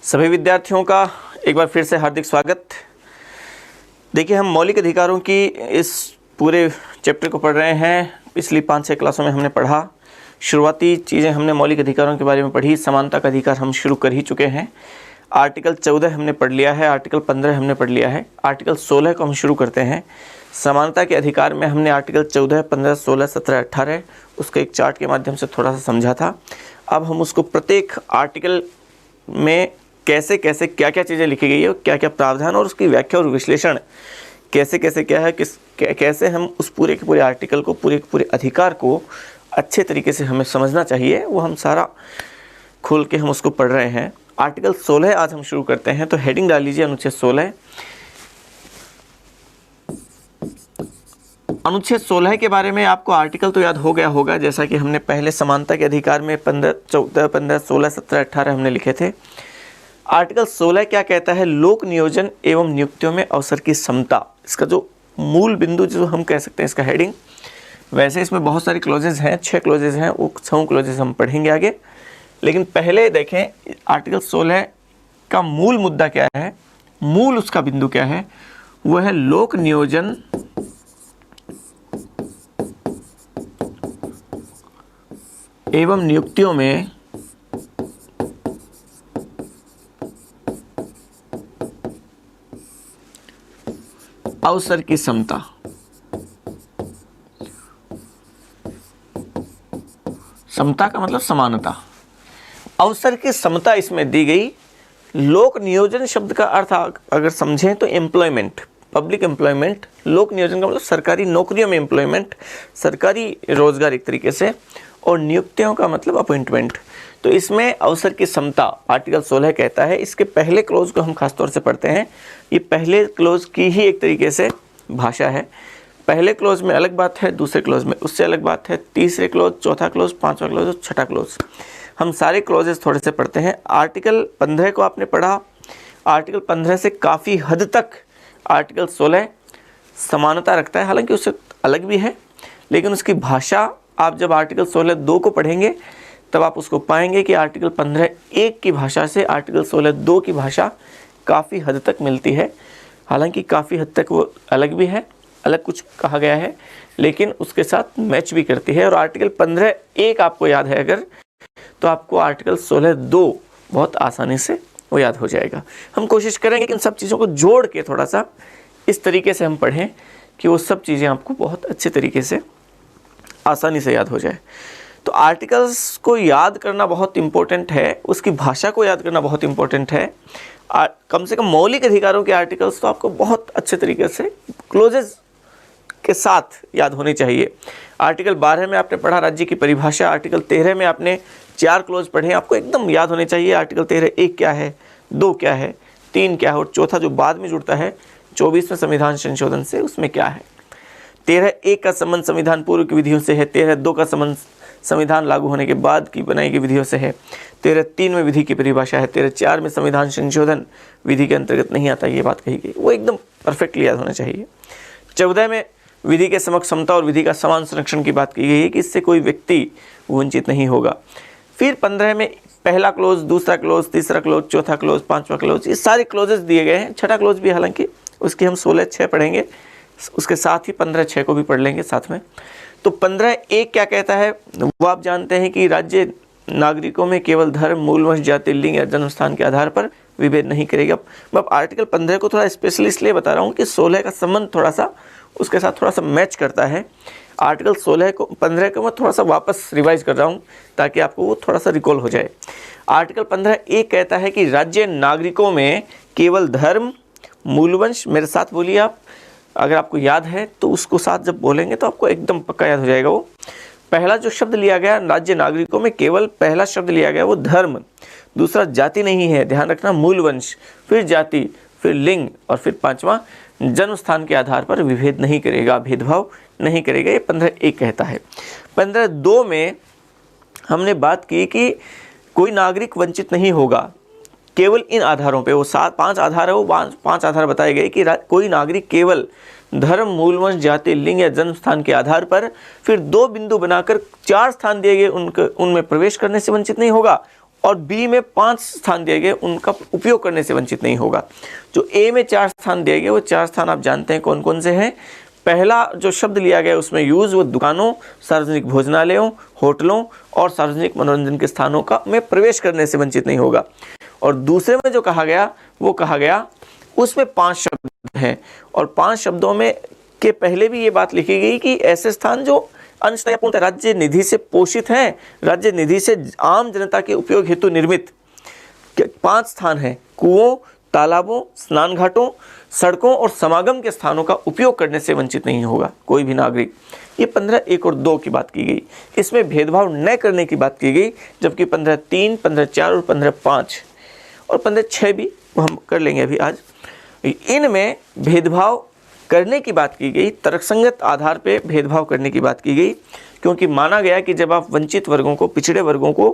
सभी विद्यार्थियों का एक बार फिर से हार्दिक स्वागत। देखिए, हम मौलिक अधिकारों की इस पूरे चैप्टर को पढ़ रहे हैं। पिछली 5-6 क्लासों में हमने पढ़ा, शुरुआती चीज़ें हमने मौलिक अधिकारों के बारे में पढ़ी। समानता का अधिकार हम शुरू कर ही चुके हैं। आर्टिकल 14 हमने पढ़ लिया है, आर्टिकल 15 हमने पढ़ लिया है। आर्टिकल 16 को हम शुरू करते हैं। समानता के अधिकार में हमने आर्टिकल 14, 15, 16, 17, 18 उसके एक चार्ट के माध्यम से थोड़ा सा समझा था। अब हम उसको प्रत्येक आर्टिकल में कैसे कैसे क्या क्या चीज़ें लिखी गई है, क्या क्या प्रावधान और उसकी व्याख्या और विश्लेषण कैसे कैसे क्या है, कैसे हम उस पूरे के पूरे आर्टिकल को, पूरे के पूरे अधिकार को अच्छे तरीके से हमें समझना चाहिए, वो हम सारा खोल के हम उसको पढ़ रहे हैं। आर्टिकल 16 आज हम शुरू करते हैं। तो हेडिंग डाल लीजिए अनुच्छेद 16। अनुच्छेद 16 के बारे में आपको आर्टिकल तो याद हो गया होगा, जैसा कि हमने पहले समानता के अधिकार में 15, 14, 15, 16, 17, 18 हमने लिखे थे। आर्टिकल 16 क्या कहता है? लोक नियोजन एवं नियुक्तियों में अवसर की समता। इसका जो मूल बिंदु जो हम कह सकते हैं, इसका हेडिंग। वैसे इसमें बहुत सारी क्लॉजेज हैं, 6 क्लॉजेज हैं, वो 6 क्लॉजेज हम पढ़ेंगे आगे। लेकिन पहले देखें आर्टिकल 16 का मूल मुद्दा क्या है, मूल उसका बिंदु क्या है। वह है लोक नियोजन एवं नियुक्तियों में अवसर की समता। समता का मतलब समानता। अवसर की समता इसमें दी गई। लोक नियोजन शब्द का अर्थ अगर समझें तो एम्प्लॉयमेंट, पब्लिक एम्प्लॉयमेंट। लोक नियोजन का मतलब सरकारी नौकरियों में एम्प्लॉयमेंट, सरकारी रोजगार एक तरीके से, और नियुक्तियों का मतलब अपॉइंटमेंट। तो इसमें अवसर की समता आर्टिकल 16 कहता है। इसके पहले क्लोज को हम खासतौर से पढ़ते हैं। ये पहले क्लोज की ही एक तरीके से भाषा है। पहले क्लोज में अलग बात है, दूसरे क्लोज में उससे अलग बात है, तीसरे क्लोज, चौथा क्लोज, पांचवा क्लोज और छठा क्लोज। हम सारे क्लोजेस थोड़े से पढ़ते हैं। आर्टिकल 15 को आपने पढ़ा। आर्टिकल 15 से काफ़ी हद तक आर्टिकल 16 समानता रखता है, हालांकि उससे अलग भी है, लेकिन उसकी भाषा आप जब आर्टिकल 16(2) को पढ़ेंगे तब आप उसको पाएंगे कि आर्टिकल 15(1) की भाषा से आर्टिकल 16(2) की भाषा काफ़ी हद तक मिलती है। हालांकि काफ़ी हद तक वो अलग भी है, अलग कुछ कहा गया है, लेकिन उसके साथ मैच भी करती है। और आर्टिकल 15(1) आपको याद है अगर, तो आपको आर्टिकल 16(2) बहुत आसानी से वो याद हो जाएगा। हम कोशिश करेंगे कि इन सब चीज़ों को जोड़ के थोड़ा सा इस तरीके से हम पढ़ें कि वो सब चीज़ें आपको बहुत अच्छे तरीके से आसानी से याद हो जाए। तो आर्टिकल्स को याद करना बहुत इम्पोर्टेंट है, उसकी भाषा को याद करना बहुत इम्पोर्टेंट है। कम से कम मौलिक अधिकारों के आर्टिकल्स तो आपको बहुत अच्छे तरीके से क्लोजेज के साथ याद होने चाहिए। आर्टिकल 12 में आपने पढ़ा राज्य की परिभाषा। आर्टिकल 13 में आपने 4 क्लोज पढ़े, आपको एकदम याद होने चाहिए। आर्टिकल 13(1) क्या है, 2 क्या है, 3 क्या है, और चौथा जो बाद में जुड़ता है 24वें संविधान संशोधन से, उसमें क्या है। 13(1) का संबंध संविधान पूर्व की विधियों से है। 13(2) का संबंध संविधान लागू होने के बाद की बनाई गई विधियों से है। 13(3) में विधि की परिभाषा है। 13(4) में संविधान संशोधन विधि के अंतर्गत नहीं आता, ये बात कही गई, वो एकदम परफेक्टली याद होना चाहिए। 14 में विधि के समक्ष समता और विधि का समान संरक्षण की बात की गई है कि इससे कोई व्यक्ति वंचित नहीं होगा। फिर 15 में पहला क्लोज, दूसरा क्लोज, तीसरा क्लोज, चौथा क्लोज, पांचवा क्लोज, ये सारे क्लोजेस दिए गए हैं। छठा क्लोज भी, हालांकि उसकी हम 16(6) पढ़ेंगे, उसके साथ ही 15(6) को भी पढ़ लेंगे साथ में। तो 15(1) क्या कहता है वो आप जानते हैं कि राज्य नागरिकों में केवल धर्म, मूलवंश, जाति, लिंग या जन्म स्थान के आधार पर विभेद नहीं करेगा। मैं आर्टिकल 15 को थोड़ा स्पेशली इसलिए बता रहा हूँ कि 16 का संबंध थोड़ा सा उसके साथ थोड़ा सा मैच करता है। आर्टिकल 15 को मैं थोड़ा सा वापस रिवाइज कर रहा हूँ ताकि आपको वो थोड़ा सा रिकॉल हो जाए। आर्टिकल 15(1) कहता है कि राज्य नागरिकों में केवल धर्म, मूलवंश, मेरे साथ बोलिए आप, अगर आपको याद है तो उसको साथ जब बोलेंगे तो आपको एकदम पक्का याद हो जाएगा। वो पहला जो शब्द लिया गया राज्य नागरिकों में, केवल पहला शब्द लिया गया वो धर्म, दूसरा जाति नहीं है, ध्यान रखना, मूलवंश, फिर जाति, फिर लिंग, और फिर पांचवा जन्म स्थान के आधार पर विभेद नहीं करेगा, भेदभाव नहीं करेगा। ये 15(1) कहता है। 15(2) में हमने बात की कि कोई नागरिक वंचित नहीं होगा, केवल इन आधारों पे, वो 5 आधार है, वो 5 आधार बताए गए कि कोई नागरिक केवल धर्म, मूलवंश, जाति, लिंग या जन्म स्थान के आधार पर, फिर 2 बिंदु बनाकर 4 स्थान दिए गए उनमें प्रवेश करने से वंचित नहीं होगा, और बी में 5 स्थान दिए गए, उनका उपयोग करने से वंचित नहीं होगा। जो ए में 4 स्थान दिए गए, वो 4 स्थान आप जानते हैं कौन कौन से हैं। पहला जो शब्द लिया गया उसमें यूज, वो दुकानों, सार्वजनिक भोजनालयों, होटलों और सार्वजनिक मनोरंजन के स्थानों का में प्रवेश करने से वंचित नहीं होगा। और दूसरे में जो कहा गया, वो कहा गया उसमें 5 शब्द हैं, और 5 शब्दों में के पहले भी ये बात लिखी गई कि ऐसे स्थान जो अंशतः या पूर्णतः राज्य निधि से पोषित हैं, राज्य निधि से आम जनता के उपयोग हेतु निर्मित 5 स्थान हैं। कुओं, तालाबों, स्नान घाटों, सड़कों और समागम के स्थानों का उपयोग करने से वंचित नहीं होगा कोई भी नागरिक। ये 15(1) और 2 की बात की गई। इसमें भेदभाव न करने की बात की गई, जबकि 15(3), 15(4) और 15(5) और 15(6) भी हम कर लेंगे अभी आज। इनमें भेदभाव करने की बात की गई, तर्कसंगत आधार पे भेदभाव करने की बात की गई, क्योंकि माना गया कि जब आप वंचित वर्गों को, पिछड़े वर्गों को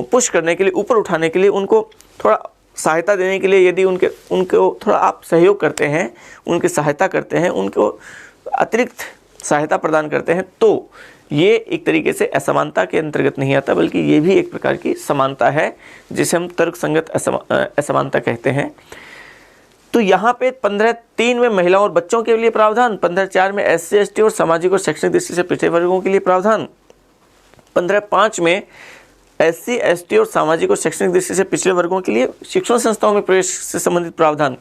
पुश करने के लिए, ऊपर उठाने के लिए, उनको थोड़ा सहायता देने के लिए यदि उनको थोड़ा आप सहयोग करते हैं, उनकी सहायता करते हैं, उनको अतिरिक्त सहायता प्रदान करते हैं, तो ये एक तरीके से असमानता के अंतर्गत नहीं आता, बल्कि ये भी एक प्रकार की समानता है, जिसे हम तर्कसंगत असमानता कहते हैं। तो यहाँ पे 15(3) में महिलाओं और बच्चों के लिए प्रावधान, 15(4) में SC, ST और सामाजिक और शैक्षणिक दृष्टि से पिछड़े वर्गों के लिए प्रावधान, 15(5) में SC, ST और सामाजिक और शैक्षणिक दृष्टि से पिछड़े वर्गों के लिए शिक्षण संस्थाओं में प्रवेश से संबंधित प्रावधान,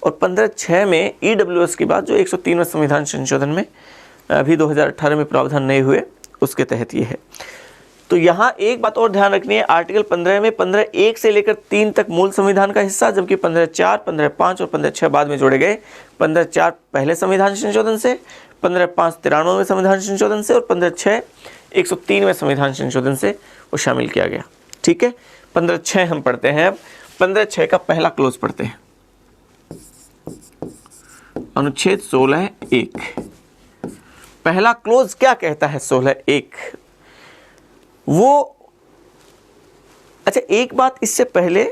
और 15(6) में EWS की बात, जो 103वें संविधान संशोधन में अभी 2018 में प्रावधान नहीं हुए, उसके तहत ये है। तो यहाँ एक बात और ध्यान रखनी है, आर्टिकल 15 में 15(1) से लेकर 3 तक मूल संविधान का हिस्सा, जबकि 15(4), 15(5) और 15(6) बाद में जोड़े गए। 15(4) पहले संविधान संशोधन से, 15(5) 93वें संविधान संशोधन से, और 15(6) 103वें संविधान संशोधन से वो शामिल किया गया। ठीक है, 15(6) हम पढ़ते हैं। अब 15(6) का पहला क्लोज पढ़ते हैं। अनुच्छेद 16(1) पहला क्लोज क्या कहता है? 16(1) वो, अच्छा एक बात इससे पहले,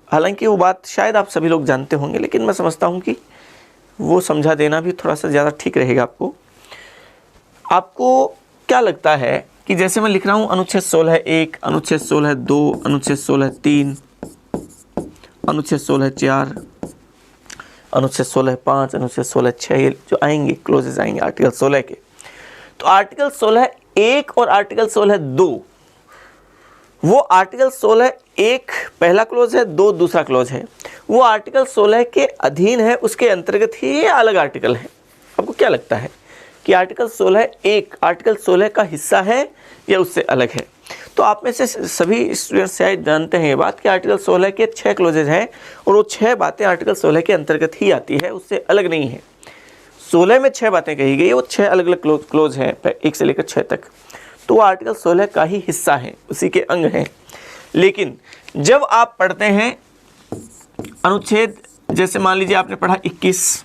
हालांकि वो बात शायद आप सभी लोग जानते होंगे, लेकिन मैं समझता हूं कि वो समझा देना भी थोड़ा सा ज़्यादा ठीक रहेगा। आपको क्या लगता है कि जैसे मैं लिख रहा हूं अनुच्छेद 16(1), अनुच्छेद 16(2), अनुच्छेद 16(3), अनुच्छेद 16(4), अनुच्छेद 16(5), अनुच्छेद 16(6), जो आएंगे क्लोजेज आएंगे आर्टिकल 16 के, तो आर्टिकल 16(1) और आर्टिकल 16(2), वो आर्टिकल 16(1) पहला क्लोज है, 2 दूसरा क्लोज है, वो आर्टिकल 16 के अधीन है, उसके अंतर्गत ही ये अलग आर्टिकल है। आपको क्या लगता है कि आर्टिकल 16(1) आर्टिकल 16 का हिस्सा है या उससे अलग है? तो आप में से सभी स्टूडेंट्स शायद जानते हैं ये बात कि आर्टिकल 16 के 6 क्लोजेज हैं, और वो 6 बातें आर्टिकल 16 के अंतर्गत ही आती है, उससे अलग नहीं है। 16 में 6 बातें कही गई, वो 6 अलग अलग क्लोज हैं, 1 से लेकर 6 तक, तो वो आर्टिकल 16 का ही हिस्सा है, उसी के अंग हैं। लेकिन जब आप पढ़ते हैं अनुच्छेद, जैसे मान लीजिए आपने पढ़ा 21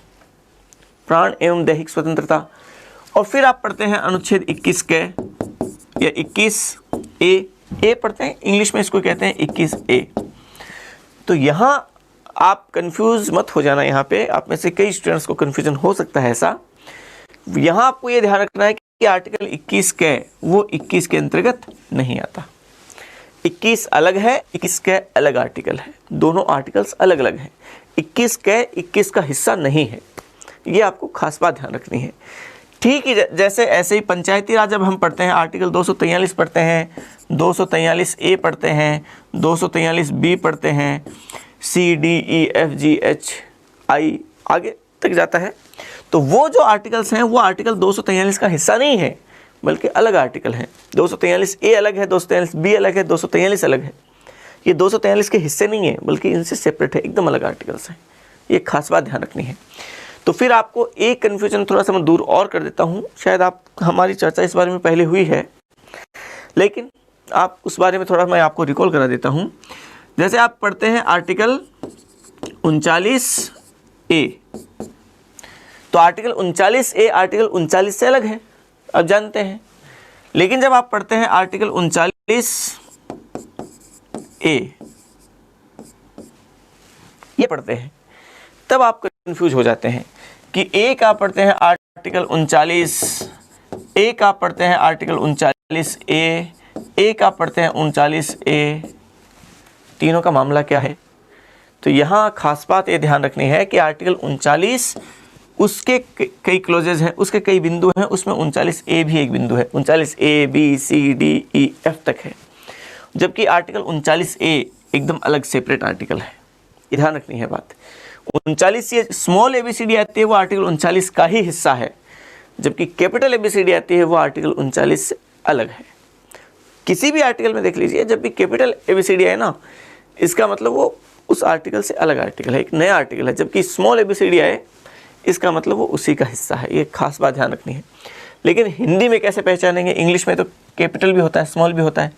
प्राण एवं दैहिक स्वतंत्रता, और फिर आप पढ़ते हैं अनुच्छेद 21 के या 21A पढ़ते हैं, इंग्लिश में इसको कहते हैं 21A। तो यहाँ आप कंफ्यूज मत हो जाना, यहाँ पे आप में से कई स्टूडेंट्स को कंफ्यूजन हो सकता है ऐसा। यहाँ आपको ये ध्यान रखना है कि आर्टिकल 21 के, वो 21 के अंतर्गत नहीं आता। 21 अलग है, 21 के अलग आर्टिकल है, दोनों आर्टिकल्स अलग अलग हैं। 21 के 21 का हिस्सा नहीं है, ये आपको खास बात ध्यान रखनी है। ठीक ही जैसे ऐसे ही पंचायती राज जब हम पढ़ते हैं, आर्टिकल 243 पढ़ते हैं, 243A पढ़ते हैं, 243B पढ़ते हैं, C, D, E, F, G, H, I आगे तक जाता है, तो वो जो आर्टिकल्स हैं वो आर्टिकल 243 का हिस्सा नहीं है, बल्कि अलग आर्टिकल हैं। 243A अलग है, 243B अलग है, 243 अलग है। ये 243 के हिस्से नहीं है, बल्कि इनसे सेपरेट है, एकदम अलग आर्टिकल्स हैं। ये खास बात ध्यान रखनी है। तो फिर आपको एक कन्फ्यूजन थोड़ा सा मैं दूर और कर देता हूँ, शायद आप, हमारी चर्चा इस बारे में पहले हुई है, लेकिन आप उस बारे में थोड़ा मैं आपको रिकॉल करा देता हूँ। जैसे आप पढ़ते हैं आर्टिकल 39A, तो आर्टिकल 39A आर्टिकल 39 से अलग है, आप जानते हैं। लेकिन जब आप पढ़ते हैं आर्टिकल 39A, ये पढ़ते हैं, तब आप कंफ्यूज हो जाते हैं कि एक आप पढ़ते हैं आर्टिकल 39, एक आप पढ़ते हैं आर्टिकल 39A, एक आप पढ़ते हैं 39A, तीनों का मामला क्या है। तो यहाँ खास बात ये ध्यान रखनी है कि आर्टिकल 39 उसके कई क्लोजेज हैं, उसके कई बिंदु हैं, उसमें 39A भी एक बिंदु है, 39A B C D E F तक है, जबकि आर्टिकल 39A एकदम अलग सेपरेट आर्टिकल है। ये ध्यान रखनी है बात। 39 ये स्मॉल ABCD आती है वो आर्टिकल 39 का ही हिस्सा है, जबकि कैपिटल ABCD आती है वो आर्टिकल 39 से अलग है। किसी भी आर्टिकल में देख लीजिए, जब भी कैपिटल ABCD है ना, इसका मतलब वो उस आर्टिकल से अलग आर्टिकल है, एक नया आर्टिकल है, जबकि स्मॉल ABCD आए इसका मतलब वो उसी का हिस्सा है। ये खास बात ध्यान रखनी है। लेकिन हिंदी में कैसे पहचानेंगे? इंग्लिश में तो कैपिटल भी होता है, स्मॉल भी होता है,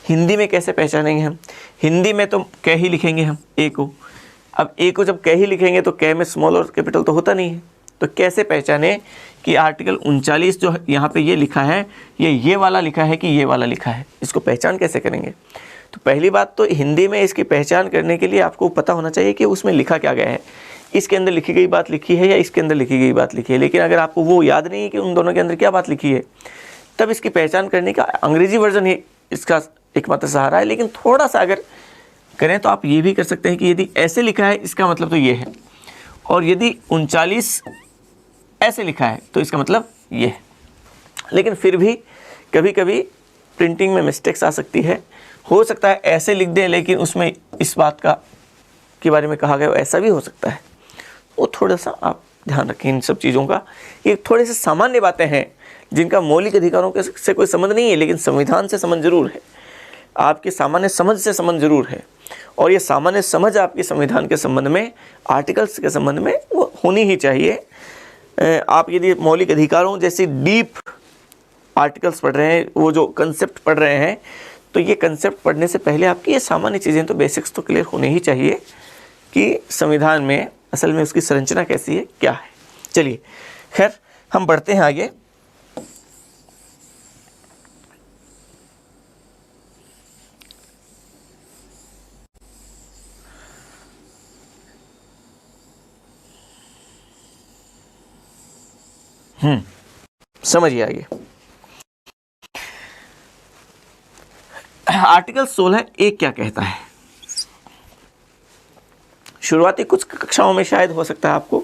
हिंदी में कैसे पहचानेंगे हम? हिंदी में तो क ही लिखेंगे हम ए को। अब ए को जब क ही लिखेंगे तो क में स्मॉल और कैपिटल तो होता नहीं है, तो कैसे पहचाने कि आर्टिकल 39 जो यहाँ पे ये लिखा है ये वाला लिखा है कि ये वाला लिखा है? इसको पहचान कैसे करेंगे? तो पहली बात तो हिंदी में इसकी पहचान करने के लिए आपको पता होना चाहिए कि उसमें लिखा क्या गया है, इसके अंदर लिखी गई बात लिखी है या इसके अंदर लिखी गई बात लिखी है। लेकिन अगर आपको वो याद नहीं है कि उन दोनों के अंदर क्या बात लिखी है, तब इसकी पहचान करने का अंग्रेजी वर्जन ही इसका एकमात्र सहारा है। लेकिन थोड़ा सा अगर करें तो आप ये भी कर सकते हैं कि यदि ऐसे लिखा है इसका मतलब तो ये है, और यदि 39 ऐसे लिखा है तो इसका मतलब ये है। लेकिन फिर भी कभी कभी प्रिंटिंग में मिस्टेक्स आ सकती है, हो सकता है ऐसे लिख दें लेकिन उसमें इस बात का के बारे में कहा गया ऐसा भी हो सकता है। वो थोड़ा सा आप ध्यान रखें इन सब चीज़ों का। ये थोड़े से सामान्य बातें हैं जिनका मौलिक अधिकारों के से कोई संबंध नहीं है, लेकिन संविधान से संबंध जरूर है, आपकी सामान्य समझ से संबंध जरूर है। और ये सामान्य समझ आपकी संविधान के संबंध में, आर्टिकल्स के संबंध में वो होनी ही चाहिए। आप यदि मौलिक अधिकारों जैसी डीप आर्टिकल्स पढ़ रहे हैं, वो जो कंसेप्ट पढ़ रहे हैं, तो ये कंसेप्ट पढ़ने से पहले आपकी ये सामान्य चीज़ें तो बेसिक्स तो क्लियर होने ही चाहिए कि संविधान में असल में उसकी संरचना कैसी है, क्या है। चलिए खैर हम बढ़ते हैं आगे। समझिए आगे। आर्टिकल 16 क्या कहता है? शुरुआती कुछ कक्षाओं में शायद हो सकता है आपको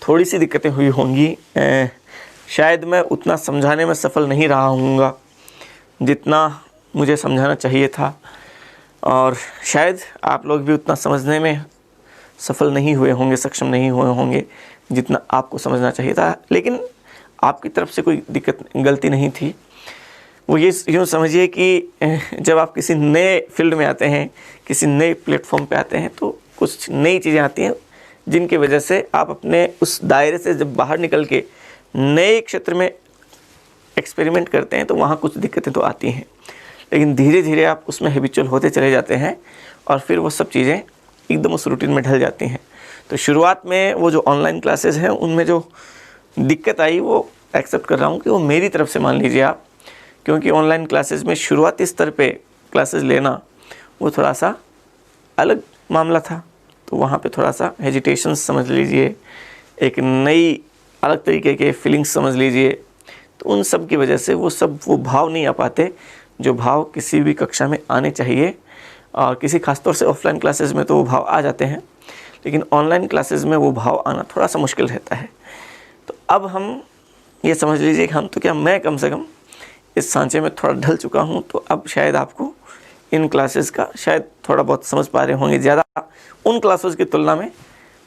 थोड़ी सी दिक्कतें हुई होंगी, शायद मैं उतना समझाने में सफल नहीं रहा हूँगा जितना मुझे समझाना चाहिए था, और शायद आप लोग भी उतना समझने में सफल नहीं हुए होंगे, सक्षम नहीं हुए होंगे जितना आपको समझना चाहिए था। लेकिन आपकी तरफ से कोई गलती नहीं थी। वो ये यूँ समझिए कि जब आप किसी नए फील्ड में आते हैं, किसी नए प्लेटफॉर्म पे आते हैं, तो कुछ नई चीज़ें आती हैं जिनकी वजह से आप अपने उस दायरे से जब बाहर निकल के नए क्षेत्र में एक्सपेरिमेंट करते हैं तो वहाँ कुछ दिक्कतें तो आती हैं, लेकिन धीरे धीरे आप उसमें हैबिचुअल होते चले जाते हैं और फिर वो सब चीज़ें एकदम उस रूटीन में ढल जाती हैं। तो शुरुआत में वो जो ऑनलाइन क्लासेस हैं उनमें जो दिक्कत आई वो एक्सेप्ट कर रहा हूँ कि वो मेरी तरफ से मान लीजिए आप, क्योंकि ऑनलाइन क्लासेस में शुरुआती स्तर पे क्लासेस लेना वो थोड़ा सा अलग मामला था, तो वहाँ पे थोड़ा सा हेजिटेशन समझ लीजिए, एक नई अलग तरीके के फीलिंग्स समझ लीजिए, तो उन सब की वजह से वो भाव नहीं आ पाते जो भाव किसी भी कक्षा में आने चाहिए। और किसी खासतौर से ऑफलाइन क्लासेस में तो वो भाव आ जाते हैं, लेकिन ऑनलाइन क्लासेस में वो भाव आना थोड़ा सा मुश्किल रहता है। तो अब हम ये समझ लीजिए कि हम तो क्या, मैं कम से कम इस सांचे में थोड़ा ढल चुका हूँ, तो अब शायद आपको इन क्लासेस का शायद थोड़ा बहुत समझ पा रहे होंगे, ज़्यादा उन क्लासेस की तुलना में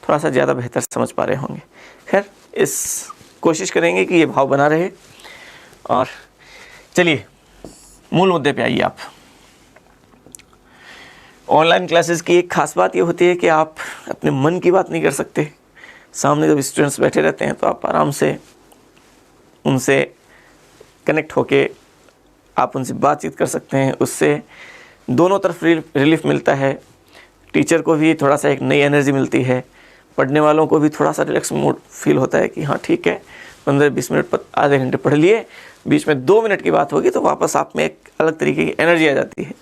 थोड़ा सा ज़्यादा बेहतर समझ पा रहे होंगे। खैर इस कोशिश करेंगे कि ये भाव बना रहे। और चलिए मूल मुद्दे पे आइए आप। ऑनलाइन क्लासेस की एक ख़ास बात ये होती है कि आप अपने मन की बात नहीं कर सकते। सामने जब स्टूडेंट्स बैठे रहते हैं तो आप आराम से उनसे कनेक्ट होके आप उनसे बातचीत कर सकते हैं, उससे दोनों तरफ रिलीफ मिलता है। टीचर को भी थोड़ा सा एक नई एनर्जी मिलती है, पढ़ने वालों को भी थोड़ा सा रिलैक्स मूड फील होता है कि हाँ ठीक है, 15-20 मिनट आधे घंटे पढ़ लिए, बीच में 2 मिनट की बात होगी तो वापस आप में एक अलग तरीके की एनर्जी आ जाती है,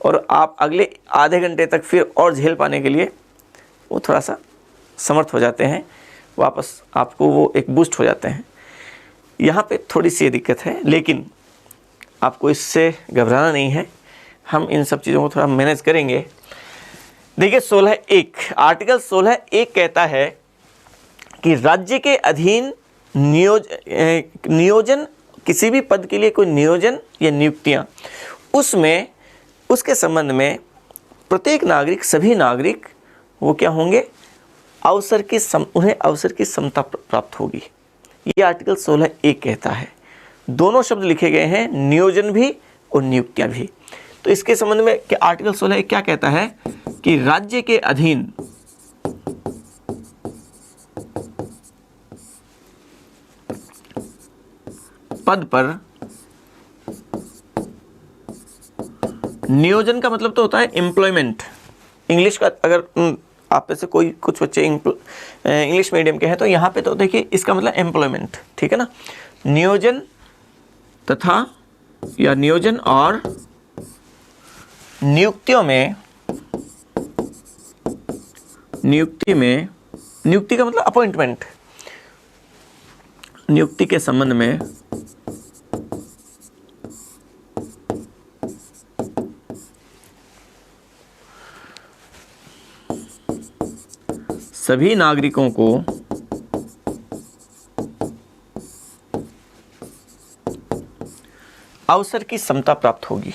और आप अगले आधे घंटे तक फिर और झेल पाने के लिए वो थोड़ा सा समर्थ हो जाते हैं, वापस आपको वो एक बूस्ट हो जाते हैं। यहाँ पे थोड़ी सी दिक्कत है, लेकिन आपको इससे घबराना नहीं है, हम इन सब चीज़ों को थोड़ा मैनेज करेंगे। देखिए 16(1) आर्टिकल 16(1) कहता है कि राज्य के अधीन नियोजन, किसी भी पद के लिए कोई नियोजन या नियुक्तियां, उसमें उसके संबंध में प्रत्येक नागरिक, सभी नागरिक वो क्या होंगे, उन्हें अवसर की समता प्राप्त होगी। ये आर्टिकल 16(1) कहता है। दोनों शब्द लिखे गए हैं, नियोजन भी और नियुक्तियां भी। तो इसके संबंध में कि आर्टिकल 16(1) क्या कहता है कि राज्य के अधीन पद पर, नियोजन का मतलब तो होता है एम्प्लॉयमेंट। इंग्लिश का अगर आप में से कोई कुछ बच्चे इंग्लिश मीडियम के हैं तो यहाँ पे तो देखिए इसका मतलब एम्प्लॉयमेंट, ठीक है ना। नियोजन तथा या नियोजन और नियुक्तियों में, नियुक्ति का मतलब अपॉइंटमेंट, नियुक्ति के संबंध में सभी नागरिकों को अवसर की समता प्राप्त होगी।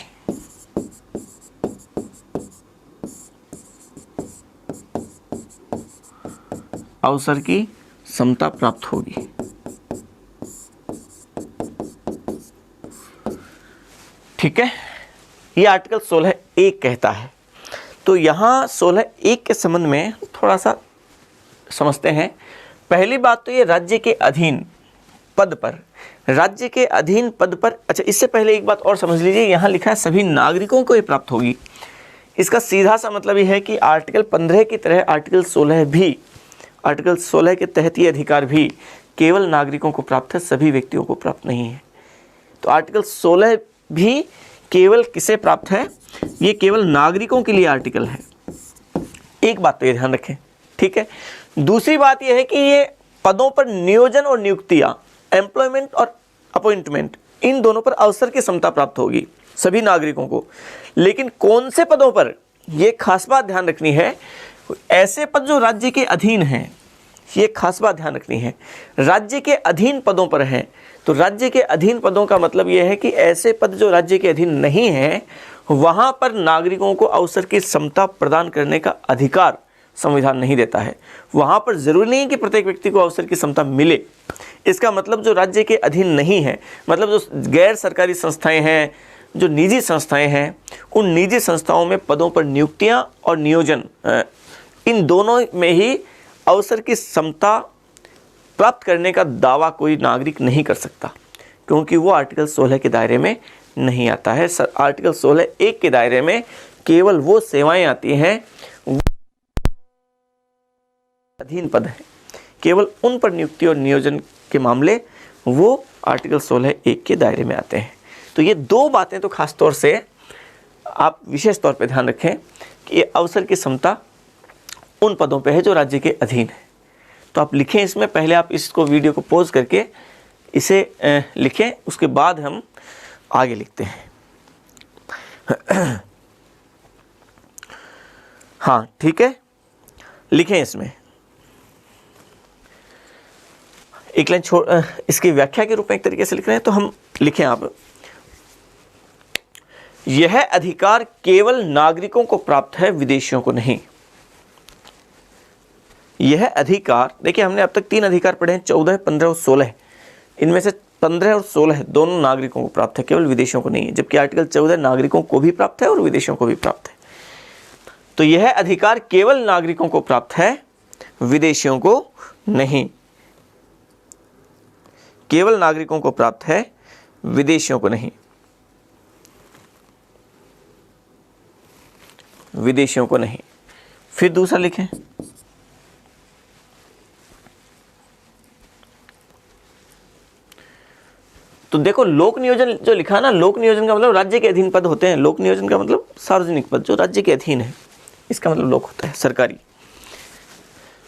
अवसर की समता प्राप्त होगी। ठीक है, ये आर्टिकल 16(1) कहता है। तो यहाँ 16(1) के संबंध में थोड़ा सा समझते हैं। पहली बात तो ये राज्य के अधीन पद पर, राज्य के अधीन पद पर, अच्छा इससे पहले एक बात और समझ लीजिए, यहाँ लिखा है सभी नागरिकों को ये प्राप्त होगी। इसका सीधा सा मतलब ये है कि आर्टिकल 15 की तरह आर्टिकल 16 भी, आर्टिकल 16 के तहत ये अधिकार भी केवल नागरिकों को प्राप्त है, सभी व्यक्तियों को प्राप्त नहीं है। तो आर्टिकल 16 भी केवल किसे प्राप्त है, ये केवल नागरिकों के लिए आर्टिकल है। एक बात तो ये ध्यान रखें, ठीक है। दूसरी बात यह है कि ये पदों पर नियोजन और नियुक्तियां, एम्प्लॉयमेंट और अपॉइंटमेंट, इन दोनों पर अवसर की समता प्राप्त होगी सभी नागरिकों को। लेकिन कौन से पदों पर, ये खास बात ध्यान रखनी है, ऐसे पद जो राज्य के अधीन हैं, ये खास बात ध्यान रखनी है, राज्य के अधीन पदों पर हैं। तो राज्य के अधीन पदों का मतलब यह है कि ऐसे पद जो राज्य के अधीन नहीं हैं, वहां पर नागरिकों को अवसर की समता प्रदान करने का अधिकार संविधान नहीं देता है। वहां पर जरूरी नहीं कि प्रत्येक व्यक्ति को अवसर की समता मिले। इसका मतलब जो राज्य के अधीन नहीं है, मतलब जो गैर सरकारी संस्थाएं हैं, जो निजी संस्थाएं हैं, उन निजी संस्थाओं में पदों पर नियुक्तियां और नियोजन, इन दोनों में ही अवसर की समता प्राप्त करने का दावा कोई नागरिक नहीं कर सकता, क्योंकि वो आर्टिकल 16 के दायरे में नहीं आता है। आर्टिकल 16(1) के दायरे में केवल वो सेवाएं आती हैं, अधीन पद है, केवल उन पर नियुक्ति और नियोजन के मामले वो आर्टिकल 16(1) के दायरे में आते हैं। तो ये दो बातें तो खास तौर से आप विशेष तौर पे ध्यान रखें कि ये अवसर की समता उन पदों पे है जो राज्य के अधीन है। तो आप लिखें इसमें, पहले आप इसको वीडियो को पॉज करके इसे लिखें, उसके बाद हम आगे लिखते हैं। हाँ ठीक है, लिखें इसमें एक लाइन छोड़, इसकी व्याख्या के रूप में एक तरीके से लिख रहे हैं तो हम लिखें आप, यह अधिकार केवल नागरिकों को प्राप्त है, विदेशियों को नहीं। यह अधिकार, देखिए हमने अब तक 3 अधिकार पढ़े हैं, 14, 15 और 16। इनमें से 15 और 16 दोनों नागरिकों को प्राप्त है, केवल विदेशियों को नहीं है। जबकि आर्टिकल 14 नागरिकों को भी प्राप्त है और विदेशियों को भी प्राप्त है। तो यह अधिकार केवल नागरिकों को प्राप्त है, विदेशियों को नहीं। केवल नागरिकों को प्राप्त है, विदेशियों को नहीं, विदेशियों को नहीं। फिर दूसरा लिखें, तो देखो लोक नियोजन जो लिखा ना, लोक नियोजन का मतलब राज्य के अधीन पद होते हैं। लोक नियोजन का मतलब सार्वजनिक पद जो राज्य के अधीन है, इसका मतलब लोक होता है, सरकारी।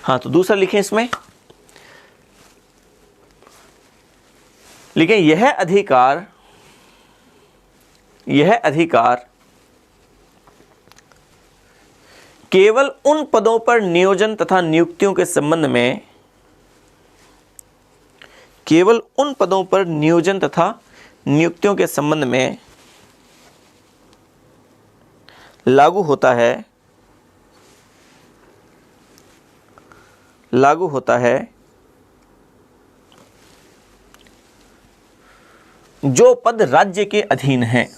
हाँ, तो दूसरा लिखें इसमें, लिखें यह अधिकार यह अधिकार केवल उन पदों पर नियोजन तथा नियुक्तियों के संबंध में, केवल उन पदों पर नियोजन तथा नियुक्तियों के संबंध में लागू होता है, लागू होता है जो पद राज्य के अधीन है,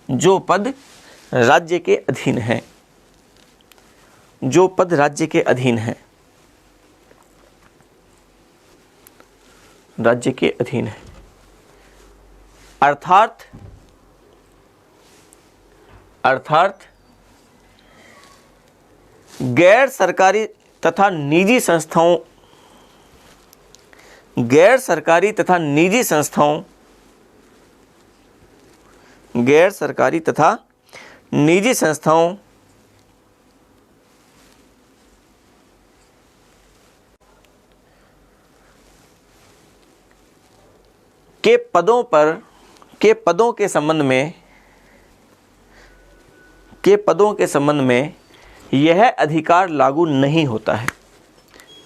जो पद राज्य के अधीन है, जो पद राज्य के अधीन है, राज्य के अधीन है। अर्थात गैर सरकारी तथा निजी संस्थाओं, गैर सरकारी तथा निजी संस्थाओं, गैर सरकारी तथा निजी संस्थाओं के पदों पर, के पदों के संबंध में, के पदों के संबंध में यह अधिकार लागू नहीं होता है,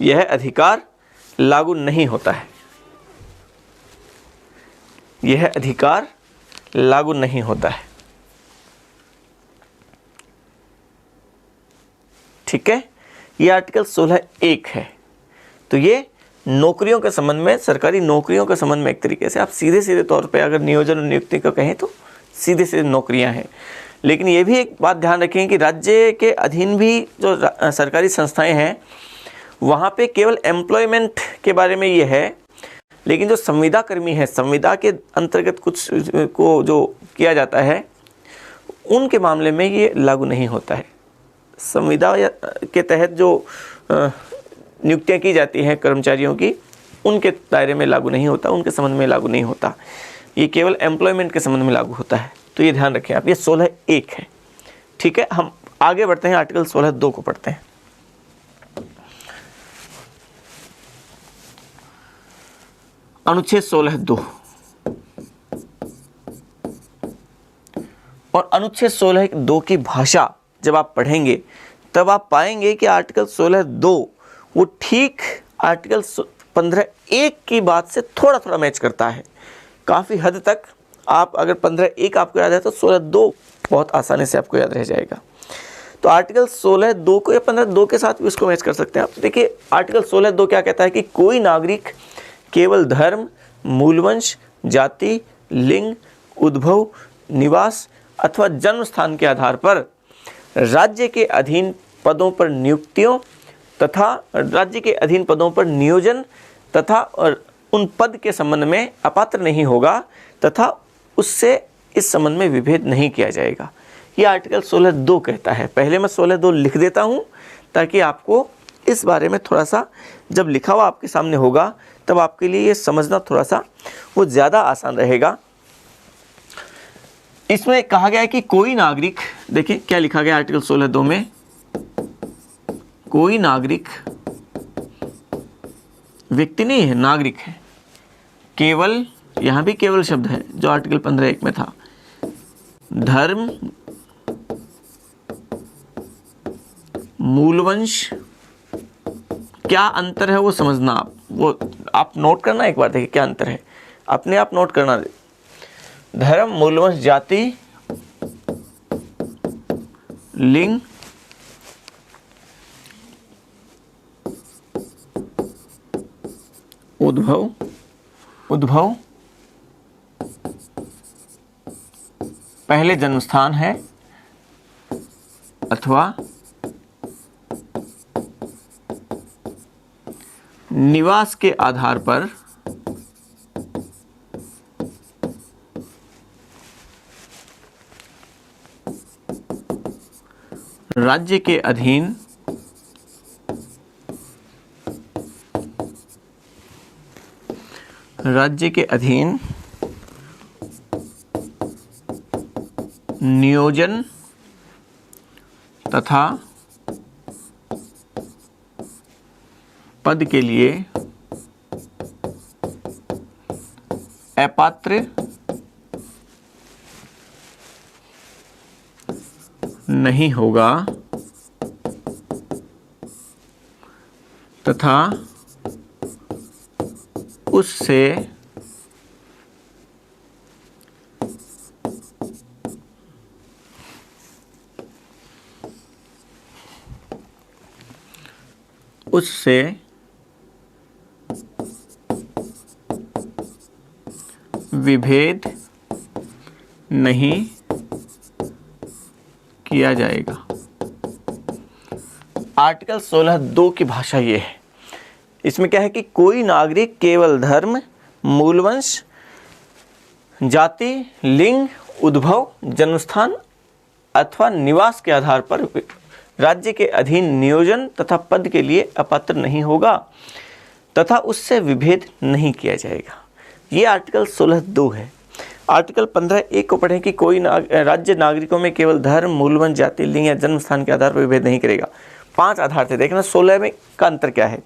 यह अधिकार लागू नहीं होता है, यह अधिकार लागू नहीं होता है। ठीक है, ये आर्टिकल 16(1) है। तो ये नौकरियों के संबंध में, सरकारी नौकरियों के संबंध में एक तरीके से आप सीधे सीधे तौर पे अगर नियोजन और नियुक्ति को कहें तो सीधे सीधे नौकरियां हैं। लेकिन ये भी एक बात ध्यान रखें कि राज्य के अधीन भी जो सरकारी संस्थाएं हैं वहाँ पे केवल एम्प्लॉयमेंट के बारे में ये है, लेकिन जो संविदा कर्मी है, संविदा के अंतर्गत कुछ को जो किया जाता है उनके मामले में ये लागू नहीं होता है। संविदा के तहत जो नियुक्तियाँ की जाती हैं कर्मचारियों की, उनके दायरे में लागू नहीं होता, उनके संबंध में लागू नहीं होता, ये केवल एम्प्लॉयमेंट के संबंध में लागू होता है। तो ये ध्यान रखें आप, ये 16(1) है। ठीक है, हम आगे बढ़ते हैं, आर्टिकल 16(2) को पढ़ते हैं। अनुच्छेद 16(2) और अनुच्छेद 16(2) की भाषा जब आप पढ़ेंगे तब आप पाएंगे कि आर्टिकल 16(2) वो ठीक आर्टिकल 15(1) की बात से थोड़ा थोड़ा मैच करता है। काफ़ी हद तक आप अगर 15(1) आपको याद है तो 16(2) बहुत आसानी से आपको याद रह जाएगा। तो आर्टिकल 16(2) को या 15(2) के साथ भी उसको मैच कर सकते हैं आप। देखिए आर्टिकल 16(2) क्या कहता है कि कोई नागरिक केवल धर्म, मूलवंश, जाति, लिंग, उद्भव, निवास अथवा जन्म स्थान के आधार पर राज्य के अधीन पदों पर नियुक्तियों तथा राज्य के अधीन पदों पर नियोजन तथा उन पद के संबंध में अपात्र नहीं होगा तथा उससे इस संबंध में विभेद नहीं किया जाएगा। ये आर्टिकल 16(2) कहता है। पहले मैं 16(2) लिख देता हूँ ताकि आपको इस बारे में थोड़ा सा, जब लिखा हुआ आपके सामने होगा तब आपके लिए ये समझना थोड़ा सा वो ज़्यादा आसान रहेगा। इसमें कहा गया है कि कोई नागरिक, देखिए क्या लिखा गया आर्टिकल 16(2) में, कोई नागरिक, व्यक्ति नहीं है, नागरिक है, केवल, यहाँ भी केवल शब्द है जो आर्टिकल 15(1) में था, धर्म, मूलवंश, क्या अंतर है वो समझना आप, वो आप नोट करना एक बार, देखिए क्या अंतर है, अपने आप नोट करना। धर्म, मूलवंश, जाति, लिंग, उद्भव, पहले जन्म स्थान है अथवा निवास के आधार पर राज्य के अधीन नियोजन तथा पद के लिए अपात्र नहीं होगा तथा उससे विभेद नहीं किया जाएगा। आर्टिकल 16(2) की भाषा ये है। इसमें क्या है कि कोई नागरिक केवल धर्म, मूलवंश, जाति, लिंग, उद्भव, जन्मस्थान अथवा निवास के आधार पर राज्य के अधीन नियोजन तथा पद के लिए अपात्र नहीं होगा तथा उससे विभेद नहीं किया जाएगा। ये आर्टिकल 16(2) है। आर्टिकल 15(1) को पढ़ें कि कोई राज्य नागरिकों में केवल धर्म, मूलवंश, जाति, लिंग या जन्म स्थान के आधार पर विभेद नहीं करेगा। 5 आधार थे, देखना 16 में का अंतर क्या है।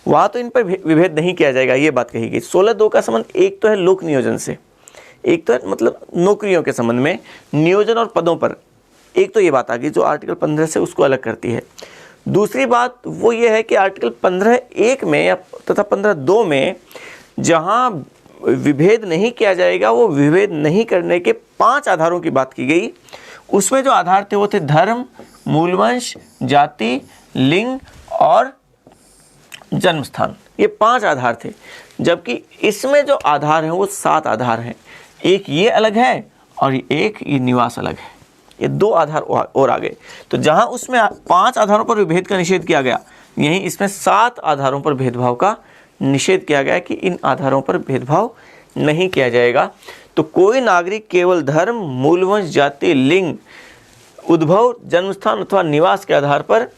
वहाँ तो इन पर विभेद नहीं किया जाएगा, ये बात कही गई। 16(2) का संबंध एक तो है लोक नियोजन से, एक तो है मतलब नौकरियों के संबंध में नियोजन और पदों पर, एक तो ये बात आ गई जो आर्टिकल 15 से उसको अलग करती है। दूसरी बात वो ये है कि आर्टिकल 15(1) में या तथा 15(2) में जहाँ विभेद नहीं किया जाएगा, वो विभेद नहीं करने के 5 आधारों की बात की गई। उसमें जो आधार थे वो थे धर्म, मूलवंश, जाति, लिंग और जन्मस्थान। ये 5 आधार थे, जबकि इसमें जो आधार हैं वो 7 आधार हैं। एक ये अलग है और एक ये निवास अलग है। ये 2 आधार और आ गए। तो जहां उसमें 5 आधारों पर विभेद का निषेध किया गया, यहीं इसमें 7 आधारों पर भेदभाव का निषेध किया गया कि इन आधारों पर भेदभाव नहीं किया जाएगा। तो कोई नागरिक केवल धर्म, मूलवंश, जाति, लिंग, उद्भव, जन्मस्थान अथवा निवास के आधार पर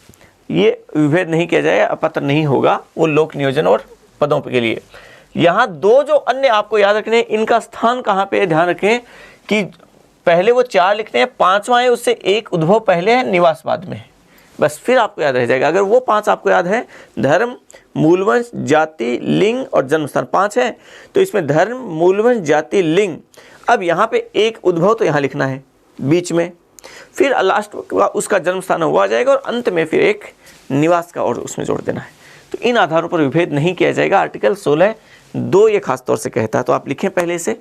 ये विभेद नहीं किया जाएगा, अपात्र नहीं होगा, वो लोक नियोजन और पदों के लिए। यहाँ 2 जो अन्य आपको याद रखने हैं, इनका स्थान कहाँ पे है, ध्यान रखें कि पहले वो 4 लिखते हैं, 5वां है उससे एक उद्भव पहले है, निवास बाद में है, बस फिर आपको याद रह जाएगा। अगर वो 5 आपको याद है, धर्म, मूलवंश, जाति, लिंग और जन्मस्थान 5 है, तो इसमें धर्म, मूलवंश, जाति, लिंग, अब यहाँ पे एक उद्भव तो यहाँ लिखना है बीच में, फिर लास्ट उसका जन्मस्थान हुआ आ जाएगा और अंत में फिर एक निवास का और उसमें जोड़ देना है। तो इन आधारों पर विभेद नहीं किया जाएगा, आर्टिकल 16(2) ये खास तौर से कहता है। तो आप लिखें, पहले से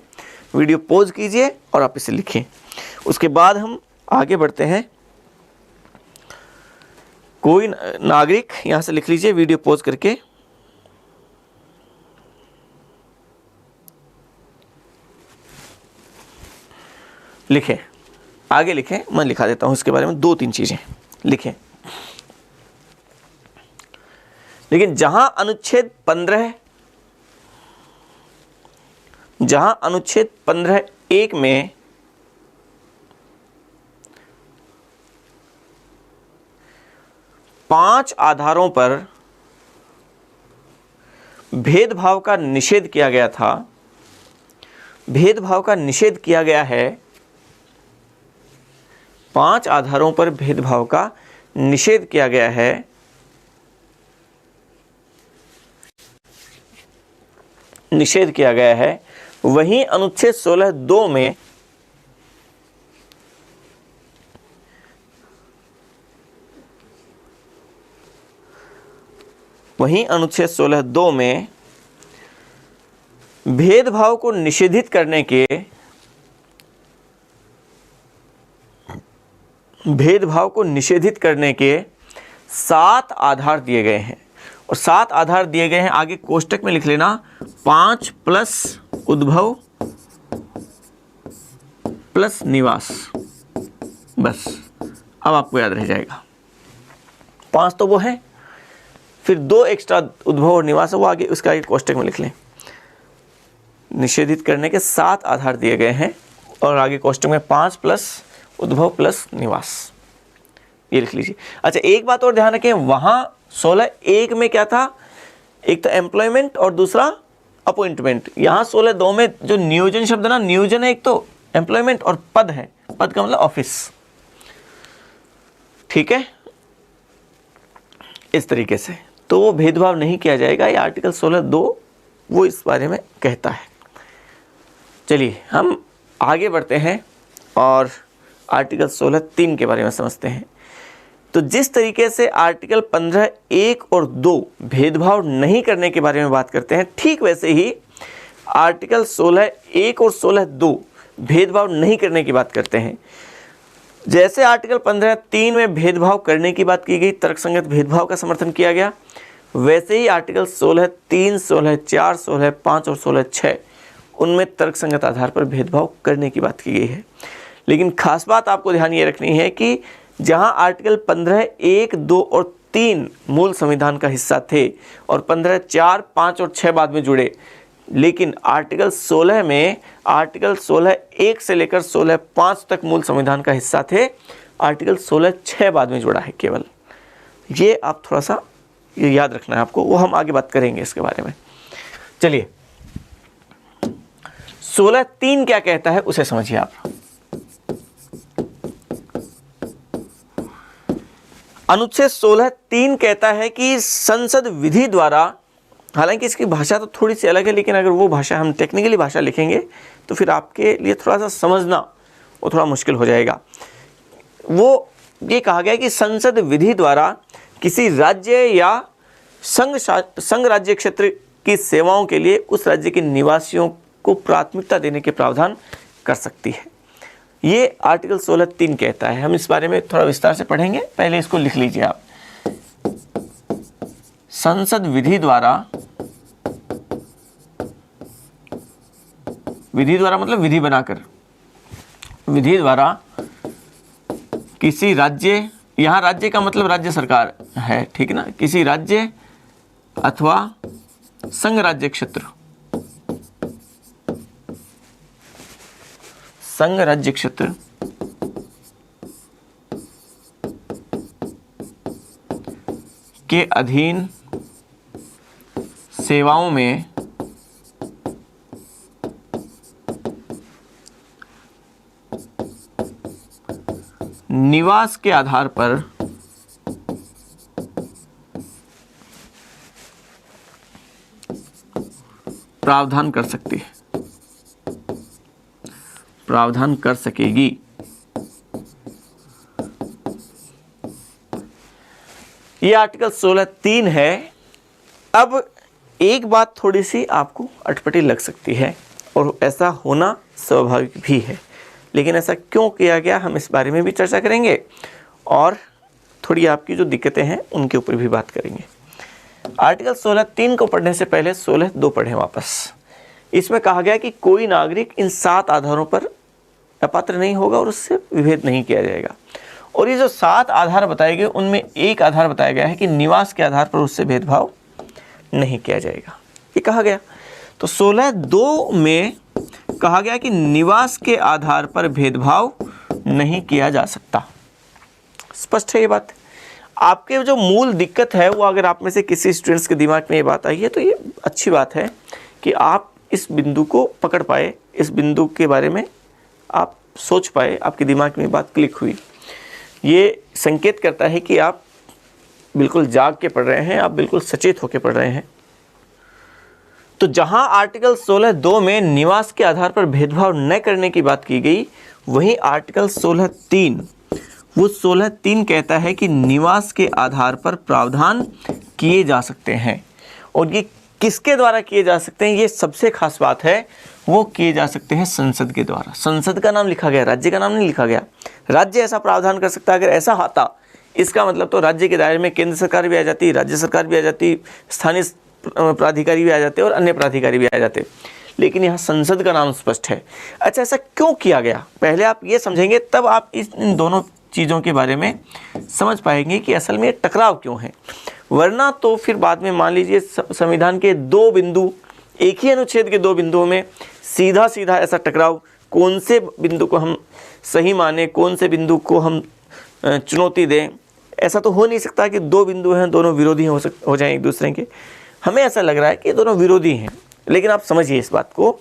वीडियो पॉज कीजिए और आप इसे लिखें। उसके बाद हम आगे बढ़ते हैं। कोई नागरिक, यहां से लिख लीजिए वीडियो पॉज करके, लिखें, आगे लिखें, मैं लिखा देता हूं इसके बारे में 2-3 चीजें लिखें। लेकिन जहां अनुच्छेद 15(1) में पांच आधारों पर भेदभाव का निषेध किया गया था, भेदभाव का निषेध किया गया है, 5 आधारों पर भेदभाव का निषेध किया गया है, निषेध किया गया है, वहीं अनुच्छेद 16(2) में भेदभाव को निषेधित करने के, भेदभाव को निषेधित करने के 7 आधार दिए गए हैं। और 7 आधार दिए गए हैं, आगे कोष्टक में लिख लेना, 5 प्लस उद्भव प्लस निवास, बस अब आपको याद रह जाएगा। 5 तो वो है, फिर 2 एक्स्ट्रा उद्भव और निवास है, वो आगे उसका आगे कोष्टक में लिख लें। निषेधित करने के 7 आधार दिए गए हैं और आगे कोष्टक में 5 प्लस उद्भव प्लस निवास, ये लिख लीजिए। अच्छा, एक बात और ध्यान रखें, वहां 16(1) में क्या था, एक तो एम्प्लॉयमेंट और दूसरा अपॉइंटमेंट। यहाँ 16(2) में जो नियोजन शब्द ना, नियोजन है एक तो, एम्प्लॉयमेंट और पद है, पद का मतलब ऑफिस, ठीक है, इस तरीके से। तो वो भेदभाव नहीं किया जाएगा, ये आर्टिकल 16(2) वो इस बारे में कहता है। चलिए हम आगे बढ़ते हैं और आर्टिकल 16(3) के बारे में समझते हैं। तो जिस तरीके से आर्टिकल 15(1) और 2 भेदभाव नहीं करने के बारे में बात करते हैं, ठीक वैसे ही आर्टिकल 16(1) और 16(2) भेदभाव नहीं करने की बात करते हैं। जैसे आर्टिकल 15(3) में भेदभाव करने की बात की गई, तर्कसंगत भेदभाव का समर्थन किया गया, वैसे ही आर्टिकल 16(3), 16(4), 16(5) और 16(6) उनमें तर्कसंगत आधार पर भेदभाव करने की बात की गई है। लेकिन खास बात आपको ध्यान ये रखनी है कि जहां आर्टिकल 15(1), 2 और 3 मूल संविधान का हिस्सा थे और 15(4), 5 और 6 बाद में जुड़े, लेकिन आर्टिकल 16 में आर्टिकल 16(1) से लेकर 16(5) तक मूल संविधान का हिस्सा थे, आर्टिकल 16(6) बाद में जुड़ा है केवल। ये आप थोड़ा सा ये याद रखना है आपको, वो हम आगे बात करेंगे इसके बारे में। चलिए 16(3) क्या कहता है उसे समझिए आप। अनुच्छेद 16(3) कहता है कि संसद विधि द्वारा, हालांकि इसकी भाषा तो थोड़ी सी अलग है, लेकिन अगर वो भाषा हम टेक्निकली भाषा लिखेंगे तो फिर आपके लिए थोड़ा सा समझना वो थोड़ा मुश्किल हो जाएगा। वो ये कहा गया कि संसद विधि द्वारा किसी राज्य या संघ राज्य क्षेत्र की सेवाओं के लिए उस राज्य के निवासियों को प्राथमिकता देने के प्रावधान कर सकती है। ये आर्टिकल 16(3) कहता है। हम इस बारे में थोड़ा विस्तार से पढ़ेंगे, पहले इसको लिख लीजिए आप। संसद विधि द्वारा, विधि द्वारा मतलब विधि बनाकर, विधि द्वारा किसी राज्य, यहाँ राज्य का मतलब राज्य सरकार है, ठीक है ना, किसी राज्य अथवा संघ राज्य क्षेत्र, संघ राज्य क्षेत्र के अधीन सेवाओं में निवास के आधार पर प्रावधान कर सकती है, प्रावधान कर सकेगी। ये आर्टिकल 16(3) है। अब एक बात थोड़ी सी आपको अटपटी लग सकती है और ऐसा होना स्वाभाविक भी है, लेकिन ऐसा क्यों किया गया हम इस बारे में भी चर्चा करेंगे और थोड़ी आपकी जो दिक्कतें हैं उनके ऊपर भी बात करेंगे। आर्टिकल 16(3) को पढ़ने से पहले 16(2) पढ़ें वापस। इसमें कहा गया कि कोई नागरिक इन 7 आधारों पर अपात्र नहीं होगा और उससे विभेद नहीं किया जाएगा। और ये जो 7 आधार बताए गए उनमें एक आधार बताया गया है कि निवास के आधार पर उससे भेदभाव नहीं किया जाएगा, ये कहा गया। तो 16(2) में कहा गया कि निवास के आधार पर भेदभाव नहीं किया जा सकता। स्पष्ट है ये बात। आपके जो मूल दिक्कत है वो अगर आप में से किसी स्टूडेंट्स के दिमाग में ये बात आई है तो ये अच्छी बात है कि आप इस बिंदु को पकड़ पाए, इस बिंदु के बारे में आप सोच पाए, आपके दिमाग में बात क्लिक हुई। ये संकेत करता है कि आप बिल्कुल जाग के पढ़ रहे हैं, आप बिल्कुल सचेत होकर पढ़ रहे हैं। तो जहां आर्टिकल 16(2) में निवास के आधार पर भेदभाव न करने की बात की गई, वहीं आर्टिकल 16(3) वो 16(3) कहता है कि निवास के आधार पर प्रावधान किए जा सकते हैं। और ये किसके द्वारा किए जा सकते हैं, ये सबसे खास बात है, वो किए जा सकते हैं संसद के द्वारा। संसद का नाम लिखा गया, राज्य का नाम नहीं लिखा गया। राज्य ऐसा प्रावधान कर सकता है। अगर ऐसा होता इसका मतलब तो राज्य के दायरे में केंद्र सरकार भी आ जाती, राज्य सरकार भी आ जाती, स्थानीय प्राधिकारी भी आ जाते और अन्य प्राधिकारी भी आ जाते, लेकिन यहाँ संसद का नाम स्पष्ट है। अच्छा, ऐसा क्यों किया गया, पहले आप ये समझेंगे तब आप इन दोनों चीज़ों के बारे में समझ पाएंगे कि असल में टकराव क्यों है। वरना तो फिर बाद में मान लीजिए संविधान के 2 बिंदु, एक ही अनुच्छेद के 2 बिंदुओं में सीधा सीधा ऐसा टकराव, कौन से बिंदु को हम सही माने, कौन से बिंदु को हम चुनौती दें, ऐसा तो हो नहीं सकता कि 2 बिंदु हैं दोनों विरोधी हो जाएं एक दूसरे के। हमें ऐसा लग रहा है कि दोनों विरोधी हैं, लेकिन आप समझिए इस बात को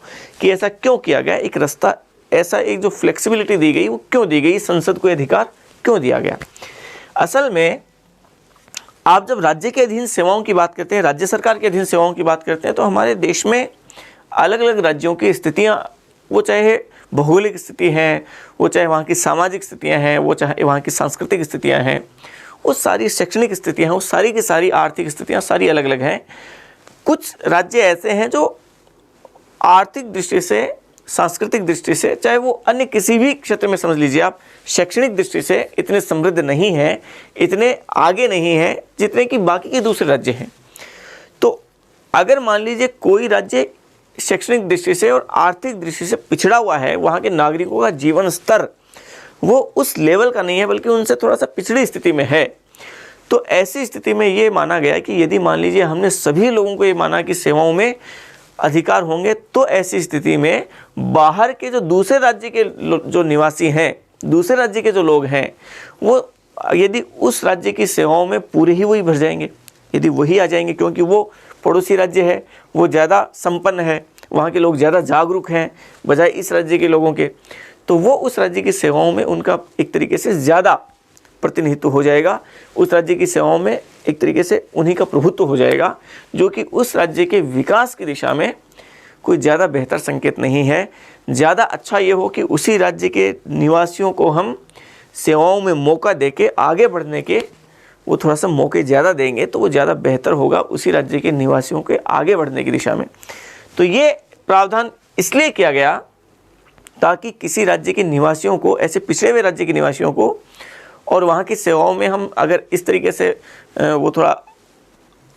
कि ऐसा क्यों किया गया। एक रास्ता, ऐसा एक जो फ्लेक्सिबिलिटी दी गई वो क्यों दी गई, संसद को अधिकार क्यों दिया गया। असल में आप जब राज्य के अधीन सेवाओं की बात करते हैं, राज्य सरकार के अधीन सेवाओं की बात करते हैं, तो हमारे देश में अलग अलग राज्यों की स्थितियाँ, वो चाहे भौगोलिक स्थिति हैं, वो चाहे वहाँ की सामाजिक स्थितियाँ हैं, वो चाहे वहाँ की सांस्कृतिक स्थितियाँ हैं, वो सारी शैक्षणिक स्थितियाँ हैं, वो सारी की सारी आर्थिक स्थितियाँ सारी अलग अलग हैं। कुछ राज्य ऐसे हैं जो आर्थिक दृष्टि से, सांस्कृतिक दृष्टि से, चाहे वो अन्य किसी भी क्षेत्र में समझ लीजिए आप, शैक्षणिक दृष्टि से इतने समृद्ध नहीं हैं, इतने आगे नहीं हैं जितने कि बाकी के दूसरे राज्य हैं। तो अगर मान लीजिए कोई राज्य शैक्षणिक दृष्टि से और आर्थिक दृष्टि से पिछड़ा हुआ है, वहाँ के नागरिकों का जीवन स्तर वो उस लेवल का नहीं है बल्कि उनसे थोड़ा सा पिछड़ी स्थिति में है, तो ऐसी स्थिति में ये माना गया कि यदि मान लीजिए हमने सभी लोगों को ये माना कि सेवाओं में अधिकार होंगे, तो ऐसी स्थिति में बाहर के जो दूसरे राज्य के जो निवासी हैं, दूसरे राज्य के जो लोग हैं, वो यदि उस राज्य की सेवाओं में पूरे ही वही भर जाएंगे, यदि वही आ जाएंगे, क्योंकि वो पड़ोसी राज्य है, वो ज़्यादा संपन्न है, वहाँ के लोग ज़्यादा जागरूक हैं बजाय इस राज्य के लोगों के, तो वो उस राज्य की सेवाओं में उनका एक तरीके से ज़्यादा प्रतिनिधित्व हो जाएगा, उस राज्य की सेवाओं में एक तरीके से उन्हीं का प्रभुत्व हो जाएगा, जो कि उस राज्य के विकास की दिशा में कोई ज़्यादा बेहतर संकेत नहीं है। ज़्यादा अच्छा ये हो कि उसी राज्य के निवासियों को हम सेवाओं में मौका देके आगे बढ़ने के वो थोड़ा सा मौके ज़्यादा देंगे, तो वो ज़्यादा बेहतर होगा उसी राज्य के निवासियों के आगे बढ़ने की दिशा में। तो ये प्रावधान इसलिए किया गया ताकि किसी राज्य के निवासियों को, ऐसे पिछड़े हुए राज्य के निवासियों को, और वहाँ की सेवाओं में हम अगर इस तरीके से वो थोड़ा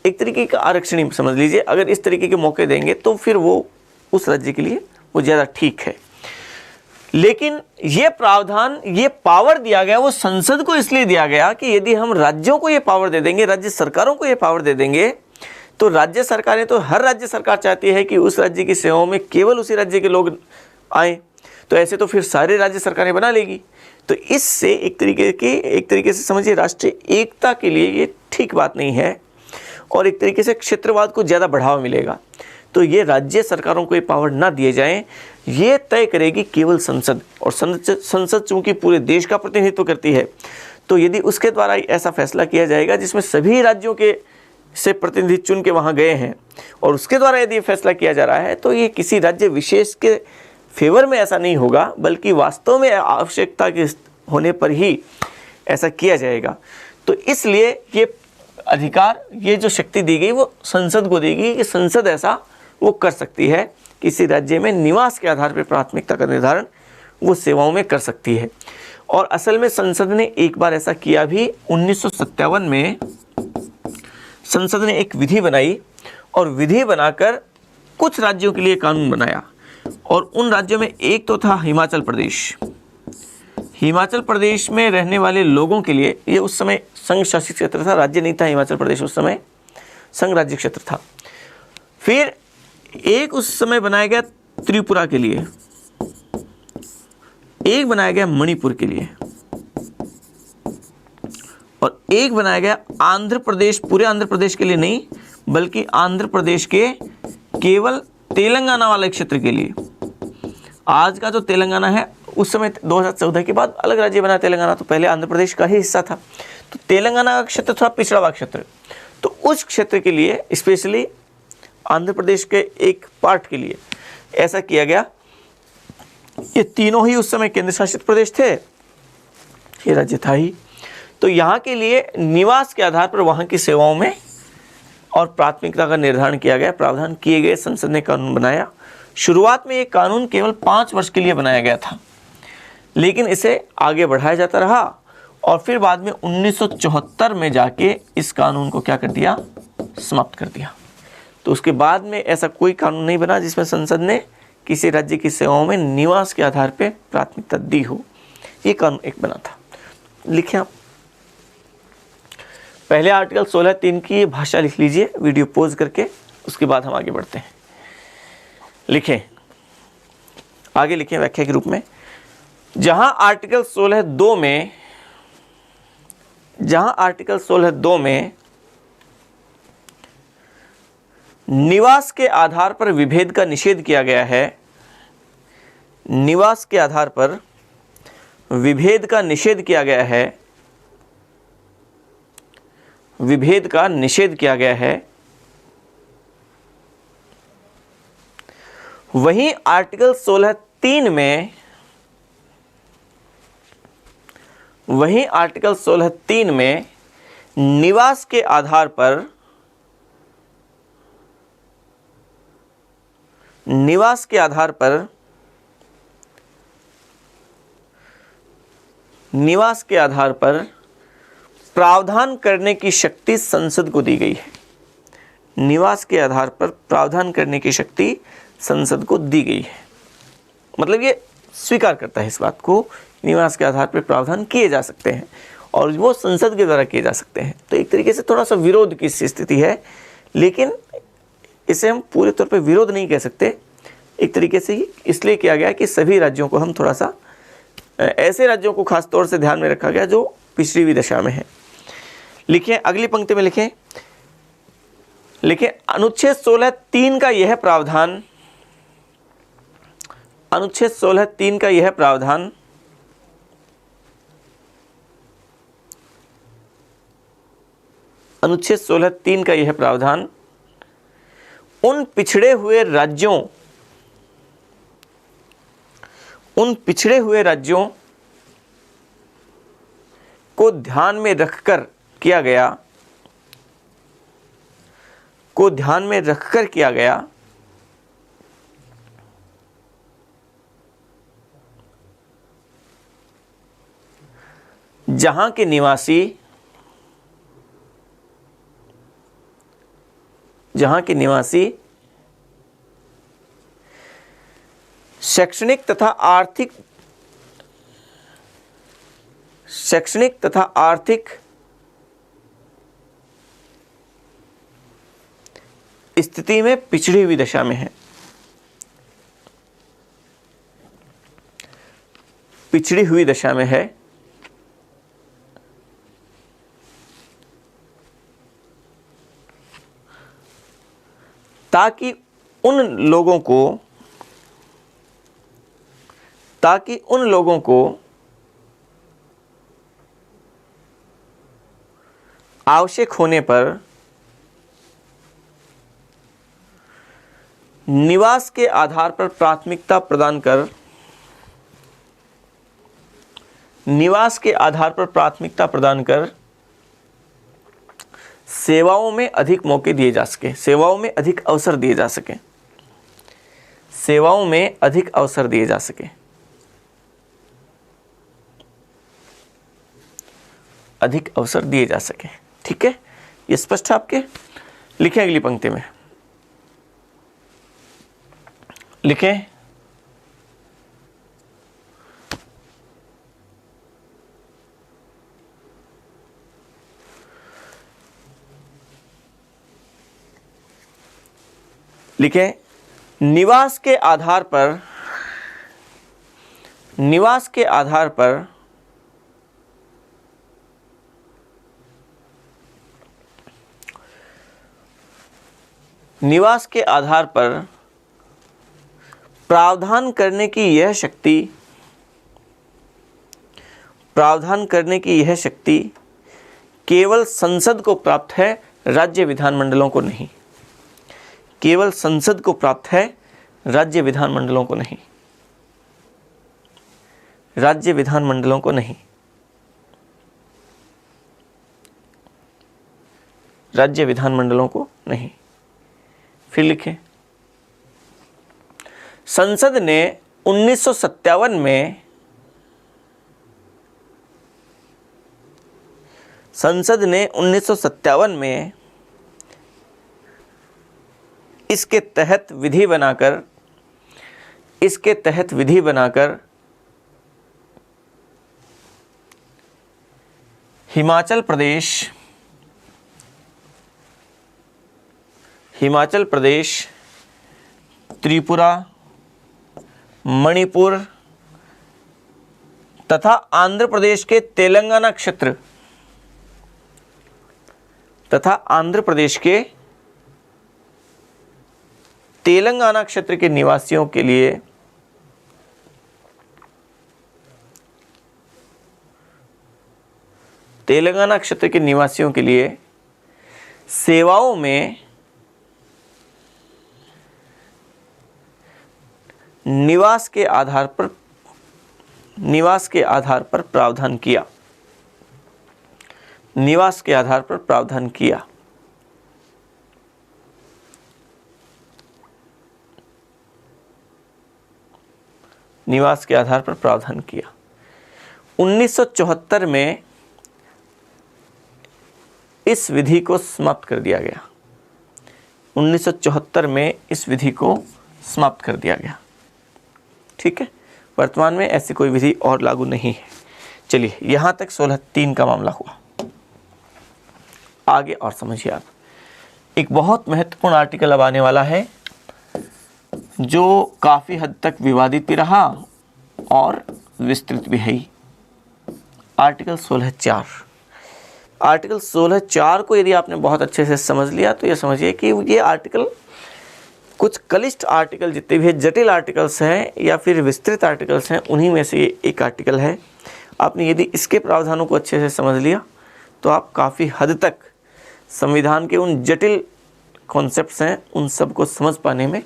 एक तरीके का आरक्षण समझ लीजिए, अगर इस तरीके के मौके देंगे तो फिर वो उस राज्य के लिए वो ज़्यादा ठीक है। लेकिन ये प्रावधान, ये पावर दिया गया वो संसद को इसलिए दिया गया कि यदि हम राज्यों को ये पावर दे देंगे, राज्य सरकारों को ये पावर दे देंगे, तो राज्य सरकारें, तो हर राज्य सरकार चाहती है कि उस राज्य की सेवाओं में केवल उसी राज्य के लोग आएँ, तो ऐसे तो फिर सारे राज्य सरकारें बना लेगी। तो इससे एक तरीके से समझिए राष्ट्रीय एकता के लिए ये ठीक बात नहीं है, और एक तरीके से क्षेत्रवाद को ज़्यादा बढ़ावा मिलेगा। तो ये राज्य सरकारों को ये पावर ना दिए जाएं, ये तय करेगी केवल संसद, और संसद चूँकि पूरे देश का प्रतिनिधित्व करती है, तो यदि उसके द्वारा ऐसा फैसला किया जाएगा जिसमें सभी राज्यों के से प्रतिनिधि चुन के वहाँ गए हैं, और उसके द्वारा यदि फैसला किया जा रहा है, तो ये किसी राज्य विशेष के फेवर में ऐसा नहीं होगा, बल्कि वास्तव में आवश्यकता के होने पर ही ऐसा किया जाएगा। तो इसलिए ये अधिकार, ये जो शक्ति दी गई वो संसद को देगी कि संसद ऐसा वो कर सकती है, किसी राज्य में निवास के आधार पर प्राथमिकता का निर्धारण वो सेवाओं में कर सकती है। और असल में संसद ने एक बार ऐसा किया भी, 1957 में संसद ने एक विधि बनाई, और विधि बनाकर कुछ राज्यों के लिए कानून बनाया, और उन राज्यों में एक तो था हिमाचल प्रदेश। हिमाचल प्रदेश में रहने वाले लोगों के लिए, ये उस समय संघ शासित क्षेत्र था, राज्य नहीं था हिमाचल प्रदेश, उस समय संघ राज्य क्षेत्र था। फिर एक उस समय बनाया गया त्रिपुरा के लिए, एक बनाया गया मणिपुर के लिए, और एक बनाया गया आंध्र प्रदेश, पूरे आंध्र प्रदेश के लिए नहीं, बल्कि आंध्र प्रदेश के केवल तेलंगाना वाले क्षेत्र के लिए। आज का जो तेलंगाना है, उस समय 2014 के बाद अलग राज्य बना तेलंगाना, तो पहले आंध्र प्रदेश का ही हिस्सा था। तो तेलंगाना का क्षेत्र था पिछड़ा हुआ क्षेत्र, तो उस क्षेत्र के लिए स्पेशली आंध्र प्रदेश के एक पार्ट के लिए ऐसा किया गया। ये तीनों ही उस समय केंद्र शासित प्रदेश थे, ये राज्य था ही। तो यहाँ के लिए निवास के आधार पर वहाँ की सेवाओं में और प्राथमिकता का निर्धारण किया गया, प्रावधान किए गए, संसद ने कानून बनाया। शुरुआत में ये कानून केवल 5 वर्ष के लिए बनाया गया था, लेकिन इसे आगे बढ़ाया जाता रहा, और फिर बाद में 1974 में जाके इस कानून को क्या कर दिया, समाप्त कर दिया। तो उसके बाद में ऐसा कोई कानून नहीं बना जिसमें संसद ने किसी राज्य की सेवाओं में निवास के आधार पर प्राथमिकता दी हो। ये कानून एक बना था। लिखें आप, पहले आर्टिकल 16(3) की भाषा लिख लीजिए वीडियो पॉज करके, उसके बाद हम आगे बढ़ते हैं। लिखें, आगे लिखें व्याख्या के रूप में, जहां आर्टिकल 16(2) में निवास के आधार पर विभेद का निषेध किया गया है, निवास के आधार पर विभेद का निषेध किया गया है, विभेद का निषेध किया गया है, वहीं आर्टिकल 16(3) में वहीं आर्टिकल 16(3) में निवास के आधार पर प्रावधान करने की शक्ति संसद को दी गई है। निवास के आधार पर प्रावधान करने की शक्ति संसद को दी गई है, मतलब ये स्वीकार करता है इस बात को, निवास के आधार पर प्रावधान किए जा सकते हैं और वो संसद के द्वारा किए जा सकते हैं। तो एक तरीके से थोड़ा सा विरोध की स्थिति है, लेकिन इसे हम पूरे तौर पे विरोध नहीं कह सकते। एक तरीके से ही इसलिए किया गया कि सभी राज्यों को हम थोड़ा सा, ऐसे राज्यों को खास तौर से ध्यान में रखा गया जो पिछड़ी हुई दशा में है। लिखें, अगली पंक्ति में लिखें अनुच्छेद 16(3) का यह प्रावधान, अनुच्छेद 16(3) का यह प्रावधान अनुच्छेद 16(3) का यह प्रावधान उन पिछड़े हुए राज्यों को ध्यान में रखकर किया गया, जहां के निवासी शैक्षणिक तथा आर्थिक स्थिति में पिछड़ी हुई दशा में है, ताकि उन लोगों को आवश्यक होने पर निवास के आधार पर प्राथमिकता प्रदान कर सेवाओं में अधिक मौके दिए जा सके, सेवाओं में अधिक अवसर दिए जा सके, ठीक है, ये स्पष्ट है आपके। लिखें अगली पंक्ति में, लिखें निवास के आधार पर प्रावधान करने की यह शक्ति केवल संसद को प्राप्त है, राज्य विधानमंडलों को नहीं। केवल संसद को प्राप्त है, राज्य विधानमंडलों को नहीं। फिर लिखें, संसद ने 1957 में इसके तहत विधि बनाकर हिमाचल प्रदेश, त्रिपुरा, मणिपुर तथा आंध्र प्रदेश के तेलंगाना क्षेत्र के निवासियों के लिए सेवाओं में निवास के आधार पर प्रावधान किया। निवास के आधार पर प्रावधान किया। निवास के आधार पर प्रावधान किया। 1974 में इस विधि को समाप्त कर दिया गया। 1974 में इस विधि को समाप्त कर दिया गया। ठीक है, वर्तमान में ऐसी कोई विधि और लागू नहीं है। चलिए, यहाँ तक 16(3) का मामला हुआ। आगे और समझिए आप, एक बहुत महत्वपूर्ण आर्टिकल अब आने वाला है जो काफ़ी हद तक विवादित भी रहा और विस्तृत भी है। आर्टिकल 16(4). आर्टिकल 16(4) को यदि आपने बहुत अच्छे से समझ लिया तो ये समझिए कि ये आर्टिकल कुछ कलिष्ठ आर्टिकल जितने भी जटिल आर्टिकल्स हैं या फिर विस्तृत आर्टिकल्स हैं, उन्हीं में से ये एक आर्टिकल है। आपने यदि इसके प्रावधानों को अच्छे से समझ लिया तो आप काफ़ी हद तक संविधान के उन जटिल कॉन्सेप्ट्स हैं उन सब को समझ पाने में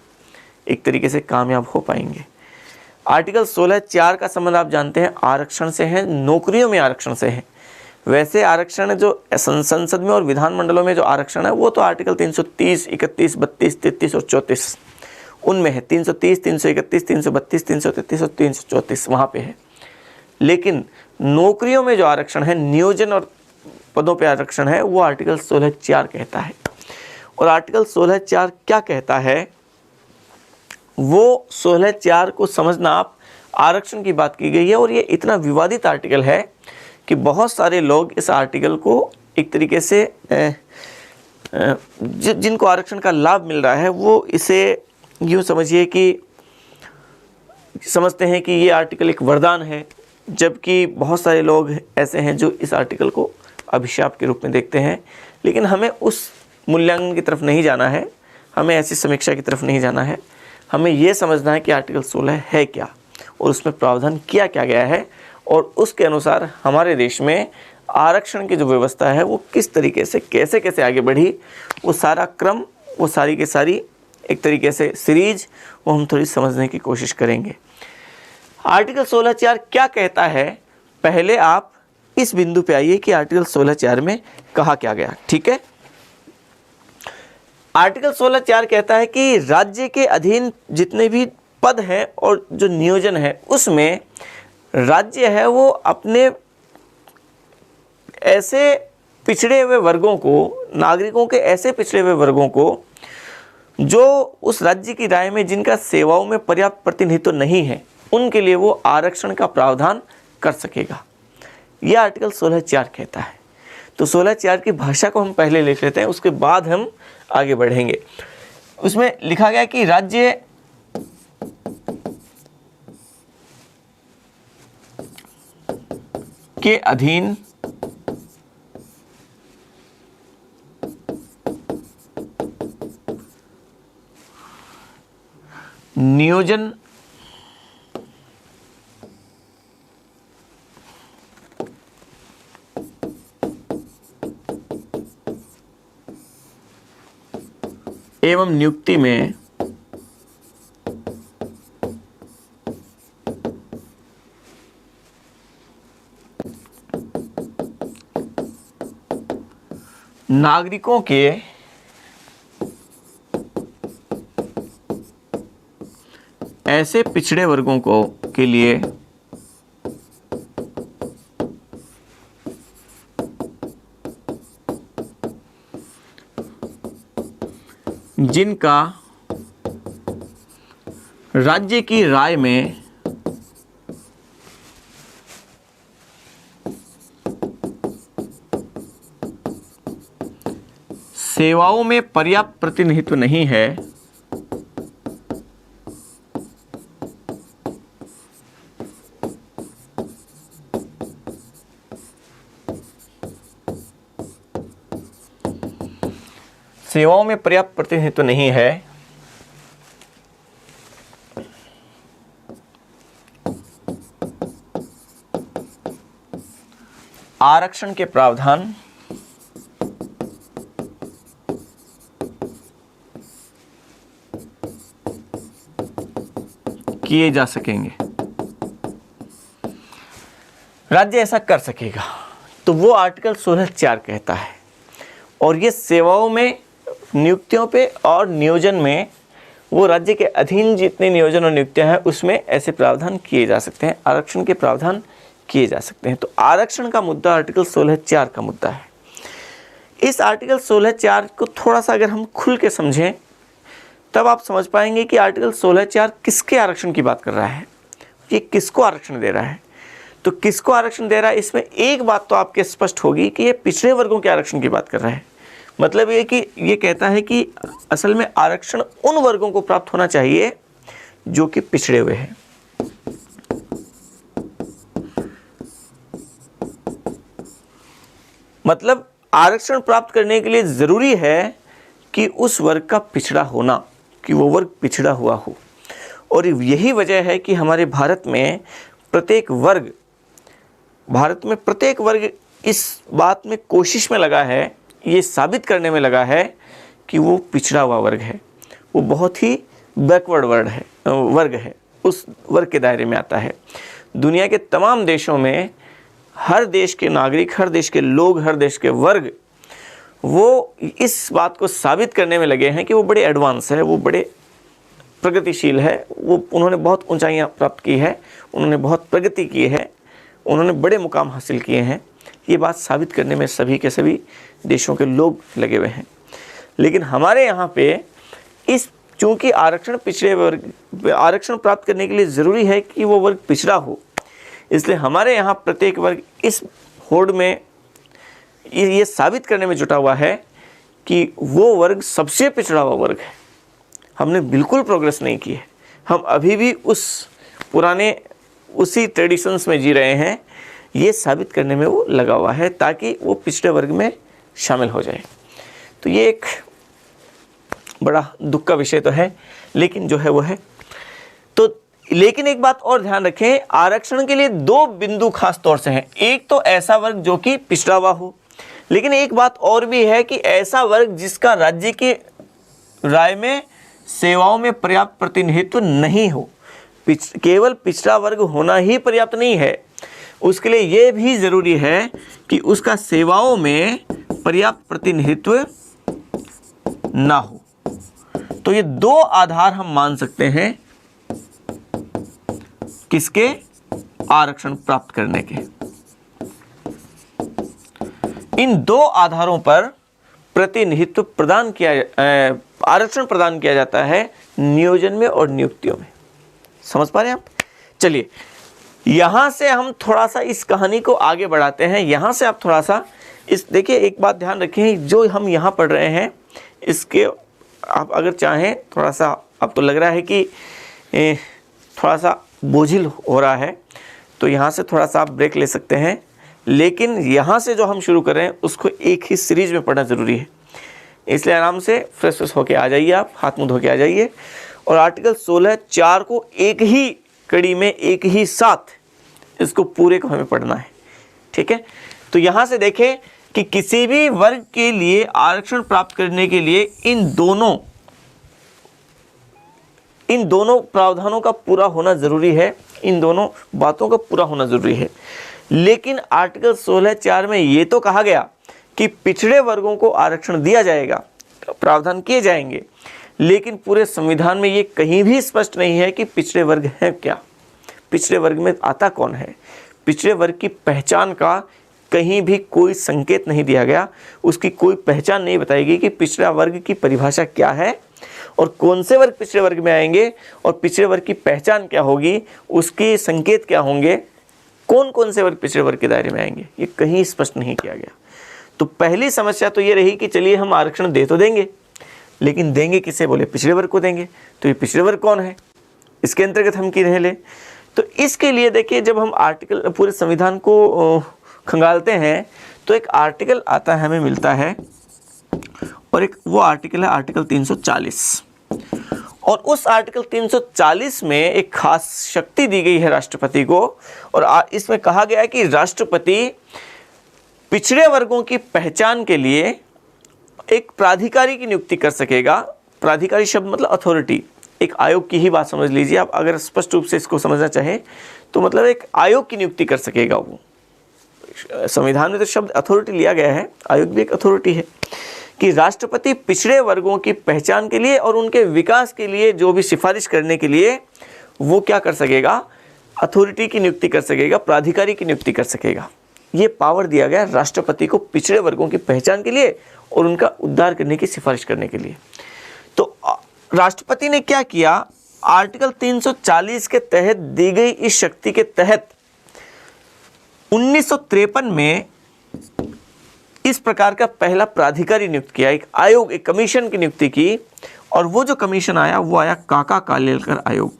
एक तरीके से कामयाब हो पाएंगे। आर्टिकल 16(4) का संबंध आप जानते हैं आरक्षण से है, नौकरियों में आरक्षण से है। वैसे आरक्षण जो संसद में और विधानमंडलों में जो आरक्षण है वो तो आर्टिकल 330, 31, 32, 33 और 34 उनमें है। 330, 331, 332, 333 और 334 वहाँ पे है। लेकिन नौकरियों में जो आरक्षण है, नियोजन और पदों पे आरक्षण है, वो आर्टिकल 16(4) कहता है। और आर्टिकल 16(4) क्या कहता है, वो 16(4) को समझना आप, आरक्षण की बात की गई है और ये इतना विवादित आर्टिकल है कि बहुत सारे लोग इस आर्टिकल को एक तरीके से जिनको आरक्षण का लाभ मिल रहा है वो इसे यूँ समझिए कि समझते हैं कि ये आर्टिकल एक वरदान है, जबकि बहुत सारे लोग ऐसे हैं जो इस आर्टिकल को अभिशाप के रूप में देखते हैं। लेकिन हमें उस मूल्यांकन की तरफ नहीं जाना है, हमें ऐसी समीक्षा की तरफ नहीं जाना है। हमें ये समझना है कि आर्टिकल 16 है क्या और उसमें प्रावधान किया क्या गया है और उसके अनुसार हमारे देश में आरक्षण की जो व्यवस्था है वो किस तरीके से कैसे कैसे आगे बढ़ी, वो सारा क्रम, वो सारी के सारी एक तरीके से सीरीज वो हम थोड़ी समझने की कोशिश करेंगे। आर्टिकल 16(4) क्या कहता है, पहले आप इस बिंदु पे आइए कि आर्टिकल 16(4) में कहा क्या गया। ठीक है, आर्टिकल 16(4) कहता है कि राज्य के अधीन जितने भी पद हैं और जो नियोजन है उसमें राज्य है वो अपने ऐसे पिछड़े हुए वर्गों को, नागरिकों के ऐसे पिछड़े हुए वर्गों को जो उस राज्य की राय में जिनका सेवाओं में पर्याप्त प्रतिनिधित्व नहीं है, उनके लिए वो आरक्षण का प्रावधान कर सकेगा। यह आर्टिकल 16(4) कहता है। तो 16(4) की भाषा को हम पहले लिख लेते हैं, उसके बाद हम आगे बढ़ेंगे। उसमें लिखा गया कि राज्य के अधीन नियोजन एवं नियुक्ति में नागरिकों के ऐसे पिछड़े वर्गों को के लिए जिनका राज्य की राय में सेवाओं में पर्याप्त प्रतिनिधित्व नहीं है, सेवाओं में पर्याप्त प्रतिनिधित्व नहीं है, आरक्षण के प्रावधान किए जा सकेंगे। राज्य ऐसा कर सकेगा। तो वो आर्टिकल 16(4) कहता है। और ये सेवाओं में, नियुक्तियों पे और नियोजन में, वो राज्य के अधीन जितने नियोजन और नियुक्तियां हैं उसमें ऐसे प्रावधान किए जा सकते हैं, आरक्षण के प्रावधान किए जा सकते हैं। तो आरक्षण का मुद्दा आर्टिकल 16(4) का मुद्दा है। इस आर्टिकल 16(4) को थोड़ा सा अगर हम खुल के समझें तब आप समझ पाएंगे कि आर्टिकल 16(4) किसके आरक्षण की बात कर रहा है, ये किसको आरक्षण दे रहा है। तो किसको आरक्षण दे रहा है, इसमें एक बात तो आपके स्पष्ट होगी कि ये पिछड़े वर्गों के आरक्षण की बात कर रहा है। मतलब ये कि ये कहता है कि असल में आरक्षण उन वर्गों को प्राप्त होना चाहिए जो कि पिछड़े हुए हैं। मतलब आरक्षण प्राप्त करने के लिए जरूरी है कि उस वर्ग का पिछड़ा होना, कि वो वर्ग पिछड़ा हुआ हो। और यही वजह है कि हमारे भारत में प्रत्येक वर्ग इस बात में कोशिश में लगा है, ये साबित करने में लगा है कि वो पिछड़ा हुआ वर्ग है, वो बहुत ही बैकवर्ड वर्ग है, उस वर्ग के दायरे में आता है। दुनिया के तमाम देशों में हर देश के नागरिक, हर देश के लोग, हर देश के वर्ग वो इस बात को साबित करने में लगे हैं कि वो बड़े एडवांस है, वो बड़े प्रगतिशील है, वो उन्होंने बहुत ऊंचाइयां प्राप्त की है, उन्होंने बहुत प्रगति की है, उन्होंने बड़े मुकाम हासिल किए हैं। ये बात साबित करने में सभी के सभी देशों के लोग लगे हुए हैं। लेकिन हमारे यहाँ पे चूँकि आरक्षण प्राप्त करने के लिए ज़रूरी है कि वो वर्ग पिछड़ा हो, इसलिए हमारे यहाँ प्रत्येक वर्ग इस होड़ में ये साबित करने में जुटा हुआ है कि वो वर्ग सबसे पिछड़ा हुआ वर्ग है। हमने बिल्कुल प्रोग्रेस नहीं की है, हम अभी भी उसी ट्रेडिशंस में जी रहे हैं। ये साबित करने में वो लगा हुआ है ताकि वो पिछड़े वर्ग में शामिल हो जाए। तो ये एक बड़ा दुख का विषय तो है, लेकिन जो है वो है। तो लेकिन एक बात और ध्यान रखें, आरक्षण के लिए दो बिंदु खास तौर से हैं। एक तो ऐसा वर्ग जो कि पिछड़ा हुआ हो, लेकिन एक बात और भी है कि ऐसा वर्ग जिसका राज्य की राय में सेवाओं में पर्याप्त प्रतिनिधित्व नहीं हो। केवल पिछड़ा वर्ग होना ही पर्याप्त नहीं है, उसके लिए यह भी जरूरी है कि उसका सेवाओं में पर्याप्त प्रतिनिधित्व ना हो। तो ये दो आधार हम मान सकते हैं किसके, आरक्षण प्राप्त करने के। इन दो आधारों पर प्रतिनिधित्व आरक्षण प्रदान किया जाता है नियोजन में और नियुक्तियों में। समझ पा रहे हैं आप? चलिए यहां से हम थोड़ा सा इस कहानी को आगे बढ़ाते हैं। यहां से आप थोड़ा सा देखिए, एक बात ध्यान रखें, जो हम यहां पढ़ रहे हैं इसके आप अगर चाहें थोड़ा सा, अब तो लग रहा है कि थोड़ा सा बोझिल हो रहा है, तो यहाँ से थोड़ा सा आप ब्रेक ले सकते हैं। लेकिन यहाँ से जो हम शुरू कर रहे हैं उसको एक ही सीरीज में पढ़ना ज़रूरी है, इसलिए आराम से फ्रेश होके आ जाइए, आप हाथ मुँह धो के आ जाइए और आर्टिकल 16(4) को एक ही कड़ी में, एक ही साथ इसको पूरे को हमें पढ़ना है। ठीक है, तो यहाँ से देखें कि किसी भी वर्ग के लिए आरक्षण प्राप्त करने के लिए इन दोनों प्रावधानों का पूरा होना जरूरी है, इन दोनों बातों का पूरा होना जरूरी है। लेकिन आर्टिकल 16(4) में ये तो कहा गया कि पिछड़े वर्गों को आरक्षण दिया जाएगा, प्रावधान किए जाएंगे, लेकिन पूरे संविधान में ये कहीं भी स्पष्ट नहीं है कि पिछड़े वर्ग हैं क्या, पिछड़े वर्ग में आता कौन है। पिछड़े वर्ग की पहचान का कहीं भी कोई संकेत नहीं दिया गया, उसकी कोई पहचान नहीं बताई गई कि पिछड़ा वर्ग की परिभाषा क्या है और कौन से वर्ग पिछड़े वर्ग में आएंगे और पिछड़े वर्ग की पहचान क्या होगी, उसके संकेत क्या होंगे, कौन कौन से वर्ग पिछड़े वर्ग के दायरे में आएंगे, ये कहीं स्पष्ट नहीं किया गया। तो पहली समस्या तो ये रही कि चलिए हम आरक्षण दे तो देंगे, लेकिन देंगे किसे, बोले पिछड़े वर्ग को देंगे। तो ये पिछड़े वर्ग कौन है, इसके अंतर्गत हम किन्हें लें। तो इसके लिए देखिए, जब हम आर्टिकल पूरे संविधान को खंगालते हैं तो एक आर्टिकल आता है, हमें मिलता है, और एक वो आर्टिकल है आर्टिकल 340। और उस आर्टिकल 340 में एक खास शक्ति दी गई है राष्ट्रपति को, और इसमें कहा गया है कि राष्ट्रपति पिछड़े वर्गों की पहचान के लिए एक प्राधिकारी की नियुक्ति कर सकेगा। प्राधिकारी शब्द मतलब अथॉरिटी, एक आयोग की ही बात समझ लीजिए आप, अगर स्पष्ट रूप से इसको समझना चाहें तो मतलब एक आयोग की नियुक्ति कर सकेगा वो। संविधान में तो शब्द अथॉरिटी लिया गया है, आयोग भी एक अथॉरिटी है, कि राष्ट्रपति पिछड़े वर्गों की पहचान के लिए और उनके विकास के लिए जो भी सिफारिश करने के लिए वो क्या कर सकेगा, अथॉरिटी की नियुक्ति कर सकेगा, प्राधिकारी की नियुक्ति कर सकेगा। ये पावर दिया गया राष्ट्रपति को पिछड़े वर्गों की पहचान के लिए और उनका उद्धार करने की सिफारिश करने के लिए। तो राष्ट्रपति ने क्या किया, आर्टिकल 340 के तहत दी गई इस शक्ति के तहत 1953 में इस प्रकार का पहला प्राधिकारी नियुक्त किया, एक आयोग, एक कमीशन की नियुक्ति की। और वो जो कमीशन आया वो आया काका कालेलकर आयोग।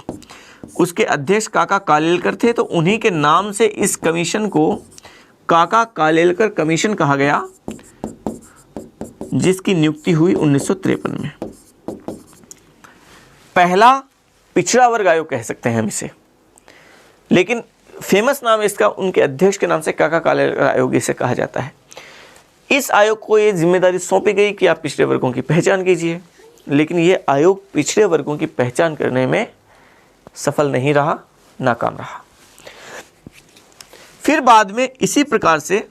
उसके अध्यक्ष काका कालेलकर थे, तो उन्हीं के नाम से इस कमीशन को काका कालेलकर कमीशन कहा गया, जिसकी नियुक्ति हुई 1953 में। पहला पिछड़ा वर्ग आयोग कह सकते हैं हम इसे, लेकिन फेमस नाम इसका उनके अध्यक्ष के नाम से काका कालेलकर आयोग इसे कहा जाता है। इस आयोग को ये जिम्मेदारी सौंपी गई कि आप पिछड़े वर्गों की पहचान कीजिए, लेकिन ये आयोग पिछड़े वर्गों की पहचान करने में सफल नहीं रहा, नाकाम रहा। फिर बाद में इसी प्रकार से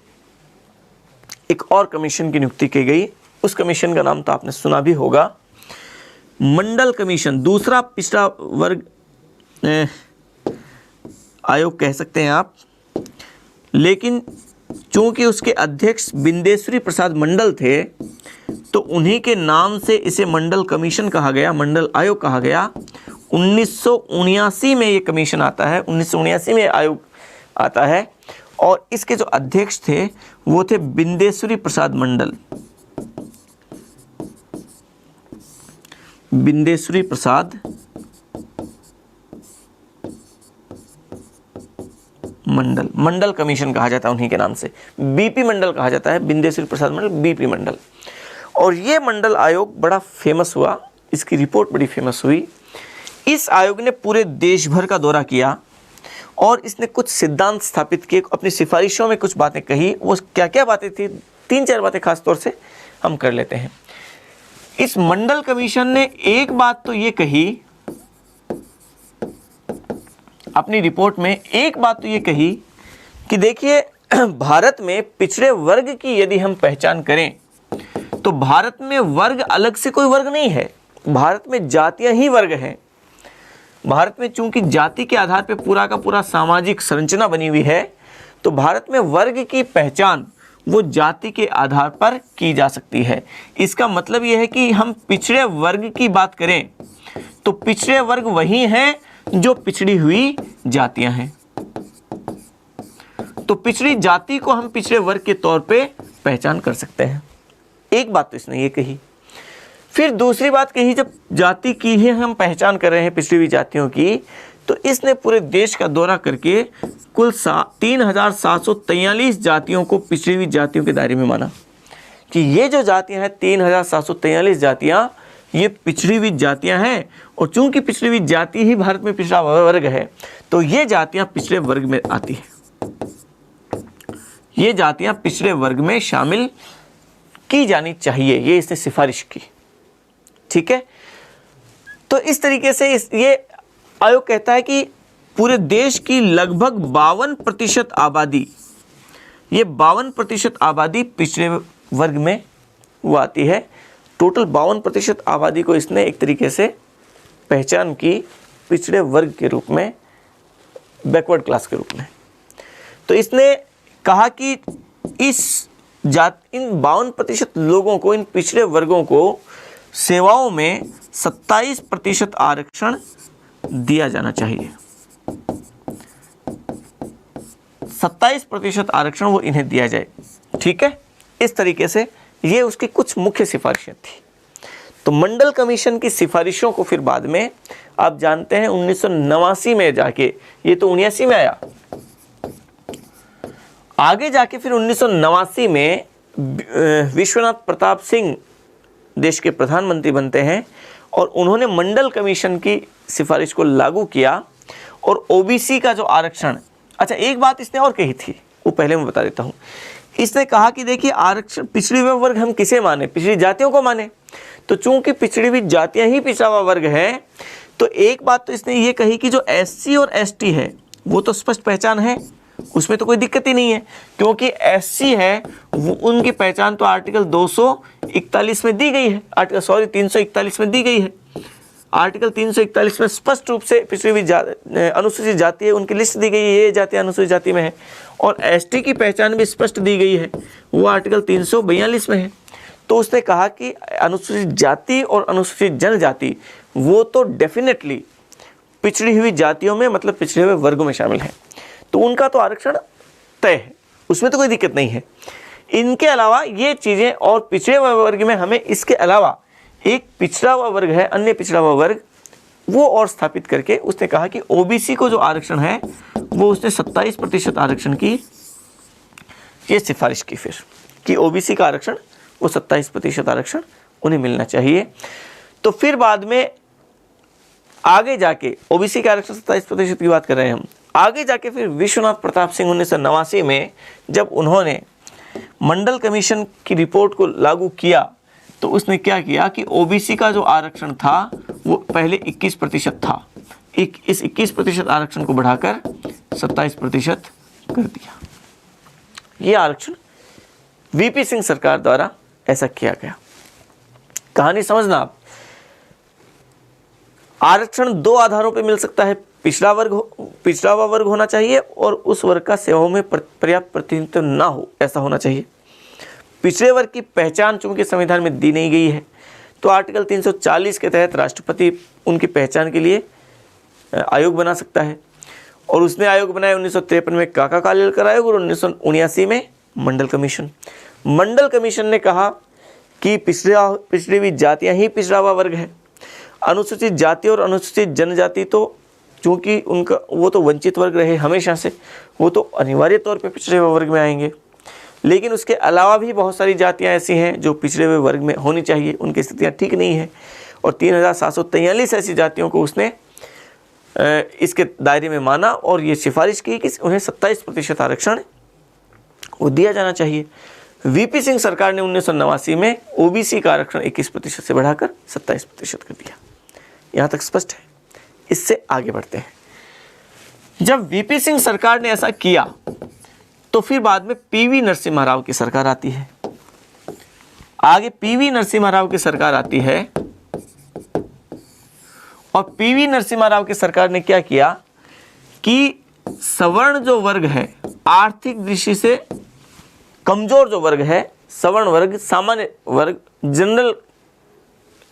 एक और कमीशन की नियुक्ति की गई। उस कमीशन का नाम तो आपने सुना भी होगा, मंडल कमीशन। दूसरा पिछड़ा वर्ग आयोग कह सकते हैं आप, लेकिन चूंकि उसके अध्यक्ष बिंदेश्वरी प्रसाद मंडल थे, तो उन्हीं के नाम से इसे मंडल कमीशन कहा गया, मंडल आयोग कहा गया। 1979 में ये कमीशन आता है, 1979 में आयोग आता है, और इसके जो अध्यक्ष थे वो थे बिंदेश्वरी प्रसाद मंडल। बिंदेश्वरी प्रसाद मंडल, मंडल कमीशन कहा जाता है उन्हीं के नाम से, बीपी मंडल कहा जाता है, बिंदेश्वरी प्रसाद मंडल, बीपी मंडल। और ये मंडल आयोग बड़ा फेमस हुआ, इसकी रिपोर्ट बड़ी फेमस हुई। इस आयोग ने पूरे देश भर का दौरा किया और इसने कुछ सिद्धांत स्थापित किए, अपनी सिफारिशों में कुछ बातें कही। वो क्या क्या बातें थी, 3-4 बातें खास तौर से हम कर लेते हैं। इस मंडल कमीशन ने एक बात तो ये कही अपनी रिपोर्ट में, एक बात तो ये कही कि देखिए भारत में पिछड़े वर्ग की यदि हम पहचान करें तो भारत में वर्ग अलग से कोई वर्ग नहीं है, भारत में जातियां ही वर्ग हैं। भारत में चूंकि जाति के आधार पर पूरा का पूरा सामाजिक संरचना बनी हुई है, तो भारत में वर्ग की पहचान वो जाति के आधार पर की जा सकती है। इसका मतलब यह है कि हम पिछड़े वर्ग की बात करें तो पिछड़े वर्ग वही हैं जो पिछड़ी हुई जातियां हैं। तो पिछड़ी जाति को हम पिछड़े वर्ग के तौर पे पहचान कर सकते हैं। एक बात तो इसने ये कही। फिर दूसरी बात कही, जब जाति की ही हम पहचान कर रहे हैं पिछड़ी हुई जातियों की, तो इसने पूरे देश का दौरा करके कुल 3743 जातियों को पिछड़ी हुई जातियों के दायरे में माना कि ये जो जातियां हैं 3743 जातियां ये पिछड़ी हुई जातियां हैं, और चूंकि पिछड़ी हुई जाति ही भारत में पिछड़ा वर्ग है तो ये जातियां पिछड़े वर्ग में आती हैं, ये जातियां पिछड़े वर्ग में शामिल की जानी चाहिए, ये इसने सिफारिश की। ठीक है, तो इस तरीके से ये आयोग कहता है कि पूरे देश की लगभग 52% आबादी, ये 52% आबादी पिछड़े वर्ग में वो आती है। टोटल 52% आबादी को इसने एक तरीके से पहचान की पिछड़े वर्ग के रूप में, बैकवर्ड क्लास के रूप में। तो इसने कहा कि इन 52% लोगों को, इन पिछड़े वर्गों को सेवाओं में 27% आरक्षण दिया जाना चाहिए। 27% आरक्षण वो इन्हें दिया जाए। ठीक है, इस तरीके से ये उसकी कुछ मुख्य सिफारिशें थी। तो मंडल कमीशन की सिफारिशों को फिर बाद में आप जानते हैं 1989 में जाके, ये तो 79 में आया, आगे जाके फिर 1989 में विश्वनाथ प्रताप सिंह देश के प्रधानमंत्री बनते हैं और उन्होंने मंडल कमीशन की सिफारिश को लागू किया। और ओबीसी का जो आरक्षण, अच्छा एक बात इसने और कही थी, वो पहले मैं बता देता हूँ। इसने कहा कि देखिए आरक्षण, पिछड़ी हुए वर्ग हम किसे माने, पिछड़ी जातियों को माने। तो चूंकि पिछड़ी हुई जातियां ही पिछड़ा हुआ वर्ग है, तो एक बात तो इसने ये कही कि जो एससी और एसटी है वो तो स्पष्ट पहचान है, उसमें तो कोई दिक्कत ही नहीं है, क्योंकि एससी है वो उनकी पहचान तो आर्टिकल 241 में दी गई है, 341 में दी गई है। आर्टिकल 341 में स्पष्ट रूप से पिछड़ी हुई अनुसूचित जाति है, उनकी लिस्ट दी गई है, ये जाति अनुसूचित जाति में है। और एसटी की पहचान भी स्पष्ट दी गई है, वो आर्टिकल 342 में है। तो उसने कहा कि अनुसूचित जाति और अनुसूचित जनजाति वो तो डेफिनेटली पिछड़ी हुई जातियों में, मतलब पिछड़े हुए वर्गों में शामिल है, तो उनका तो आरक्षण तय है, उसमें तो कोई दिक्कत नहीं है। इनके अलावा ये चीज़ें, और पिछड़े हुए वर्ग में हमें इसके अलावा एक पिछड़ा हुआ वर्ग है, अन्य पिछड़ा हुआ वर्ग, वो और स्थापित करके उसने कहा कि ओबीसी को जो आरक्षण है वो उसने 27% आरक्षण की ये सिफारिश की, फिर कि ओबीसी का आरक्षण वो 27% आरक्षण उन्हें मिलना चाहिए। तो फिर बाद में आगे जाके ओबीसी का आरक्षण 27% की बात कर रहे हैं हम, आगे जाके फिर विश्वनाथ प्रताप सिंह 1989 में जब उन्होंने मंडल कमीशन की रिपोर्ट को लागू किया, तो उसने क्या किया कि ओबीसी का जो आरक्षण था वो पहले 21% था, इस 21% आरक्षण को बढ़ाकर 27% कर दिया। ये आरक्षण वीपी सिंह सरकार द्वारा ऐसा किया गया। कहानी समझना आप, आरक्षण दो आधारों पर मिल सकता है, पिछड़ा हुआ वर्ग होना चाहिए और उस वर्ग का सेवाओं में पर्याप्त प्रतिनिधित्व ना हो, ऐसा होना चाहिए। पिछड़े वर्ग की पहचान चूंकि संविधान में दी नहीं गई है, तो आर्टिकल 340 के तहत राष्ट्रपति उनकी पहचान के लिए आयोग बना सकता है, और उसने आयोग बनाया 1953 में काका कालेलकर आयोग और 1979 में मंडल कमीशन। मंडल कमीशन ने कहा कि पिछड़ी हुई जातियाँ ही पिछड़ा हुआ वर्ग है, अनुसूचित जाति और अनुसूचित जनजाति तो चूँकि उनका वो तो वंचित वर्ग रहे हमेशा से, वो तो अनिवार्य तौर पर पिछड़े हुए वर्ग में आएंगे, लेकिन उसके अलावा भी बहुत सारी जातियां ऐसी हैं जो पिछड़े हुए वर्ग में होनी चाहिए, उनकी स्थितियां ठीक नहीं हैं, और 3743 ऐसी जातियों को उसने इसके दायरे में माना और ये सिफारिश की कि उन्हें 27% आरक्षण वो दिया जाना चाहिए। वीपी सिंह सरकार ने 1989 में ओबीसी का आरक्षण 21% से बढ़ाकर 27% कर दिया। यहाँ तक स्पष्ट है। इससे आगे बढ़ते हैं। जब वीपी सिंह सरकार ने ऐसा किया तो फिर बाद में पीवी नरसिम्हा राव की सरकार आती है। आगे पीवी नरसिम्हा राव की सरकार आती है, और पीवी नरसिम्हा राव की सरकार ने क्या किया कि सवर्ण जो वर्ग है, आर्थिक दृष्टि से कमजोर जो वर्ग है, सवर्ण वर्ग, सामान्य वर्ग, जनरल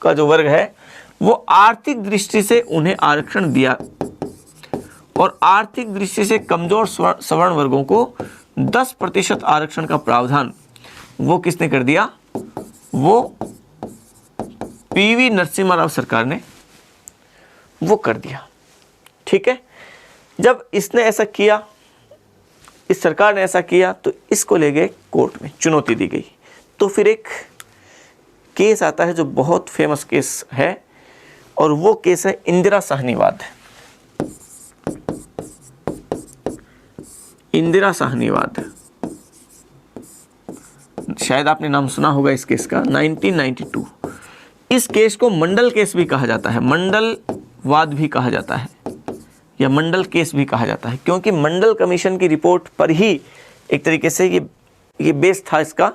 का जो वर्ग है, वो आर्थिक दृष्टि से उन्हें आरक्षण दिया, और आर्थिक दृष्टि से कमजोर सवर्ण वर्गों को 10% आरक्षण का प्रावधान वो किसने कर दिया? वो पीवी नरसिम्हा राव सरकार ने वो कर दिया। ठीक है, जब इसने ऐसा किया, इस सरकार ने ऐसा किया, तो इसको ले गए कोर्ट में, चुनौती दी गई। तो फिर एक केस आता है जो बहुत फेमस केस है, और वो केस है इंदिरा साहनीवाद। इंदिरा साहनीवाद, शायद आपने नाम सुना होगा इस केस का, 1992। इस केस को मंडल केस भी कहा जाता है, मंडलवाद भी कहा जाता है, या मंडल केस भी कहा जाता है, क्योंकि मंडल कमीशन की रिपोर्ट पर ही एक तरीके से ये बेस था इसका,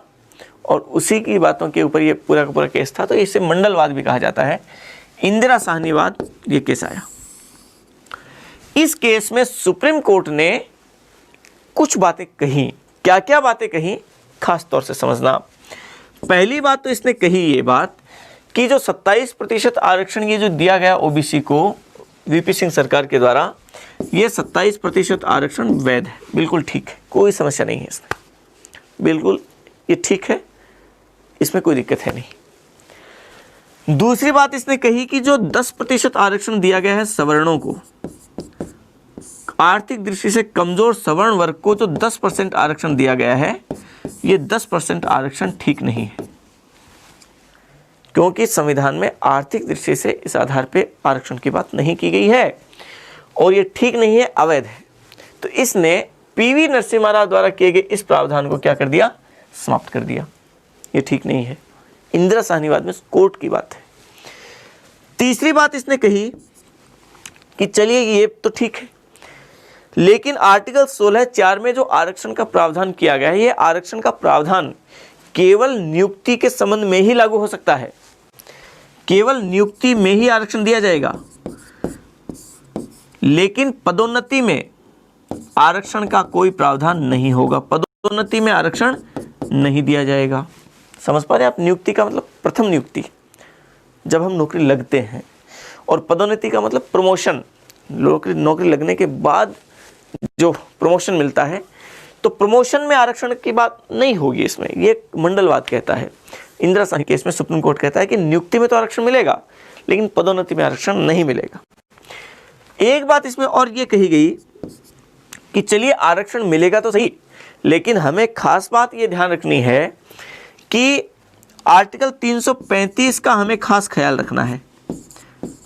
और उसी की बातों के ऊपर ये पूरा का पूरा केस था, तो इसे मंडलवाद भी कहा जाता है। इंदिरा साहनीवाद ये केस आया। इस केस में सुप्रीम कोर्ट ने कुछ बातें कही। क्या क्या बातें कही, खास तौर से समझना। पहली बात तो इसने कही ये बात कि जो 27% आरक्षण ये जो दिया गया ओबीसी को वीपी सिंह सरकार के द्वारा, ये 27% आरक्षण वैध है, बिल्कुल ठीक है, कोई समस्या नहीं है इसमें, बिल्कुल ये ठीक है, इसमें कोई दिक्कत है नहीं। दूसरी बात इसने कही कि जो 10% आरक्षण दिया गया है सवर्णों को, आर्थिक दृष्टि से कमजोर सवर्ण वर्ग को जो 10% आरक्षण दिया गया है, ये 10% आरक्षण ठीक नहीं है, क्योंकि संविधान में आर्थिक दृष्टि से इस आधार पे आरक्षण की बात नहीं की गई है, और ये ठीक नहीं है, अवैध है। तो इसने पीवी नरसिम्हा राव द्वारा किए गए इस प्रावधान को क्या कर दिया? समाप्त कर दिया। ये ठीक नहीं है। इंदिरा साहनीवाद में कोर्ट की बात है। तीसरी बात इसने कही कि चलिए ये तो ठीक है, लेकिन आर्टिकल 16(4) में जो आरक्षण का प्रावधान किया गया है, ये आरक्षण का प्रावधान केवल नियुक्ति के संबंध में ही लागू हो सकता है। केवल नियुक्ति में ही आरक्षण दिया जाएगा, लेकिन पदोन्नति में आरक्षण का कोई प्रावधान नहीं होगा। पदोन्नति में आरक्षण नहीं दिया जाएगा। समझ पा रहे हैं आप? नियुक्ति का मतलब प्रथम नियुक्ति, जब हम नौकरी लगते हैं, और पदोन्नति का मतलब प्रमोशन, नौकरी लगने के बाद जो प्रमोशन मिलता है। तो प्रमोशन में आरक्षण की बात नहीं होगी इसमें, ये मंडलवाद कहता है। इंदिरा साहनी केस में सुप्रीम कोर्ट कहता है कि नियुक्ति में तो आरक्षण मिलेगा, लेकिन पदोन्नति में आरक्षण नहीं मिलेगा। एक बात इसमें और ये कही गई कि चलिए आरक्षण मिलेगा तो सही, लेकिन हमें खास बात ये ध्यान रखनी है कि आर्टिकल 335 का हमें खास ख्याल रखना है।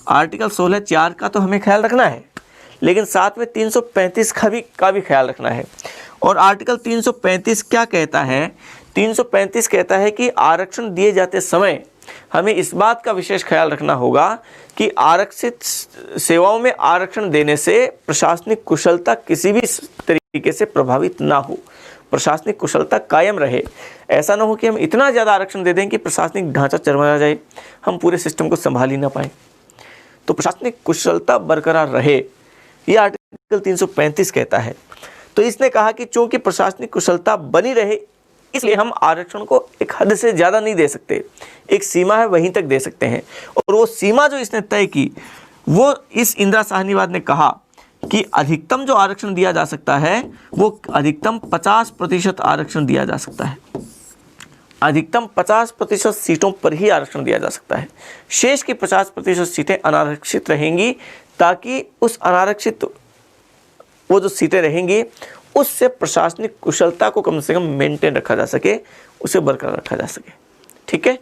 आर्टिकल 16(4) का तो हमें ख्याल रखना है, लेकिन साथ में 335 का भी ख्याल रखना है। और आर्टिकल 335 क्या कहता है? 335 कहता है कि आरक्षण दिए जाते समय हमें इस बात का विशेष ख्याल रखना होगा कि आरक्षित सेवाओं में आरक्षण देने से प्रशासनिक कुशलता किसी भी तरीके से प्रभावित ना हो, प्रशासनिक कुशलता कायम रहे। ऐसा ना हो कि हम इतना ज़्यादा आरक्षण दे दें कि प्रशासनिक ढांचा चरमरा जाए, हम पूरे सिस्टम को संभाल ही ना पाए। तो प्रशासनिक कुशलता बरकरार रहे, ये आर्टिकल 335 कहता है। तो इसने कहा कि चूंकि प्रशासनिक कुशलता बनी रहे, इसलिए हम आरक्षण को एक हद से ज़्यादा नहीं दे सकते, एक सीमा है वहीं तक दे सकते हैं। और वो सीमा जो इसने तय की, वो इस इंदिरा साहनीवाद ने कहा कि अधिकतम जो आरक्षण दिया जा सकता है वो अधिकतम 50% आरक्षण दिया जा सकता है। अधिकतम 50% सीटों पर ही आरक्षण दिया जा सकता है। शेष की 50% सीटें अनारक्षित रहेंगी, ताकि उस अनारक्षित वो जो सीटें रहेंगी उससे प्रशासनिक कुशलता को कम से कम मेंटेन रखा जा सके, उसे बरकरार रखा जा सके। ठीक है।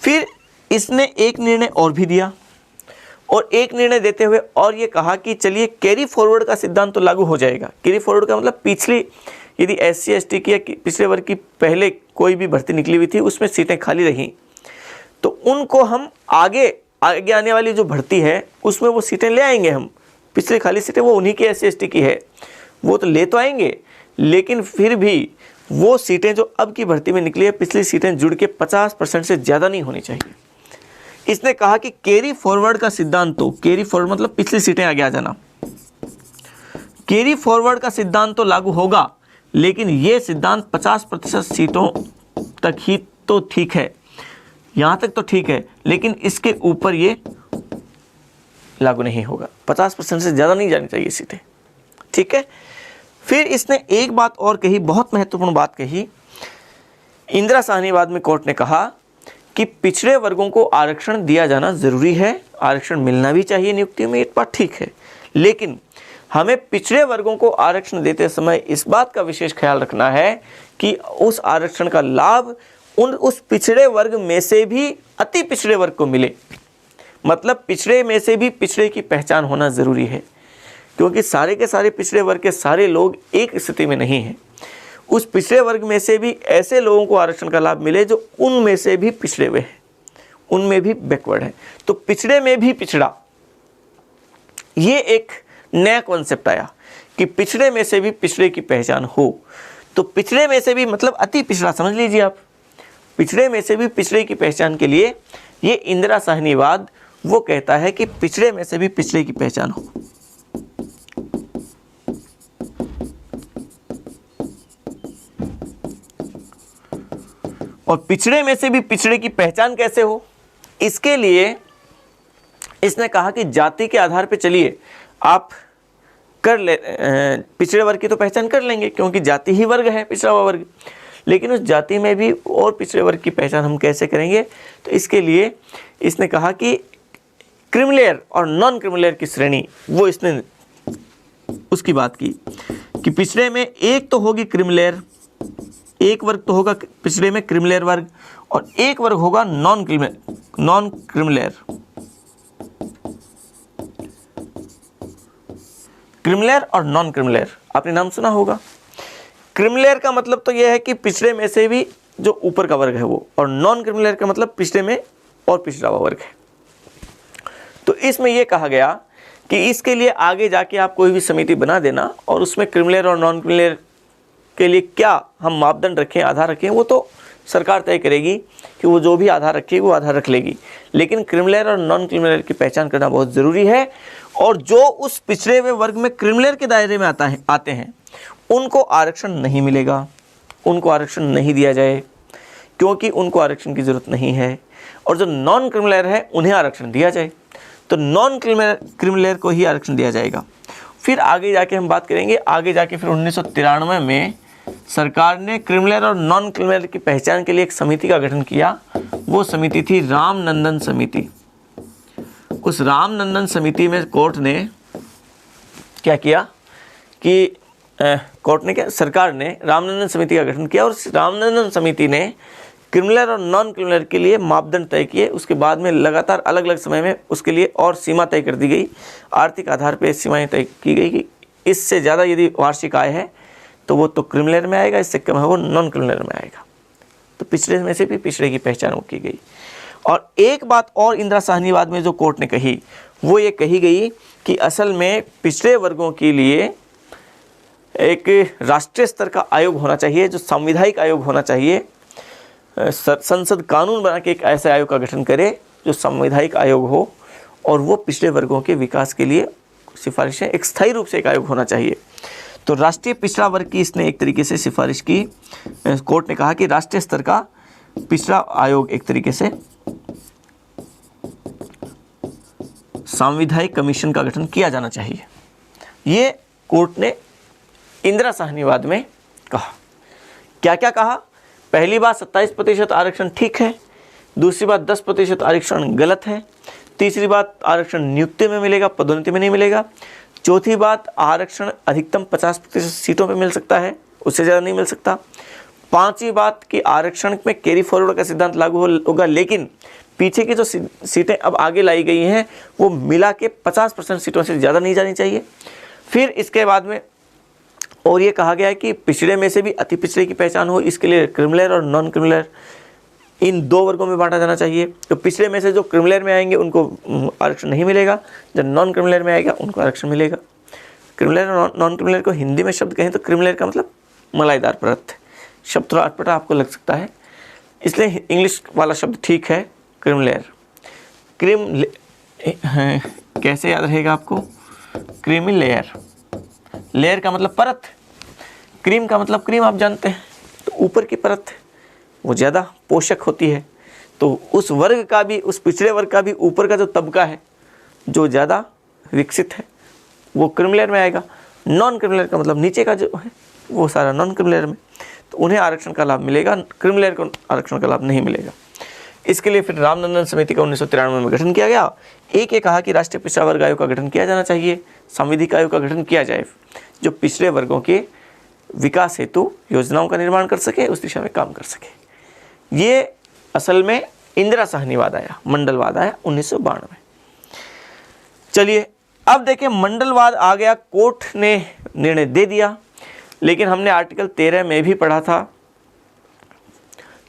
फिर इसने एक निर्णय और भी दिया, और एक निर्णय देते हुए और ये कहा कि चलिए कैरी फॉरवर्ड का सिद्धांत तो लागू हो जाएगा। कैरी फॉरवर्ड का मतलब पिछली, यदि SC ST की या पिछले वर्ग की पहले कोई भी भर्ती निकली हुई थी, उसमें सीटें खाली रहीं, तो उनको हम आगे आने वाली जो भर्ती है उसमें वो सीटें ले आएंगे। हम पिछली खाली सीटें वो उन्हीं की SC ST की है, वो तो ले तो आएंगे, लेकिन फिर भी वो सीटें जो अब की भर्ती में निकली है, पिछली सीटें जुड़ के 50% से ज़्यादा नहीं होनी चाहिए। इसने कहा कि कैरी फॉरवर्ड का सिद्धांत, तो कैरी फॉरवर्ड मतलब पिछली सीटें आगे आ जाना, कैरी फॉरवर्ड का सिद्धांत तो लागू होगा, लेकिन ये सिद्धांत 50% सीटों तक ही तो ठीक है, यहाँ तक तो ठीक है, लेकिन इसके ऊपर ये लागू नहीं होगा। 50% से ज़्यादा नहीं जानी चाहिए सीटें। ठीक है। फिर इसने एक बात और कही, बहुत महत्वपूर्ण बात कही। इंदिरा साहनीवाद में कोर्ट ने कहा कि पिछड़े वर्गों को आरक्षण दिया जाना ज़रूरी है, आरक्षण मिलना भी चाहिए नियुक्ति में, एक बात ठीक है, लेकिन हमें पिछड़े वर्गों को आरक्षण देते समय इस बात का विशेष ख्याल रखना है कि उस आरक्षण का लाभ उस पिछड़े वर्ग में से भी अति पिछड़े वर्ग को मिले। मतलब पिछड़े में से भी पिछड़े की पहचान होना ज़रूरी है, क्योंकि सारे के सारे पिछड़े वर्ग के सारे लोग एक स्थिति में नहीं हैं। उस पिछड़े वर्ग में से भी ऐसे लोगों को आरक्षण का लाभ मिले जो उनमें से भी पिछड़े हुए हैं, उनमें भी बैकवर्ड है। तो पिछड़े में भी पिछड़ा, ये एक नया कॉन्सेप्ट आया कि पिछड़े में से भी पिछड़े की पहचान हो। तो पिछड़े में से भी मतलब अति पिछड़ा, समझ लीजिए आप, पिछड़े में से भी पिछड़े की पहचान के लिए ये इंदिरा साहनीवाद वो कहता है कि पिछड़े में से भी पिछड़े की पहचान हो। और पिछड़े में से भी पिछड़े की पहचान कैसे हो, इसके लिए इसने कहा कि जाति के आधार पर चलिए आप कर ले, पिछड़े वर्ग की तो पहचान कर लेंगे, क्योंकि जाति ही वर्ग है, पिछड़ा हुआ वर्ग, लेकिन उस जाति में भी और पिछड़े वर्ग की पहचान हम कैसे करेंगे। तो इसके लिए इसने कहा कि क्रिमिलेयर और नॉन क्रिमिलेयर की श्रेणी, वो इसने उसकी बात की कि पिछड़े में एक तो होगी क्रिमिलेयर, एक वर्ग तो होगा पिछड़े में क्रिमिलेयर वर्ग, और एक वर्ग होगा नॉन क्रिमिलेयर। क्रिमिलेयर और नॉन क्रिमिलेयर आपने नाम सुना होगा। क्रिमिलेयर का मतलब तो यह है कि पिछड़े में से भी जो ऊपर का वर्ग है वो, और नॉन क्रिमिलेयर का मतलब पिछड़े में और पिछड़ा हुआ वर्ग है। तो इसमें यह कहा गया कि इसके लिए आगे जाके आप कोई भी समिति बना देना और उसमें क्रिमिनल और नॉन क्रिमिनल के लिए क्या हम मापदंड रखें, आधार रखें, वो तो सरकार तय करेगी कि वो जो भी आधार रखेगी वो आधार रख लेगी। लेकिन क्रिमिनल और नॉन क्रिमिनल की पहचान करना बहुत ज़रूरी है। और जो उस पिछड़े हुए वर्ग में क्रिमिनल के दायरे में आते हैं उनको आरक्षण नहीं मिलेगा, उनको आरक्षण नहीं दिया जाए, क्योंकि उनको आरक्षण की ज़रूरत नहीं है। और जो नॉन क्रिमिनल है उन्हें आरक्षण दिया जाए, तो नॉन क्रिमिनल को ही आरक्षण दिया जाएगा। फिर आगे जाके हम बात करेंगे, आगे जाके फिर 1993 में सरकार ने क्रिमिनल और नॉन क्रिमिनल की पहचान के लिए एक समिति का गठन किया। वो समिति थी रामनंदन समिति। उस रामनंदन समिति में कोर्ट ने क्या किया कि सरकार ने रामनंदन समिति का गठन किया और उस रामनंदन समिति ने क्रिमिनल और नॉन क्रिमिनल के लिए मापदंड तय किए। उसके बाद में लगातार अलग अलग समय में उसके लिए और सीमा तय कर दी गई। आर्थिक आधार पर सीमाएं तय की गई कि इससे ज़्यादा यदि वार्षिक आय है तो वो तो क्रिमिनल में आएगा, इससे कम है वो नॉन क्रिमिनल में आएगा। तो पिछड़े में से भी पिछड़े की पहचान वो की गई। और एक बात और इंदिरा साहनीवाद में जो कोर्ट ने कही वो ये कही गई कि असल में पिछड़े वर्गों के लिए एक राष्ट्रीय स्तर का आयोग होना चाहिए, जो संवैधानिक आयोग होना चाहिए। संसद कानून बना के एक ऐसे आयोग का गठन करे जो संवैधानिक आयोग हो और वो पिछड़े वर्गों के विकास के लिए सिफारिशें, एक स्थायी रूप से एक आयोग होना चाहिए। तो राष्ट्रीय पिछड़ा वर्ग की इसने एक तरीके से सिफारिश की। कोर्ट ने कहा कि राष्ट्रीय स्तर का पिछड़ा आयोग एक तरीके से संवैधानिक कमीशन का गठन किया जाना चाहिए। ये कोर्ट ने इंदिरा साहनीवाद में कहा। क्या क्या कहा? पहली बात 27% आरक्षण ठीक है। दूसरी बात 10% आरक्षण गलत है। तीसरी बात आरक्षण नियुक्ति में मिलेगा, पदोन्नति में नहीं मिलेगा। चौथी बात आरक्षण अधिकतम 50% सीटों पे मिल सकता है, उससे ज़्यादा नहीं मिल सकता। पांचवी बात कि आरक्षण में कैरी फॉरवर्ड का सिद्धांत लागू होगा, लेकिन पीछे की जो सीटें अब आगे लाई गई हैं वो मिला के 50% सीटों से ज़्यादा नहीं जानी चाहिए। फिर इसके बाद में और ये कहा गया है कि पिछड़े में से भी अति पिछड़े की पहचान हो, इसके लिए क्रिमिनल और नॉन क्रिमिनल इन दो वर्गों में बांटा जाना चाहिए। तो पिछड़े में से जो क्रिमिनल में आएंगे उनको आरक्षण नहीं मिलेगा, जब नॉन क्रिमिनल में आएगा उनको आरक्षण मिलेगा। क्रिमिनल और नॉन क्रिमिनल को हिंदी में शब्द कहें तो क्रिमिनल का मतलब मलाईदार पदार्थ। शब्द थोड़ा अटपटा आपको लग सकता है, इसलिए इंग्लिश वाला शब्द ठीक है क्रिमिनल। कैसे याद रहेगा आपको? क्रीमी लेयर, लेयर का मतलब परत, क्रीम का मतलब क्रीम आप जानते हैं, तो ऊपर की परत वो ज़्यादा पोषक होती है। तो उस वर्ग का भी, उस पिछड़े वर्ग का भी ऊपर का जो तबका है जो ज़्यादा विकसित है वो क्रिमिनल में आएगा। नॉन क्रिमिनल का मतलब नीचे का जो है वो सारा नॉन क्रिमिनल में, तो उन्हें आरक्षण का लाभ मिलेगा, क्रिमिनल को आरक्षण का लाभ नहीं मिलेगा। इसके लिए फिर रामनंदन समिति का 1993 में गठन किया गया। एक ये कहा कि राष्ट्रीय पिछड़ा वर्ग आयोग का गठन किया जाना चाहिए, संविधिक आयोग का गठन किया जाए जो पिछड़े वर्गों के विकास हेतु योजनाओं का निर्माण कर सके, उस दिशा में काम कर सके। ये असल में इंदिरा साहनीवाद आया, मंडलवाद आया 1992। चलिए अब देखें, मंडलवाद आ गया, कोर्ट ने निर्णय दे दिया, लेकिन हमने आर्टिकल 13 में भी पढ़ा था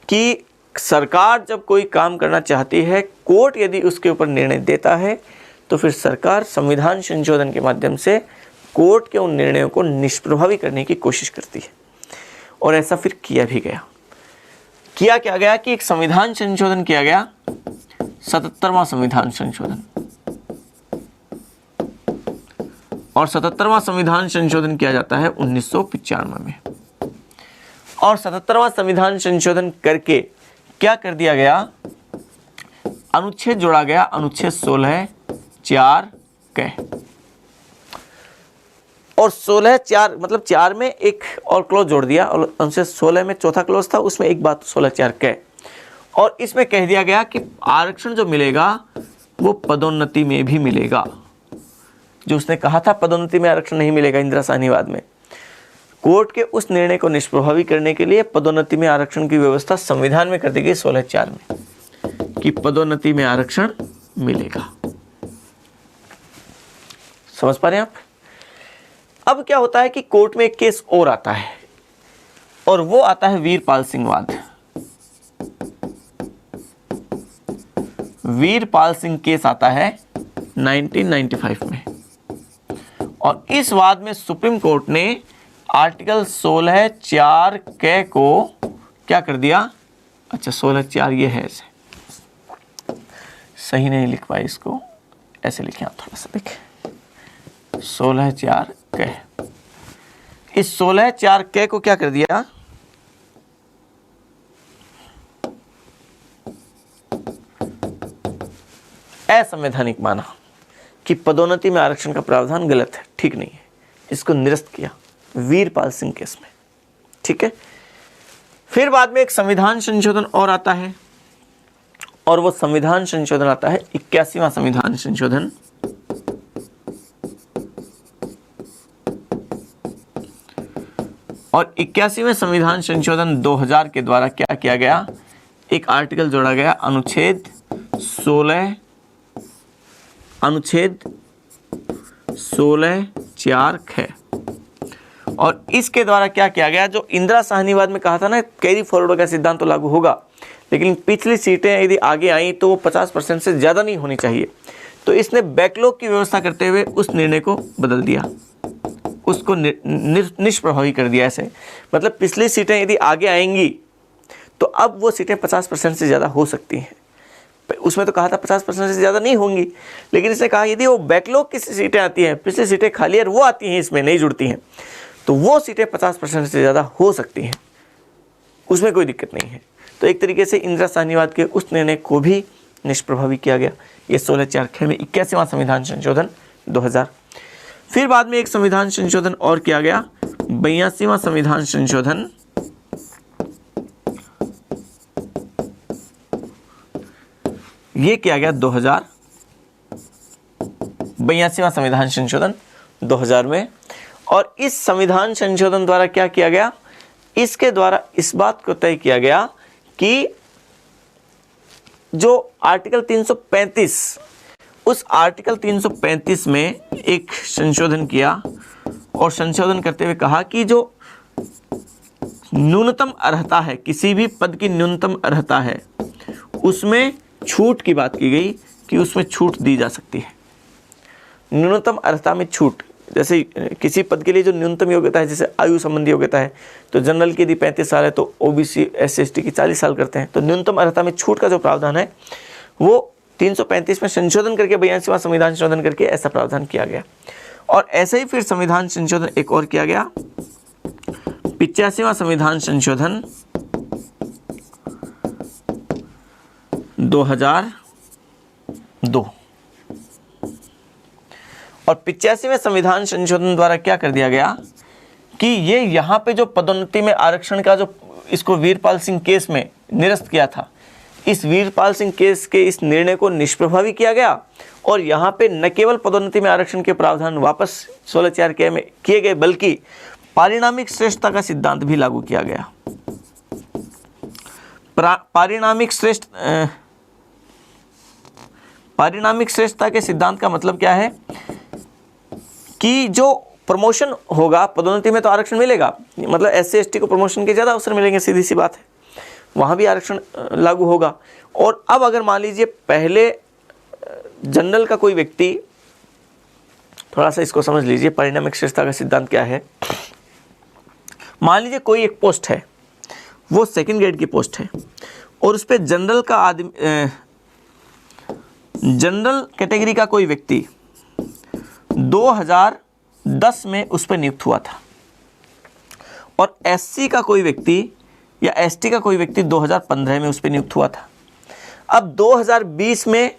कि सरकार जब कोई काम करना चाहती है, कोर्ट यदि उसके ऊपर निर्णय देता है तो फिर सरकार संविधान संशोधन के माध्यम से कोर्ट के उन निर्णयों को निष्प्रभावी करने की कोशिश करती है। और ऐसा फिर किया भी गया। किया क्या गया कि एक संविधान संशोधन किया गया, 77वां संविधान संशोधन। और 77वां संविधान संशोधन किया जाता है 1995 में। और 77वां संविधान संशोधन करके क्या कर दिया गया? अनुच्छेद जोड़ा गया, अनुच्छेद 16 4 क। और 16 4 मतलब 4 में एक और क्लॉज जोड़ दिया, और अनुच्छेद 16 में चौथा क्लॉज था, उसमें एक बात 16 4 क। और इसमें कह दिया गया कि आरक्षण जो मिलेगा वो पदोन्नति में भी मिलेगा। जो उसने कहा था पदोन्नति में आरक्षण नहीं मिलेगा, इंदिरा साहनीवाद में, कोर्ट के उस निर्णय को निष्प्रभावी करने के लिए पदोन्नति में आरक्षण की व्यवस्था संविधान में कर दी गई 16 4 में कि पदोन्नति में आरक्षण मिलेगा। समझ पा रहे हैं आप? अब क्या होता है कि कोर्ट में एक केस और आता है, और वो आता है वीरपाल सिंह वाद। वीरपाल सिंह केस आता है 1995 में। और इस वाद में सुप्रीम कोर्ट ने आर्टिकल 16(4) क को क्या कर दिया, अच्छा 16(4) ये है, ऐसे सही नहीं लिख पाए, इसको ऐसे लिखे आप थोड़ा सा देखें, 16(4) क, इस 16(4) क को क्या कर दिया, असंवैधानिक माना कि पदोन्नति में आरक्षण का प्रावधान गलत है, ठीक नहीं है, इसको निरस्त किया वीरपाल सिंह केस में। ठीक है, फिर बाद में एक संविधान संशोधन और आता है, और वो संविधान संशोधन आता है 81वां संविधान संशोधन। और 81वें संविधान संशोधन 2000 के द्वारा क्या किया गया, एक आर्टिकल जोड़ा गया, अनुच्छेद 16(4) ख, और इसके द्वारा क्या किया गया, जो इंदिरा साहनीवाद में कहा था ना कैरी फॉरवर्ड का सिद्धांत तो लागू होगा, लेकिन पिछली सीटें यदि आगे आई तो वो 50% से ज़्यादा नहीं होनी चाहिए, तो इसने बैकलॉग की व्यवस्था करते हुए उस निर्णय को बदल दिया, उसको निष्प्रभावी कर दिया। ऐसे मतलब पिछली सीटें यदि आगे आएंगी तो अब वो सीटें 50% से ज़्यादा हो सकती हैं, उसमें तो कहा था 50% से ज़्यादा नहीं होंगी, लेकिन इसने कहा यदि वो बैकलॉग की सीटें आती हैं, पिछली सीटें खाली और वो आती हैं, इसमें नहीं जुड़ती हैं, तो वो सीटें 50% से ज़्यादा हो सकती हैं, उसमें कोई दिक्कत नहीं है। तो एक तरीके से इंदिरा साहनीवाद के उस निर्णय को भी निष्प्रभावी किया गया, ये 16(4) ख में 81वां संविधान संशोधन 2000। फिर बाद में एक संविधान संशोधन और किया गया, 82वां संविधान संशोधन, ये किया गया 82वां संविधान संशोधन 2000 में। और इस संविधान संशोधन द्वारा क्या किया गया, इसके द्वारा इस बात को तय किया गया कि जो आर्टिकल 335, उस आर्टिकल 335 में एक संशोधन किया, और संशोधन करते हुए कहा कि जो न्यूनतम अर्हता है, किसी भी पद की न्यूनतम अर्हता है, उसमें छूट की बात की गई कि उसमें छूट दी जा सकती है। न्यूनतम अर्हता में छूट, जैसे किसी पद के लिए जो न्यूनतम योग्यता है, जैसे आयु संबंधी योग्यता है, तो जनरल की यदि 35 साल है तो ओबीसी SC/ST की 40 साल करते हैं, तो न्यूनतम अर्हता में छूट का जो प्रावधान है वो 335 में संशोधन करके 82वां संविधान संशोधन करके ऐसा प्रावधान किया गया। और ऐसे ही फिर संविधान संशोधन एक और किया गया, 85वां संविधान संशोधन 2002। और 85वें संविधान संशोधन द्वारा क्या कर दिया गया कि ये यहाँ पे जो पदोन्नति में आरक्षण का जो इसको वीरपाल सिंह केस में निरस्त किया था, इस वीरपाल सिंह केस के इस निर्णय को निष्प्रभावी किया गया, और यहाँ पे न केवल पदोन्नति में आरक्षण के प्रावधान वापस 16(4) क में किए गए, बल्कि पारिणामिक श्रेष्ठता का सिद्धांत भी लागू किया गया। पारिणामिक श्रेष्ठता के सिद्धांत का मतलब क्या है कि जो प्रमोशन होगा, पदोन्नति में तो आरक्षण मिलेगा, मतलब SC/ST को प्रमोशन के ज़्यादा अवसर मिलेंगे, सीधी सी बात है, वहाँ भी आरक्षण लागू होगा। और अब अगर मान लीजिए पहले जनरल का कोई व्यक्ति, थोड़ा सा इसको समझ लीजिए पारिणामिक श्रेष्ठता का सिद्धांत क्या है। मान लीजिए कोई एक पोस्ट है, वो 2nd ग्रेड की पोस्ट है, और उस पर जनरल का आदमी, जनरल कैटेगरी का कोई व्यक्ति 2010 में उस पर नियुक्त हुआ था, और SC का कोई व्यक्ति या ST का कोई व्यक्ति 2015 में उस पर नियुक्त हुआ था। अब 2020 में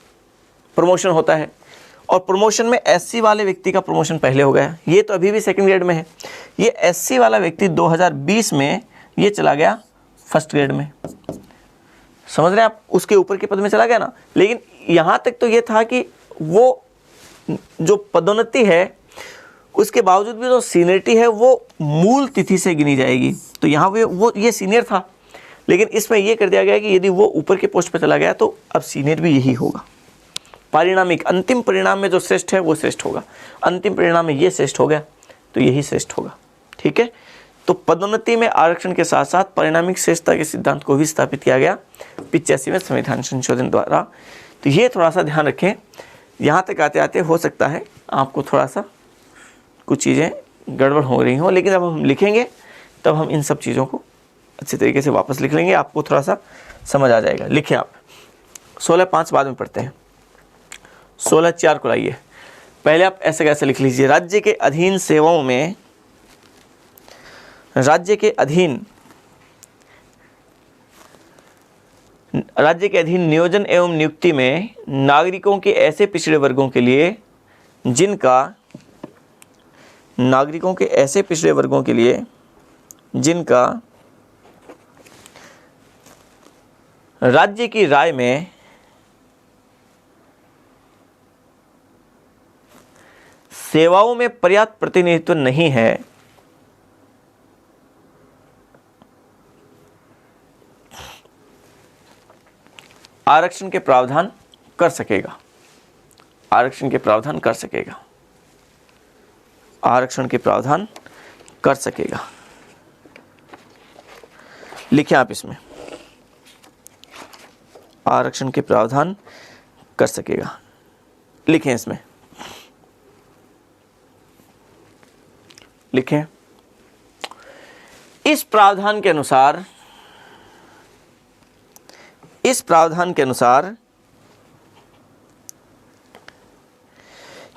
प्रमोशन होता है, और प्रमोशन में SC वाले व्यक्ति का प्रमोशन पहले हो गया, ये तो अभी भी 2nd ग्रेड में है, ये SC वाला व्यक्ति 2020 में ये चला गया 1st ग्रेड में, समझ रहे हैं आप, उसके ऊपर के पद में चला गया ना। लेकिन यहाँ तक तो ये था कि वो जो पदोन्नति है उसके बावजूद भी जो सीनियरिटी है वो मूल तिथि से गिनी जाएगी, तो यहाँ वो ये सीनियर था, लेकिन इसमें ये कर दिया गया कि यदि वो ऊपर के पोस्ट पर चला गया तो अब सीनियर भी यही होगा। पारिणामिक अंतिम परिणाम में जो श्रेष्ठ है वो श्रेष्ठ होगा, अंतिम परिणाम में ये श्रेष्ठ हो गया तो यही श्रेष्ठ होगा। ठीक है, तो पदोन्नति में आरक्षण के साथ साथ पारिणामिक श्रेष्ठता के सिद्धांत को भी स्थापित किया गया 85वें संविधान संशोधन द्वारा। तो ये थोड़ा सा ध्यान रखें, यहाँ तक आते आते हो सकता है आपको थोड़ा सा कुछ चीज़ें गड़बड़ हो रही हों, लेकिन जब हम लिखेंगे तब हम इन सब चीज़ों को अच्छे तरीके से वापस लिख लेंगे, आपको थोड़ा सा समझ आ जाएगा। लिखिए आप 16(5) बाद में पढ़ते हैं, 16(4) को लाइए। पहले आप ऐसे कैसे लिख लीजिए, राज्य के अधीन सेवाओं में, राज्य के अधीन नियोजन एवं नियुक्ति में नागरिकों के ऐसे पिछड़े वर्गों के लिए जिनका राज्य की राय में सेवाओं में पर्याप्त प्रतिनिधित्व नहीं है, आरक्षण के प्रावधान कर सकेगा, आरक्षण के प्रावधान कर सकेगा, आरक्षण के प्रावधान कर सकेगा। लिखिए आप इसमें, आरक्षण के प्रावधान कर सकेगा, लिखें इसमें, लिखें। इस प्रावधान के अनुसार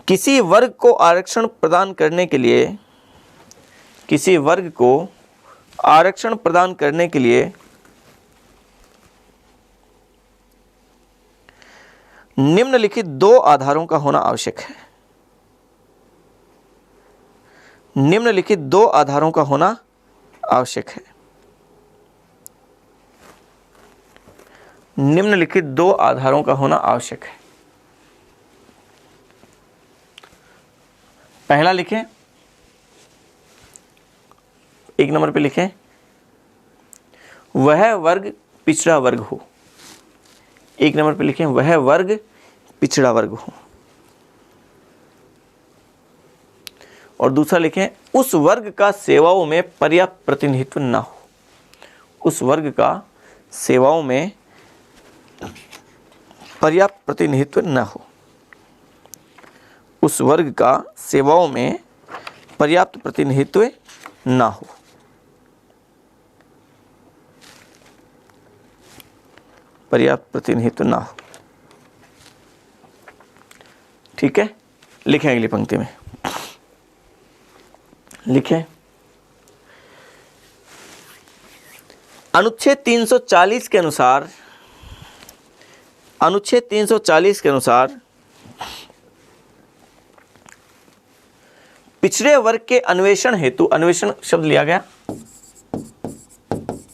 किसी वर्ग को आरक्षण प्रदान करने के लिए निम्नलिखित 2 आधारों का होना आवश्यक है, निम्नलिखित 2 आधारों का होना आवश्यक है, निम्नलिखित 2 आधारों का होना आवश्यक है। पहला लिखें, 1 नंबर पे लिखें, वह वर्ग पिछड़ा वर्ग हो। 1 नंबर पे लिखें, वह वर्ग पिछड़ा वर्ग हो। और दूसरा लिखें, उस वर्ग का सेवाओं में पर्याप्त प्रतिनिधित्व न हो, उस वर्ग का सेवाओं में पर्याप्त प्रतिनिधित्व न हो, उस वर्ग का सेवाओं में पर्याप्त प्रतिनिधित्व न हो। पर्याप्त प्रतिनिधित्व ना हो। ठीक है, लिखें अगली पंक्ति में, लिखें, अनुच्छेद 340 के अनुसार, अनुच्छेद 340 के अनुसार पिछड़े वर्ग के अन्वेषण हेतु, अन्वेषण शब्द लिया गया,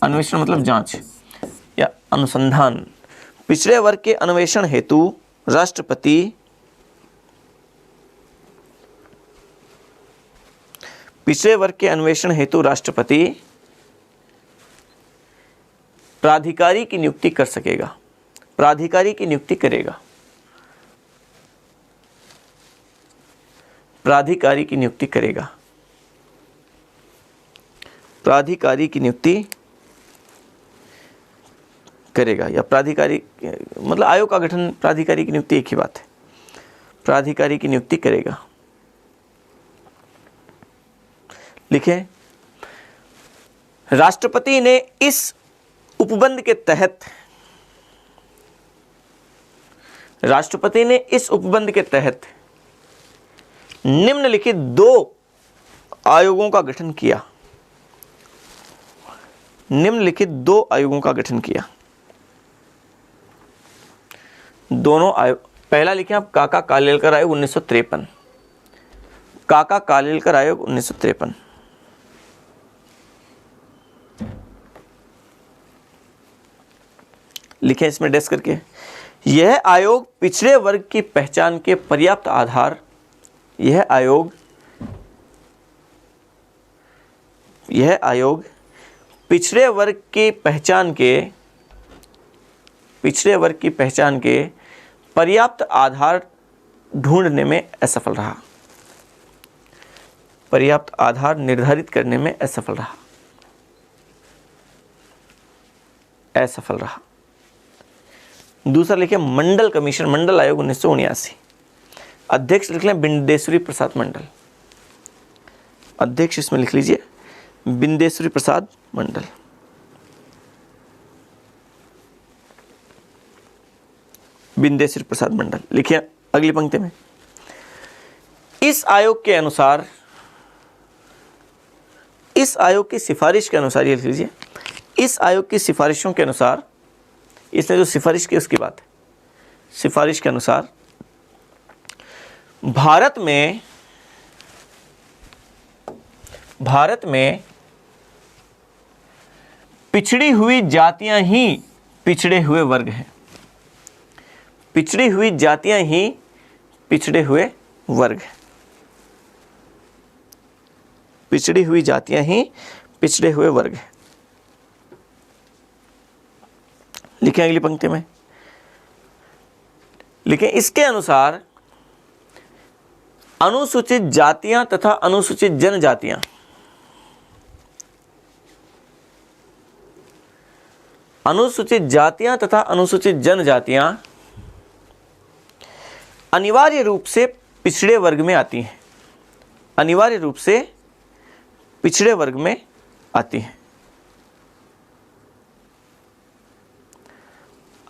अन्वेषण मतलब जांच या अनुसंधान, पिछड़े वर्ग के अन्वेषण हेतु राष्ट्रपति पिछड़े वर्ग के अन्वेषण हेतु राष्ट्रपति प्राधिकारी की नियुक्ति कर सकेगा, प्राधिकारी की नियुक्ति करेगा, प्राधिकारी की नियुक्ति करेगा, प्राधिकारी की नियुक्ति करेगा या प्राधिकारी मतलब आयोग का गठन, प्राधिकारी की नियुक्ति एक ही बात है, प्राधिकारी की नियुक्ति करेगा। लिखें, राष्ट्रपति ने इस उपबंध के तहत, राष्ट्रपति ने इस उपबंध के तहत निम्नलिखित 2 आयोगों का गठन किया, निम्नलिखित 2 आयोगों का गठन किया। दोनों आयोग, पहला लिखें आप, काका कालेलकर आयोग 1953, काका कालेलकर आयोग 1953। लिखें इसमें डैश करके, यह आयोग पिछड़े वर्ग की पहचान के पर्याप्त आधार, यह आयोग पिछड़े वर्ग की पहचान के पर्याप्त आधार ढूंढने में असफल रहा, पर्याप्त आधार निर्धारित करने में असफल रहा, असफल रहा। दूसरा लिखें, मंडल कमीशन, मंडल आयोग 1979, अध्यक्ष लिख लें बिंदेश्वरी प्रसाद मंडल, अध्यक्ष इसमें लिख लीजिए बिंदेश्वरी प्रसाद मंडल। बिंदेश्वरी प्रसाद मंडल। लिखिए अगली पंक्ति में, इस आयोग के अनुसार, इस आयोग की सिफारिश के अनुसार, ये लिख लीजिए, इस आयोग की सिफारिशों के अनुसार, इसने जो सिफारिश की उसकी बात है, सिफारिश के अनुसार भारत में पिछड़ी हुई जातियां ही पिछड़े हुए वर्ग हैं। पिछड़ी हुई जातियां ही पिछड़े हुए वर्ग हैं। पिछड़ी हुई जातियां ही पिछड़े हुए वर्ग हैं। लिखें अगली पंक्ति में, लिखें इसके अनुसार अनुसूचित जातियां तथा अनुसूचित जनजातियां, अनुसूचित जातियां तथा अनुसूचित जनजातियां अनिवार्य रूप से पिछड़े वर्ग में आती हैं। अनिवार्य रूप से पिछड़े वर्ग में आती हैं।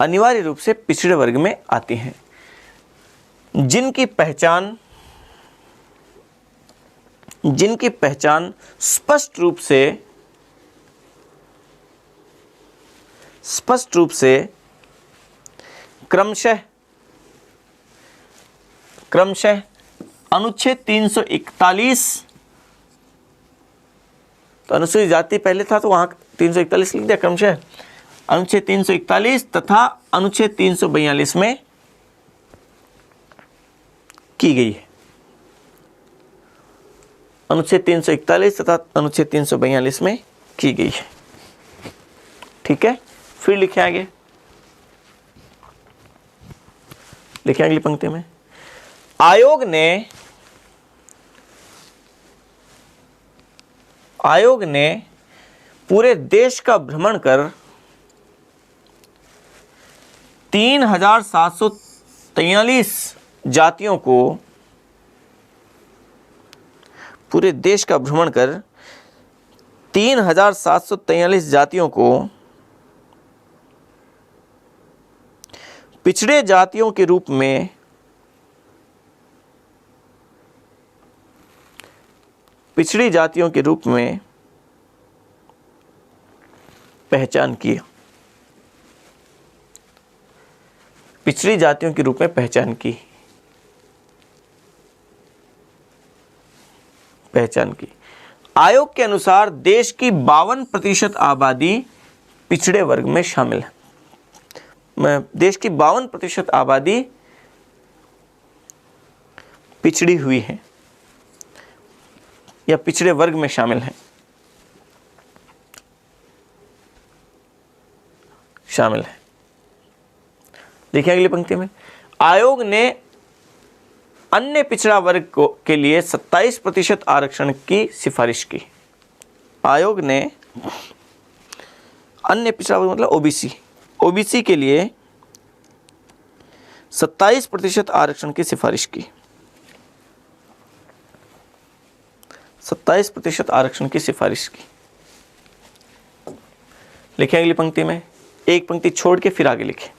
अनिवार्य रूप से पिछड़े वर्ग में आती हैं, जिनकी पहचान स्पष्ट रूप से क्रमशः अनुच्छेद 341, तो अनुसूचित जाति पहले था तो वहां 341 लिख दिया, क्रमशः अनुच्छेद 341 तथा अनुच्छेद 342 में की गई है। अनुच्छेद 341 तथा अनुच्छेद 342 में की गई है। ठीक है, फिर लिखे आगे, लिखे अगली पंक्ति में, आयोग ने पूरे देश का भ्रमण कर 3743 जातियों को, पूरे देश का भ्रमण कर 3743 जातियों को पिछड़े जातियों के रूप में पिछड़ी जातियों के रूप में पहचान किया। पिछड़ी जातियों के रूप में पहचान की। आयोग के अनुसार देश की 52% आबादी पिछड़े वर्ग में शामिल है। देश की 52% आबादी पिछड़ी हुई है या पिछड़े वर्ग में शामिल है। देखिए अगली पंक्ति में, आयोग ने अन्य पिछड़ा वर्ग के लिए 27% आरक्षण की सिफारिश की। आयोग ने अन्य पिछड़ा वर्ग मतलब ओबीसी के लिए 27% आरक्षण की सिफारिश की। 27% आरक्षण की सिफारिश की। लिखे अगली पंक्ति में, एक पंक्ति छोड़ के फिर आगे लिखे।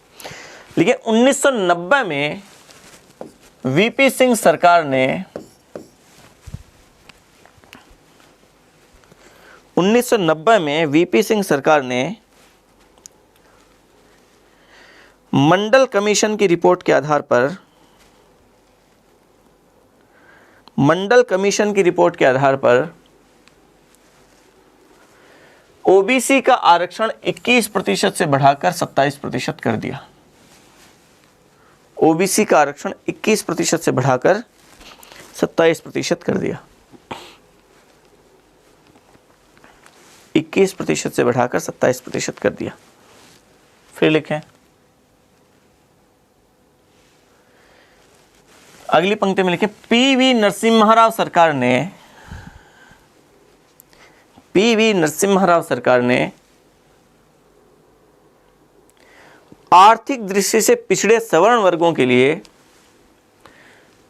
लिखे 1990 में वीपी सिंह सरकार ने 1990 में वीपी सिंह सरकार ने मंडल कमीशन की रिपोर्ट के आधार पर ओबीसी का आरक्षण 21% से बढ़ाकर 27% कर दिया। ओबीसी का आरक्षण 21% से बढ़ाकर 27% कर दिया। 21% से बढ़ाकर 27% कर दिया। फिर लिखें अगली पंक्ति में, लिखें पीवी नरसिम्हा राव सरकार ने आर्थिक दृष्टि से पिछड़े सवर्ण वर्गों के लिए,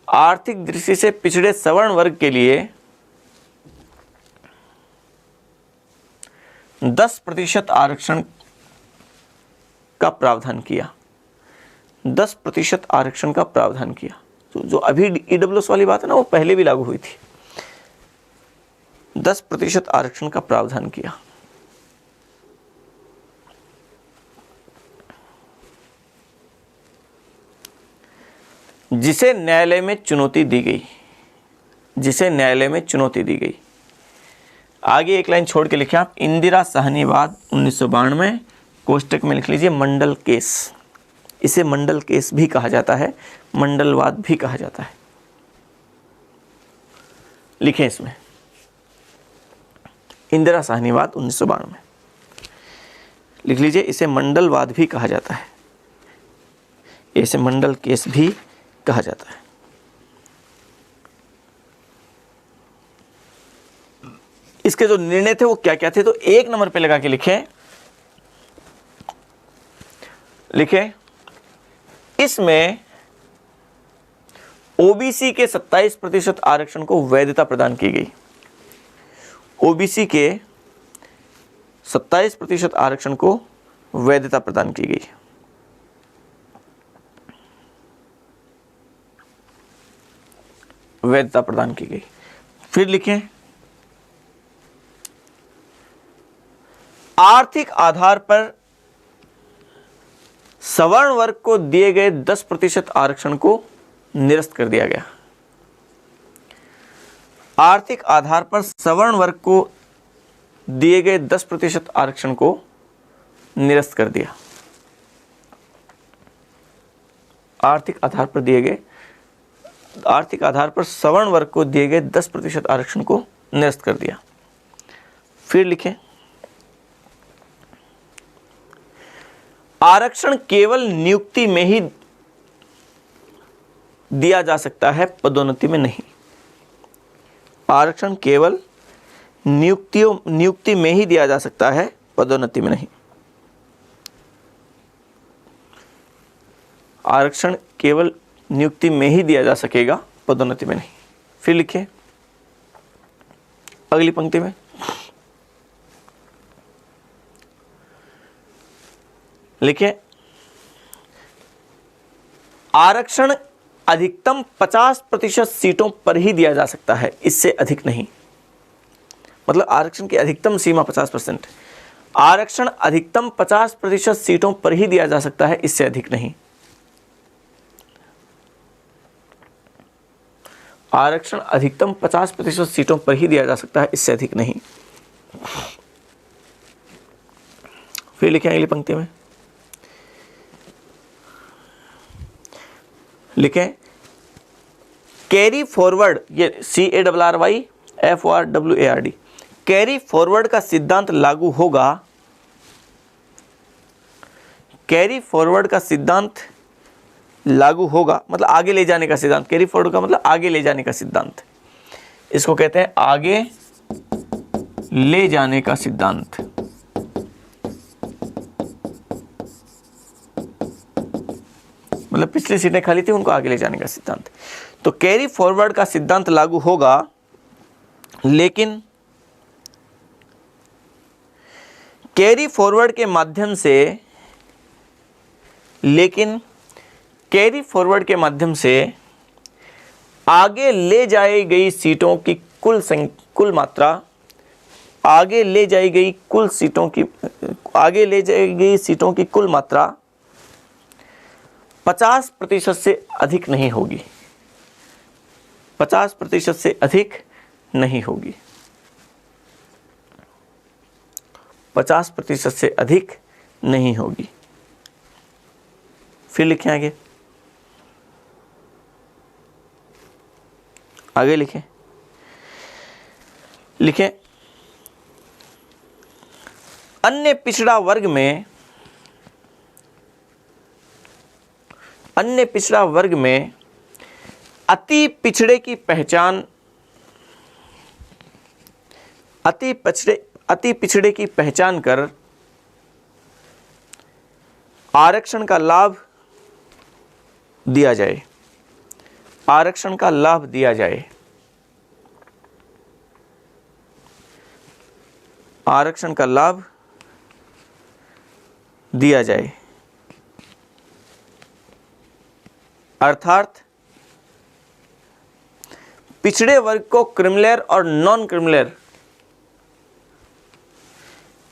आर्थिक दृष्टि से पिछड़े सवर्ण वर्ग के लिए 10% आरक्षण का प्रावधान किया, 10% आरक्षण का प्रावधान किया। तो जो अभी ईडब्ल्यूएस वाली बात है ना, वो पहले भी लागू हुई थी। 10% आरक्षण का प्रावधान किया। जिसे न्यायालय में चुनौती दी गई, जिसे न्यायालय में चुनौती दी गई। आगे एक लाइन छोड़ के लिखे आप, इंदिरा साहनीवाद 1992, कोष्टक में लिख लीजिए मंडल केस। इसे मंडल केस भी कहा जाता है, मंडलवाद भी कहा जाता है। लिखें इसमें इंदिरा साहनीवाद 1992 लिख लीजिए। इसे मंडलवाद भी कहा जाता है, इसे मंडल केस भी कहा जाता है। इसके जो निर्णय थे वो क्या क्या थे, तो 1 नंबर पे लगा के लिखें, इसमें ओबीसी के 27% आरक्षण को वैधता प्रदान की गई। ओबीसी के 27% आरक्षण को वैधता प्रदान की गई। वैधता प्रदान की गई। फिर लिखें, आर्थिक आधार पर सवर्ण वर्ग को दिए गए 10% आरक्षण को निरस्त कर दिया गया। आर्थिक आधार पर सवर्ण वर्ग को दिए गए 10% आरक्षण को निरस्त कर दिया। आर्थिक आधार पर सवर्ण वर्ग को दिए गए 10% आरक्षण को निरस्त कर दिया। फिर लिखें, आरक्षण केवल नियुक्ति में ही दिया जा सकता है, पदोन्नति में नहीं। आरक्षण केवल नियुक्ति में ही दिया जा सकता है, पदोन्नति में नहीं। आरक्षण केवल नियुक्ति में ही दिया जा सकेगा, पदोन्नति में नहीं। फिर लिखिए अगली पंक्ति में, लिखिए आरक्षण अधिकतम 50% सीटों पर ही दिया जा सकता है, इससे अधिक नहीं। मतलब आरक्षण की अधिकतम सीमा 50%। आरक्षण अधिकतम 50% सीटों पर ही दिया जा सकता है, इससे अधिक नहीं। आरक्षण अधिकतम 50% सीटों पर ही दिया जा सकता है, इससे अधिक नहीं। फिर लिखें अगली पंक्ति में, लिखें कैरी फॉरवर्ड, ये CARRYFORWARD, कैरी फॉरवर्ड का सिद्धांत लागू होगा। कैरी फॉरवर्ड का सिद्धांत लागू होगा मतलब आगे ले जाने का सिद्धांत। कैरी फॉरवर्ड का मतलब आगे ले जाने का सिद्धांत, इसको कहते हैं आगे ले जाने का सिद्धांत। मतलब पिछली सीटें खाली थी, उनको आगे ले जाने का सिद्धांत। तो कैरी फॉरवर्ड का सिद्धांत लागू होगा, लेकिन कैरी फॉरवर्ड के माध्यम से आगे ले जाई गई सीटों की कुल मात्रा, आगे ले जाई गई सीटों की कुल मात्रा 50% से अधिक नहीं होगी। 50% से अधिक नहीं होगी। 50% से अधिक नहीं होगी। फिर लिखें आगे लिखें अन्य पिछड़ा वर्ग में अति पिछड़े की पहचान कर आरक्षण का लाभ दिया जाए। आरक्षण का लाभ दिया जाए। आरक्षण का लाभ दिया जाए, अर्थात पिछड़े वर्ग को क्रिमिलेयर और नॉन क्रिमिलेयर,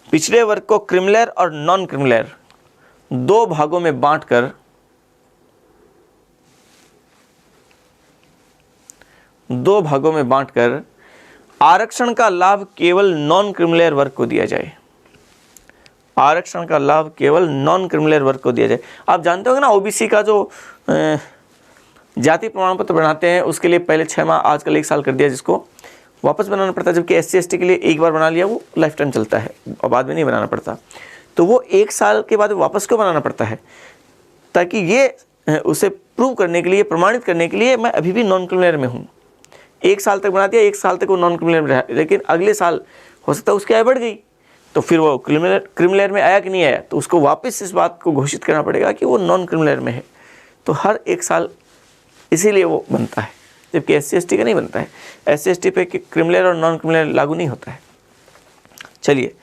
पिछड़े वर्ग को क्रिमिलेयर और नॉन क्रिमिलेयर दो भागों में बांटकर आरक्षण का लाभ केवल नॉन क्रिमिलेयर वर्ग को दिया जाए, आरक्षण का लाभ केवल नॉन क्रिमिलेयर वर्ग को दिया जाए। आप जानते होंगे ना, ओबीसी का जो जाति प्रमाण पत्र बनाते हैं उसके लिए पहले 6 माह, आजकल 1 साल कर दिया, जिसको वापस बनाना पड़ता है, जबकि SC ST के लिए एक बार बना लिया वो लाइफ टाइम चलता है और बाद में नहीं बनाना पड़ता। तो वो 1 साल के बाद वापस क्यों बनाना पड़ता है? ताकि ये उसे प्रूव करने के लिए, प्रमाणित करने के लिए मैं अभी भी नॉन क्रिमिलेयर में हूँ। 1 साल तक बना दिया, 1 साल तक वो नॉन क्रिमिलेयर में रहा, लेकिन अगले साल हो सकता है उसकी आय बढ़ गई, तो फिर वो क्रिमिलेयर में आया कि नहीं आया, तो उसको वापस इस बात को घोषित करना पड़ेगा कि वो नॉन क्रिमिलेयर में है। तो हर 1 साल इसीलिए वो बनता है, जबकि SC ST का नहीं बनता है। SC ST पे क्रिमिलेयर और नॉन क्रिमिलेयर लागू नहीं होता है। चलिए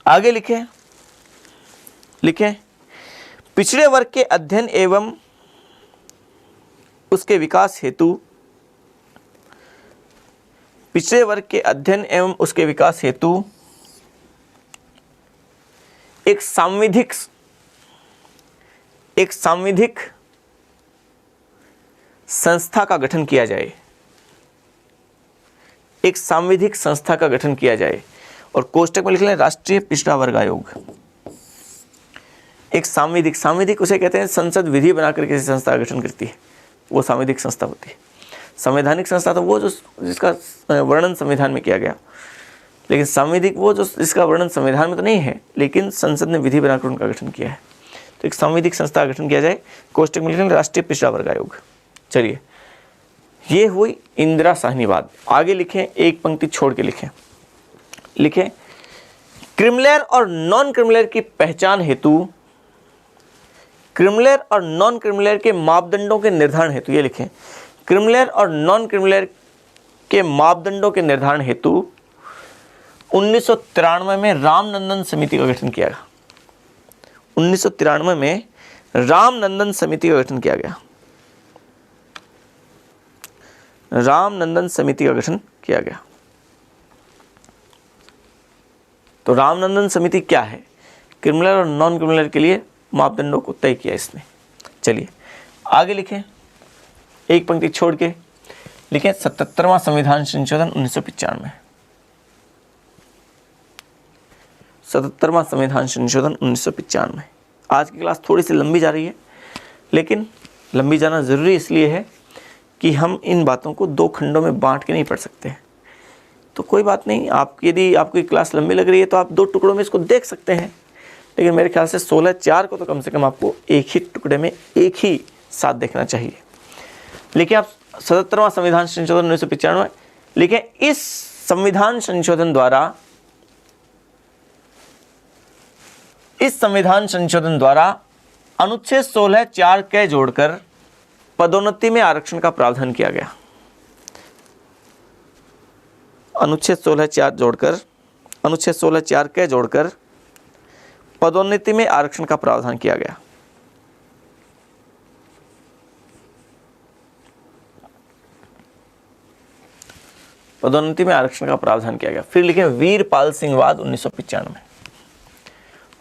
आगे लिखें, पिछड़े वर्ग के अध्ययन एवं उसके विकास हेतु, पिछड़े वर्ग के अध्ययन एवं उसके विकास हेतु एक सांविधिक संस्था का गठन किया जाए, एक सांविधिक संस्था का गठन किया जाए, और कोष्टक में लिख लें राष्ट्रीय पिछड़ा वर्ग आयोग। एक सांविधिक उसे कहते हैं संसद विधि बनाकर किसी संस्था का गठन करती है, वो सांविधिक संस्था होती है। संवैधानिक संस्था तो वो जो जिसका वर्णन संविधान में किया गया, लेकिन सांविधिक वो जो जिसका वर्णन संविधान में तो नहीं है, लेकिन संसद ने विधि बनाकर उनका गठन किया है। तो एक सांविधिक संस्था का गठन किया जाए, कोष्टक में लिख लें राष्ट्रीय पिछड़ा वर्ग आयोग। चलिए ये हुई इंदिरा साहनीवाद। आगे लिखें, एक पंक्ति छोड़ के लिखें क्रिमिलेयर और नॉन क्रिमिलेयर की पहचान हेतु, क्रिमिलेयर और नॉन क्रिमिलेयर के मापदंडों के निर्धारण हेतु, ये लिखें क्रिमिलेयर और नॉन क्रिमिलेयर के मापदंडों के निर्धारण हेतु 1993 में रामनंदन समिति का गठन किया गया। 1993 में रामनंदन समिति का गठन किया गया, रामनंदन समिति का गठन किया गया। तो रामनंदन समिति क्या है? क्रिमिनल और नॉन क्रिमिनल के लिए मापदंडों को तय किया इसने। चलिए आगे लिखें, एक पंक्ति छोड़ के लिखें 77वां संविधान संशोधन 1995। 77वां संविधान संशोधन 1995। आज की क्लास थोड़ी सी लंबी जा रही है, लेकिन लंबी जाना ज़रूरी इसलिए है कि हम इन बातों को 2 खंडों में बांट के नहीं पढ़ सकते हैं। तो कोई बात नहीं, यदि आपकी क्लास लंबी लग रही है तो आप 2 टुकड़ों में इसको देख सकते हैं, लेकिन मेरे ख्याल से 16/4 को तो कम से कम आपको एक ही टुकड़े में एक ही साथ देखना चाहिए। लेकिन आप 77वां संविधान संशोधन 1995 लिखें। इस संविधान संशोधन द्वारा अनुच्छेद 16(4) के जोड़कर पदोन्नति में आरक्षण का प्रावधान किया गया। अनुच्छेद 16(4) के जोड़कर पदोन्नति में आरक्षण का प्रावधान किया गया। पदोन्नति में आरक्षण का प्रावधान किया गया। फिर लिखें वीरपाल सिंहवाद 1995।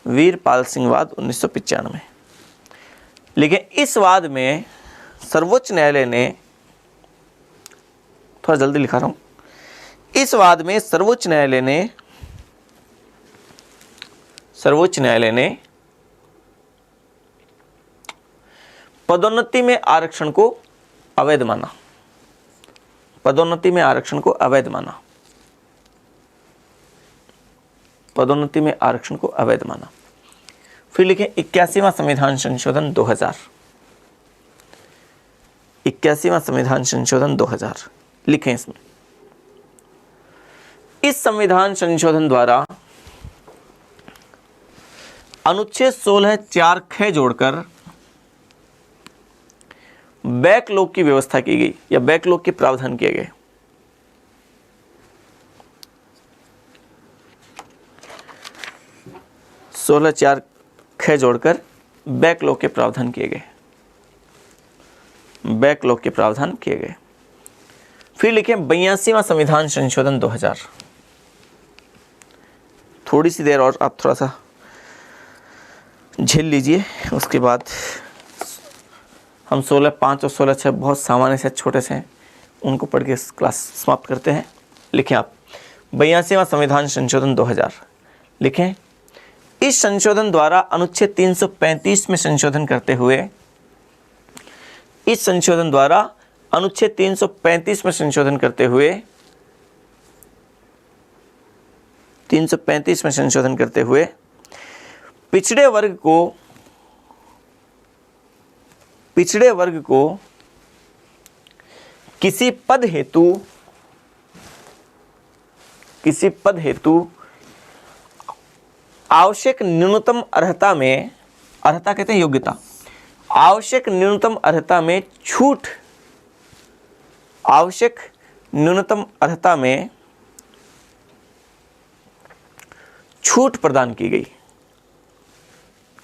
वीरपाल सिंहवाद 1995 लिखें। इस वाद में सर्वोच्च न्यायालय ने, थोड़ा जल्दी लिखा रहा हूं, इस वाद में सर्वोच्च न्यायालय ने पदोन्नति में आरक्षण को अवैध माना। पदोन्नति में आरक्षण को अवैध माना। पदोन्नति में आरक्षण को अवैध माना। फिर लिखें 81वां संविधान संशोधन 2000। 81वां संविधान संशोधन 2000 लिखें। इसमें इस संविधान संशोधन द्वारा अनुच्छेद 16(4) ख जोड़कर बैकलॉग की व्यवस्था की गई या बैकलॉग के प्रावधान किए गए। (16(4) ख ख जोड़कर बैकलॉग के प्रावधान किए गए, बैकलॉग के प्रावधान किए गए। फिर लिखें 82वां संविधान संशोधन 2000। थोड़ी सी देर और आप थोड़ा सा झेल लीजिए, उसके बाद हम 16.5 और 16.6 बहुत सामान्य से छोटे से हैं, उनको पढ़ के क्लास समाप्त करते हैं। लिखें आप 82वां संविधान संशोधन 2000। लिखें इस संशोधन द्वारा अनुच्छेद 335 में संशोधन करते हुए, इस संशोधन द्वारा अनुच्छेद 335 में संशोधन करते हुए, 335 में संशोधन करते हुए पिछड़े वर्ग को किसी पद हेतु आवश्यक न्यूनतम अर्हता में, अर्हता कहते हैं योग्यता, आवश्यक न्यूनतम अर्हता में छूट, आवश्यक न्यूनतम अर्हता में छूट प्रदान की गई,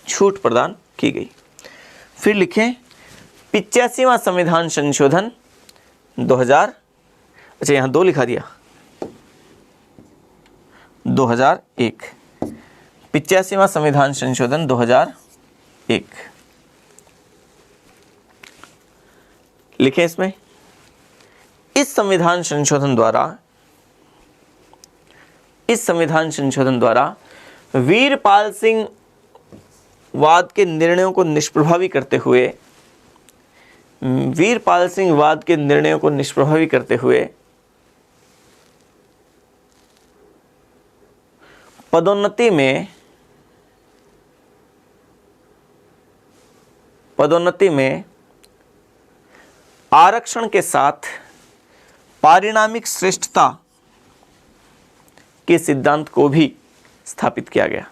छूट प्रदान की गई। फिर लिखें 85वां संविधान संशोधन 2000, अच्छा यहाँ 2 लिखा दिया, 2001, 85वां संविधान संशोधन 2001। लिखें इसमें इस संविधान संशोधन द्वारा वीरपाल सिंह वाद के निर्णयों को निष्प्रभावी करते हुए, वीरपाल सिंह वाद के निर्णयों को निष्प्रभावी करते हुए पदोन्नति में आरक्षण के साथ पारिणामिक श्रेष्ठता के सिद्धांत को भी स्थापित किया गया।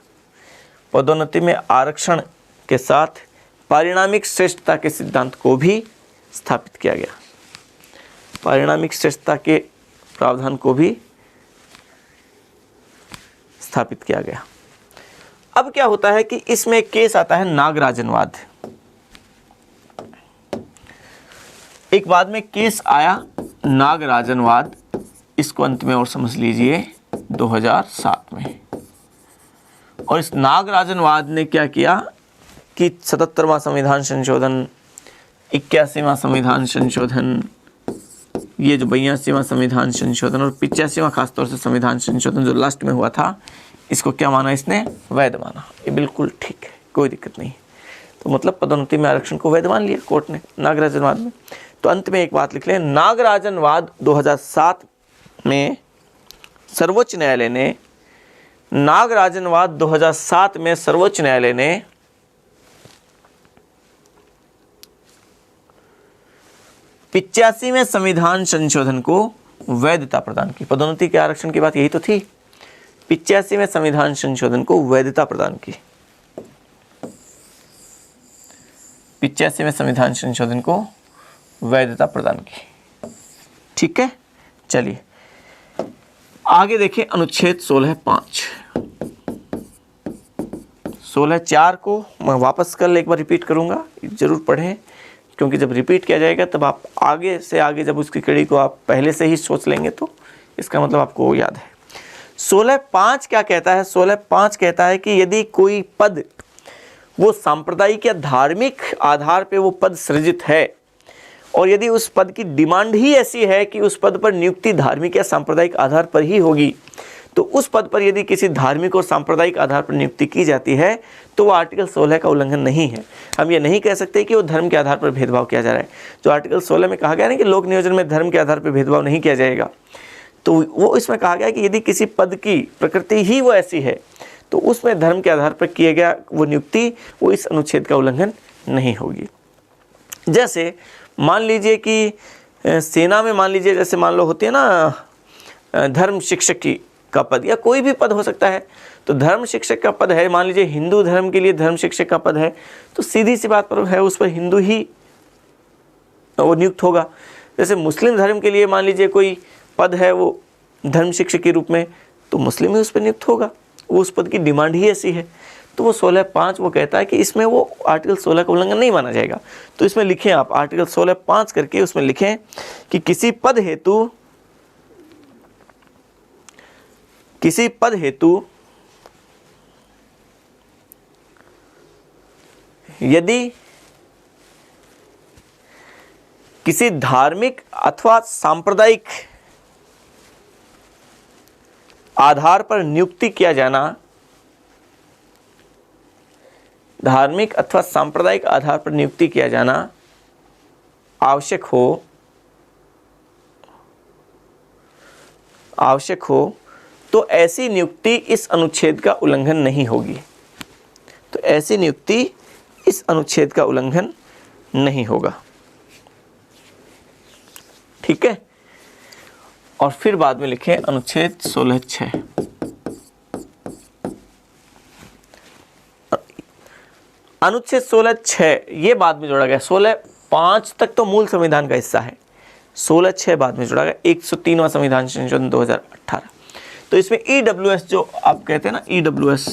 पदोन्नति में आरक्षण के साथ पारिणामिक श्रेष्ठता के सिद्धांत को भी स्थापित किया गया, पारिणामिक श्रेष्ठता के प्रावधान को भी स्थापित किया गया। अब क्या होता है कि इसमें एक केस आता है नागराजनवाद। एक बाद में केस आया नागराजनवाद, इसको अंत में और समझ लीजिए 2007 में। और इस नागराजनवाद ने क्या किया कि 77वां संविधान संशोधन, 81वां संविधान संशोधन, ये जो 82वां संविधान संशोधन और 85वां खासतौर से संविधान संशोधन जो लास्ट में हुआ था, इसको क्या माना इसने? वैध माना। ये बिल्कुल ठीक है, कोई दिक्कत नहीं। तो मतलब पदोन्नति में आरक्षण को वैध मान लिया कोर्ट ने नागराजनवाद में। तो अंत में एक बात लिख लें, नागराजनवाद 2007 में सर्वोच्च न्यायालय ने, नागराजनवाद 2007 में सर्वोच्च न्यायालय ने 85वें संविधान संशोधन को वैधता प्रदान की। पदोन्नति के आरक्षण की बात यही तो थी, 85वें संविधान संशोधन को वैधता प्रदान की, 85वें संविधान संशोधन को वैधता प्रदान की। ठीक है, चलिए आगे देखें अनुच्छेद 16(5). 16(4) को मैं वापस कल एक बार रिपीट करूंगा, जरूर पढ़ें, क्योंकि जब रिपीट किया जाएगा तब आप आगे से आगे जब उसकी कड़ी को आप पहले से ही सोच लेंगे तो इसका मतलब आपको याद है। 16(5) क्या कहता है? 16(5) कहता है कि यदि कोई पद वो सांप्रदायिक या धार्मिक आधार पे वो पद सृजित है और यदि उस पद की डिमांड ही ऐसी है कि उस पद पर नियुक्ति धार्मिक या सांप्रदायिक आधार पर ही होगी, तो उस पद पर यदि किसी धार्मिक और सांप्रदायिक आधार पर नियुक्ति की जाती है तो वो आर्टिकल 16 का उल्लंघन नहीं है। हम ये नहीं कह सकते कि वो धर्म के आधार पर भेदभाव किया जा रहा है। जो आर्टिकल 16 में कहा गया ना कि लोक नियोजन में धर्म के आधार पर भेदभाव नहीं किया जाएगा, तो वो इसमें कहा गया कि यदि किसी पद की प्रकृति ही वो ऐसी है तो उसमें धर्म के आधार पर किया गया वो नियुक्ति वो इस अनुच्छेद का उल्लंघन नहीं होगी। जैसे मान लीजिए कि सेना में मान लीजिए जैसे मान लो होती है ना धर्म शिक्षक की का पद या कोई भी पद हो सकता है, तो धर्म शिक्षक का पद है, मान लीजिए हिंदू धर्म के लिए धर्म शिक्षक का पद है, तो सीधी सी बात पर है उस पर हिंदू ही वो नियुक्त होगा। जैसे मुस्लिम धर्म के लिए मान लीजिए कोई पद है वो धर्म शिक्षक के रूप में, तो मुस्लिम ही उस पर नियुक्त होगा, वो उस पद की डिमांड ही ऐसी है। तो वो 16(5) वो कहता है कि इसमें वो आर्टिकल 16 का उल्लंघन नहीं माना जाएगा। तो इसमें लिखें आप आर्टिकल 16(5) करके उसमें लिखें कि किसी पद हेतु यदि किसी धार्मिक अथवा सांप्रदायिक आधार पर नियुक्ति किया जाना, धार्मिक अथवा सांप्रदायिक आधार पर नियुक्ति किया जाना आवश्यक हो तो ऐसी नियुक्ति इस अनुच्छेद का उल्लंघन नहीं होगी। तो ऐसी नियुक्ति इस अनुच्छेद का उल्लंघन नहीं होगा। ठीक है। और फिर बाद में लिखें अनुच्छेद 16(6). अनुच्छेद 16(6) ये बाद में जोड़ा गया। 16(5) तक तो मूल संविधान का हिस्सा है, 16(6) बाद में जोड़ा गया। 103वां संविधान संशोधन 2018। तो इसमें EWS जो आप कहते हैं ना, EWS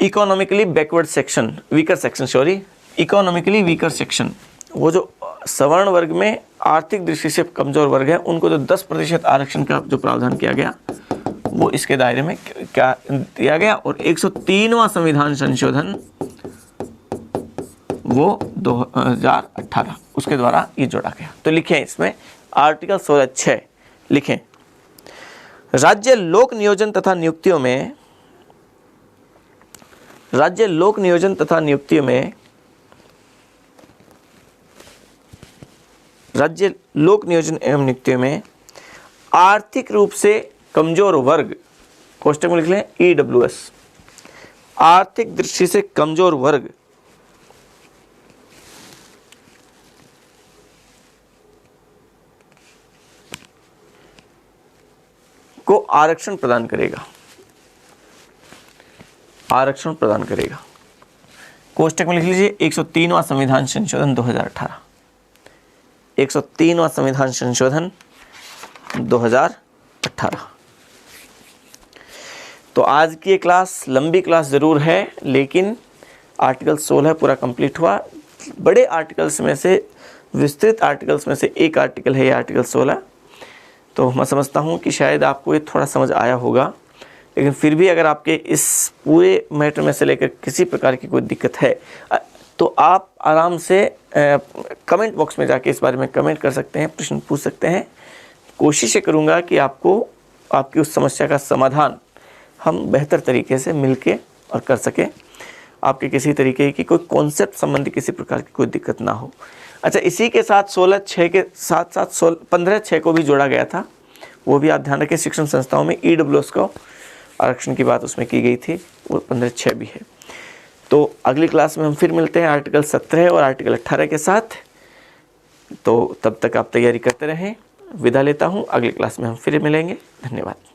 economically backward section, weaker section, sorry, economically weaker section, वो जो सवर्ण वर्ग में आर्थिक दृष्टि से कमजोर वर्ग है उनको जो 10% आरक्षण का जो प्रावधान किया गया वो इसके दायरे में क्या दिया गया। और 103वां संविधान संशोधन वो 2018 उसके द्वारा ये जोड़ा गया। तो लिखें इसमें आर्टिकल 16(6) लिखें, राज्य लोक नियोजन तथा नियुक्तियों में आर्थिक रूप से कमजोर वर्ग, कोष्टक में लिख लें EWS, आर्थिक दृष्टि से कमजोर वर्ग को आरक्षण प्रदान करेगा, आरक्षण प्रदान करेगा। कोष्टक में लिख लीजिए 103वां संविधान संशोधन 2018, 103वां संविधान संशोधन 2018। तो आज की ये क्लास लंबी क्लास ज़रूर है, लेकिन आर्टिकल 16 पूरा कंप्लीट हुआ। बड़े आर्टिकल्स में से, विस्तृत आर्टिकल्स में से एक आर्टिकल है ये आर्टिकल 16। तो मैं समझता हूँ कि शायद आपको ये थोड़ा समझ आया होगा, लेकिन फिर भी अगर आपके इस पूरे मैटर में से लेकर किसी प्रकार की कोई दिक्कत है तो आप आराम से कमेंट बॉक्स में जाके इस बारे में कमेंट कर सकते हैं, प्रश्न पूछ सकते हैं। कोशिश करूँगा कि आपको आपकी उस समस्या का समाधान हम बेहतर तरीके से मिलके और कर सकें, आपके किसी तरीके की कोई कॉन्सेप्ट संबंधी किसी प्रकार की कोई दिक्कत ना हो। अच्छा, इसी के साथ 16(6) के साथ साथ 15(6) को भी जोड़ा गया था, वो भी आप ध्यान रखें। शिक्षण संस्थाओं में EWS को आरक्षण की बात उसमें की गई थी, वो 15(6) भी है। तो अगली क्लास में हम फिर मिलते हैं आर्टिकल 17 और आर्टिकल 18 के साथ। तो तब तक आप तैयारी करते रहें। विदा लेता हूँ, अगली क्लास में हम फिर मिलेंगे। धन्यवाद।